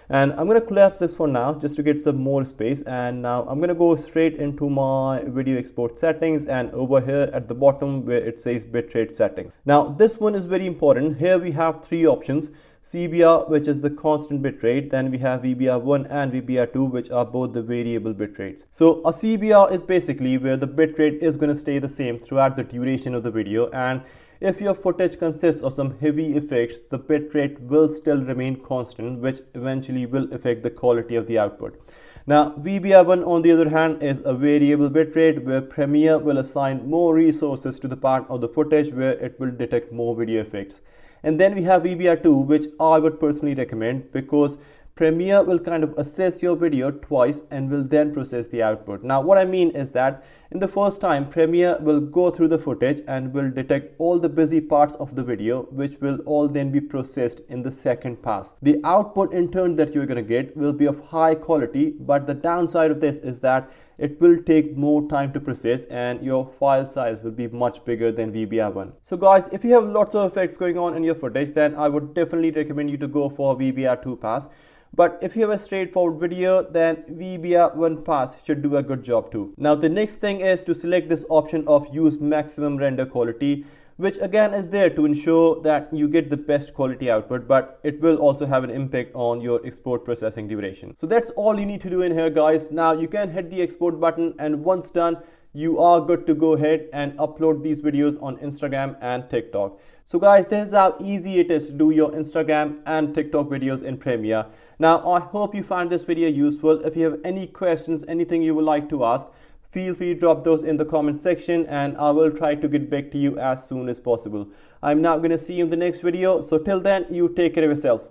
Speaker 2: And I'm going to collapse this for now just to get some more space, and now I'm going to go straight into my video export settings, and over here at the bottom where it says bitrate setting. Now this one is very important. Here we have three options: CBR, which is the constant bitrate, then we have VBR1 and VBR2, which are both the variable bitrates. So a CBR is basically where the bitrate is going to stay the same throughout the duration of the video, and if your footage consists of some heavy effects, the bitrate will still remain constant, which eventually will affect the quality of the output. Now VBR1 on the other hand is a variable bitrate where Premiere will assign more resources to the part of the footage where it will detect more video effects. And then we have VBR2, which I would personally recommend because Premiere will kind of assess your video twice and will then process the output. Now, what I mean is that in the first time, Premiere will go through the footage and will detect all the busy parts of the video, which will all then be processed in the second pass. The output in turn that you're going to get will be of high quality, but the downside of this is that it will take more time to process and your file size will be much bigger than VBR1. So guys, if you have lots of effects going on in your footage, then I would definitely recommend you to go for VBR2 pass. But if you have a straightforward video, then VBR1 pass should do a good job too. Now the next thing is to select this option of use maximum render quality, which again is there to ensure that you get the best quality output, but it will also have an impact on your export processing duration. So that's all you need to do in here, guys. Now you can hit the export button, and once done, you are good to go ahead and upload these videos on Instagram and TikTok. So guys, this is how easy it is to do your Instagram and TikTok videos in Premiere. Now, I hope you found this video useful. If you have any questions, anything you would like to ask, feel free to drop those in the comment section and I will try to get back to you as soon as possible. I'm now going to see you in the next video. So till then, you take care of yourself.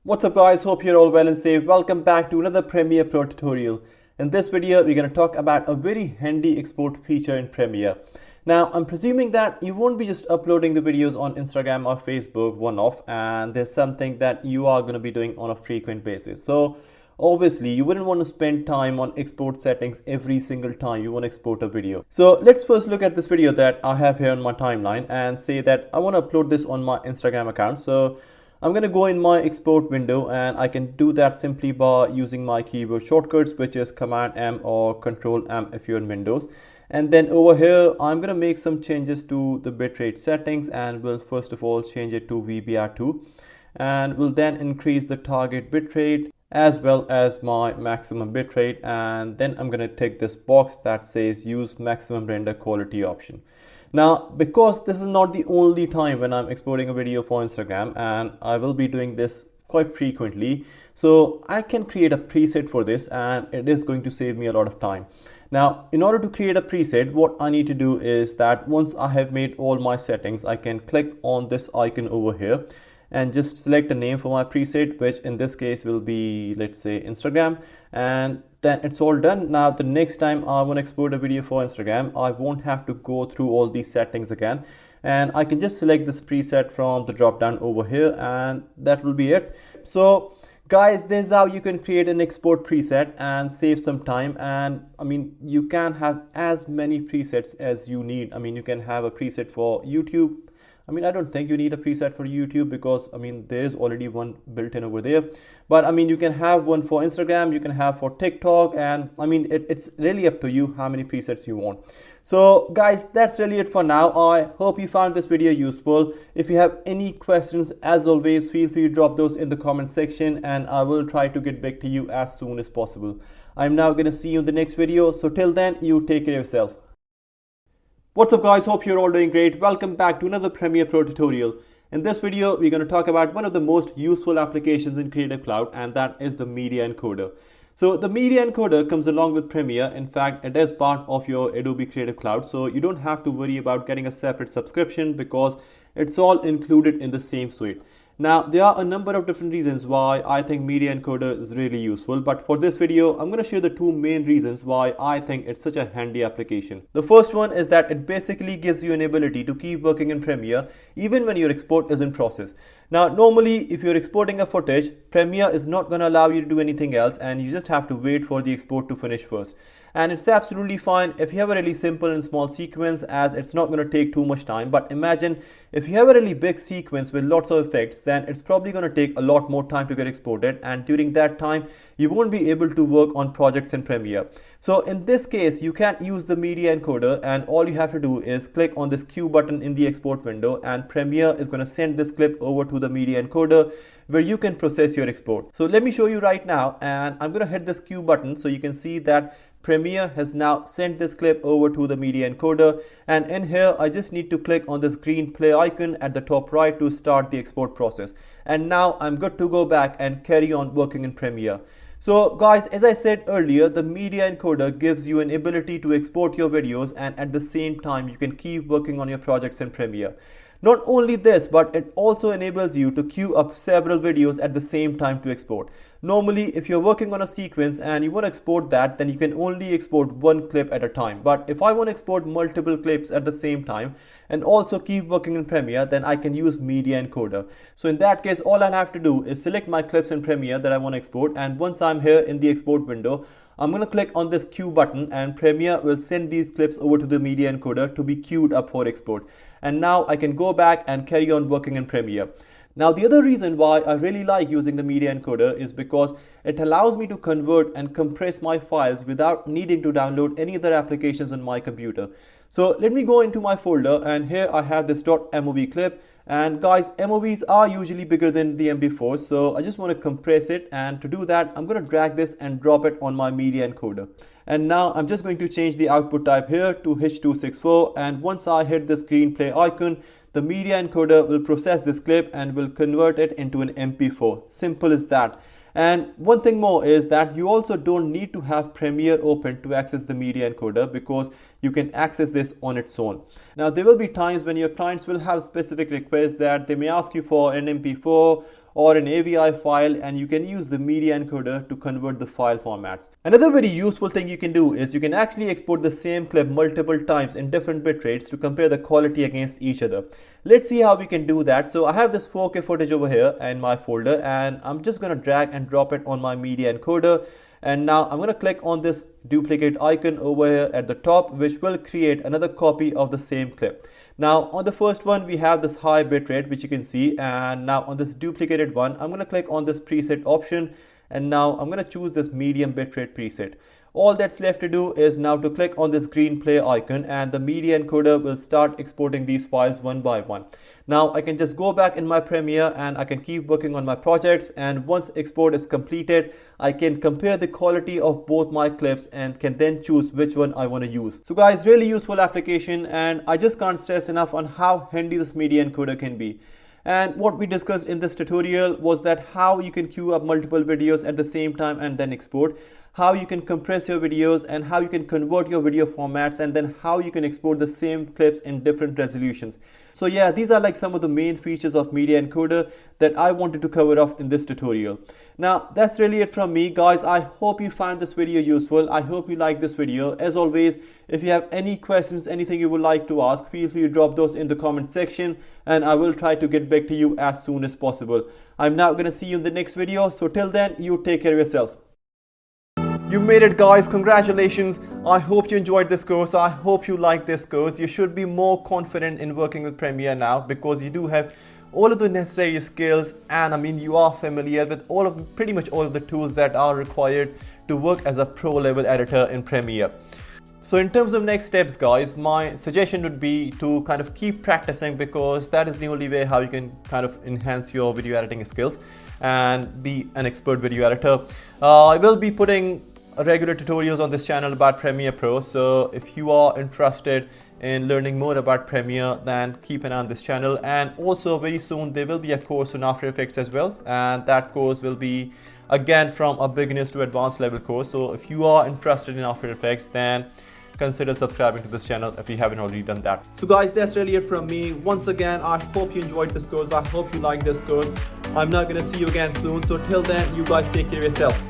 Speaker 2: What's up guys, hope you're all well and safe. Welcome back to another Premiere Pro tutorial. In this video, we're going to talk about a very handy export feature in Premiere. Now, I'm presuming that you won't be just uploading the videos on Instagram or Facebook one-off, and there's something that you are going to be doing on a frequent basis. So obviously, you wouldn't want to spend time on export settings every single time you want to export a video. So let's first look at this video that I have here on my timeline and say that I want to upload this on my Instagram account. So I'm going to go in my export window and I can do that simply by using my keyboard shortcuts, which is Command M or Control M if you're in Windows. And then over here, I'm going to make some changes to the bitrate settings and will first of all change it to VBR2 and will then increase the target bitrate as well as my maximum bitrate. And then I'm going to tick this box that says use maximum render quality option. Now, because this is not the only time when I'm exporting a video for Instagram and I will be doing this quite frequently, so I can create a preset for this and it is going to save me a lot of time. Now, in order to create a preset, what I need to do is that once I have made all my settings, I can click on this icon over here and just select a name for my preset, which in this case will be, let's say, Instagram, and then it's all done. Now, the next time I want to export a video for Instagram, I won't have to go through all these settings again, and I can just select this preset from the drop down over here, and that will be it. So guys, this is how you can create an export preset and save some time. And I mean, you can have as many presets as you need. I mean, you can have a preset for YouTube. I mean, I don't think you need a preset for YouTube because I mean, there is already one built in over there. But I mean, you can have one for Instagram, you can have for TikTok, and I mean, it's really up to you how many presets you want. So guys, that's really it for now. I hope you found this video useful. If you have any questions, as always, feel free to drop those in the comment section and I will try to get back to you as soon as possible. I'm now going to see you in the next video. So till then, you take care of yourself. What's up guys, hope you're all doing great. Welcome back to another Premiere Pro tutorial. In this video, we're going to talk about one of the most useful applications in Creative Cloud, and that is the Media Encoder. So the Media Encoder comes along with Premiere. In fact, it is part of your Adobe Creative Cloud. So you don't have to worry about getting a separate subscription because it's all included in the same suite. Now, there are a number of different reasons why I think Media Encoder is really useful, but for this video, I'm going to share the two main reasons why I think it's such a handy application. The first one is that it basically gives you an ability to keep working in Premiere even when your export is in process. Now, normally, if you're exporting a footage, Premiere is not going to allow you to do anything else and you just have to wait for the export to finish first. And it's absolutely fine if you have a really simple and small sequence, as it's not going to take too much time. But imagine if you have a really big sequence with lots of effects, then it's probably going to take a lot more time to get exported. And during that time, you won't be able to work on projects in Premiere. So in this case, you can't use the Media Encoder, and all you have to do is click on this Q button in the export window, and Premiere is going to send this clip over to the Media Encoder where you can process your export. So let me show you right now, and I'm going to hit this Q button so you can see that Premiere has now sent this clip over to the Media Encoder, and in here I just need to click on this green play icon at the top right to start the export process. And now I'm good to go back and carry on working in Premiere. So guys, as I said earlier, the Media Encoder gives you an ability to export your videos and at the same time you can keep working on your projects in Premiere.
Speaker 1: Not only this, but it also enables you to queue up several videos at the same time to export. Normally, if you're working on a sequence and you want to export that, then you can only export one clip at a time. But if I want to export multiple clips at the same time and also keep working in Premiere, then I can use Media Encoder. So in that case, all I'll have to do is select my clips in Premiere that I want to export, and once I'm here in the export window, I'm going to click on this queue button, and Premiere will send these clips over to the Media Encoder to be queued up for export. And now I can go back and carry on working in Premiere. Now, the other reason why I really like using the Media Encoder is because it allows me to convert and compress my files without needing to download any other applications on my computer. So let me go into my folder, and here I have this .mov clip. And guys, MOVs are usually bigger than the MP4, so I just want to compress it, and to do that, I'm going to drag this and drop it on my Media Encoder. And now I'm just going to change the output type here to H264, and once I hit this green play icon, the Media Encoder will process this clip and will convert it into an MP4. Simple as that. And one thing more is that you also don't need to have Premiere open to access the Media Encoder, because you can access this on its own. Now, there will be times when your clients will have specific requests that they may ask you for an MP4 or an AVI file, and you can use the Media Encoder to convert the file formats. Another very useful thing you can do is you can actually export the same clip multiple times in different bit rates to compare the quality against each other. Let's see how we can do that. So I have this 4K footage over here in my folder, and I'm just going to drag and drop it on my Media Encoder. And now I'm going to click on this duplicate icon over here at the top, which will create another copy of the same clip. Now on the first one, we have this high bitrate, which you can see. And now on this duplicated one, I'm going to click on this preset option. And now I'm going to choose this medium bitrate preset. All that's left to do is now to click on this green play icon, and the Media Encoder will start exporting these files one by one. Now I can just go back in my Premiere and I can keep working on my projects, and once export is completed, I can compare the quality of both my clips and can then choose which one I want to use. So guys, really useful application, and I just can't stress enough on how handy this Media Encoder can be. And what we discussed in this tutorial was that how you can queue up multiple videos at the same time and then export, how you can compress your videos, and how you can convert your video formats, and then how you can export the same clips in different resolutions. So yeah, these are like some of the main features of Media Encoder that I wanted to cover off in this tutorial. Now that's really it from me, guys. I hope you found this video useful. I hope you liked this video. As always, if you have any questions, anything you would like to ask, feel free to drop those in the comment section, and I will try to get back to you as soon as possible. I'm now going to see you in the next video. So till then, you take care of yourself. You made it, guys. Congratulations. I hope you enjoyed this course. I hope you liked this course. You should be more confident in working with Premiere now, because you do have all of the necessary skills, and I mean, you are familiar with pretty much all of the tools that are required to work as a pro level editor in Premiere. So in terms of next steps, guys, my suggestion would be to kind of keep practicing, because that is the only way how you can kind of enhance your video editing skills and be an expert video editor. I will be putting regular tutorials on this channel about Premiere Pro, so if you are interested in learning more about Premiere, then keep an eye on this channel. And also very soon there will be a course on After Effects as well, and that course will be again from a beginners to advanced level course. So if you are interested in After Effects, then consider subscribing to this channel if you haven't already done that. So guys, that's really it from me. Once again, I hope you enjoyed this course. I hope you liked this course. I'm now gonna see you again soon. So till then, you guys take care of yourself.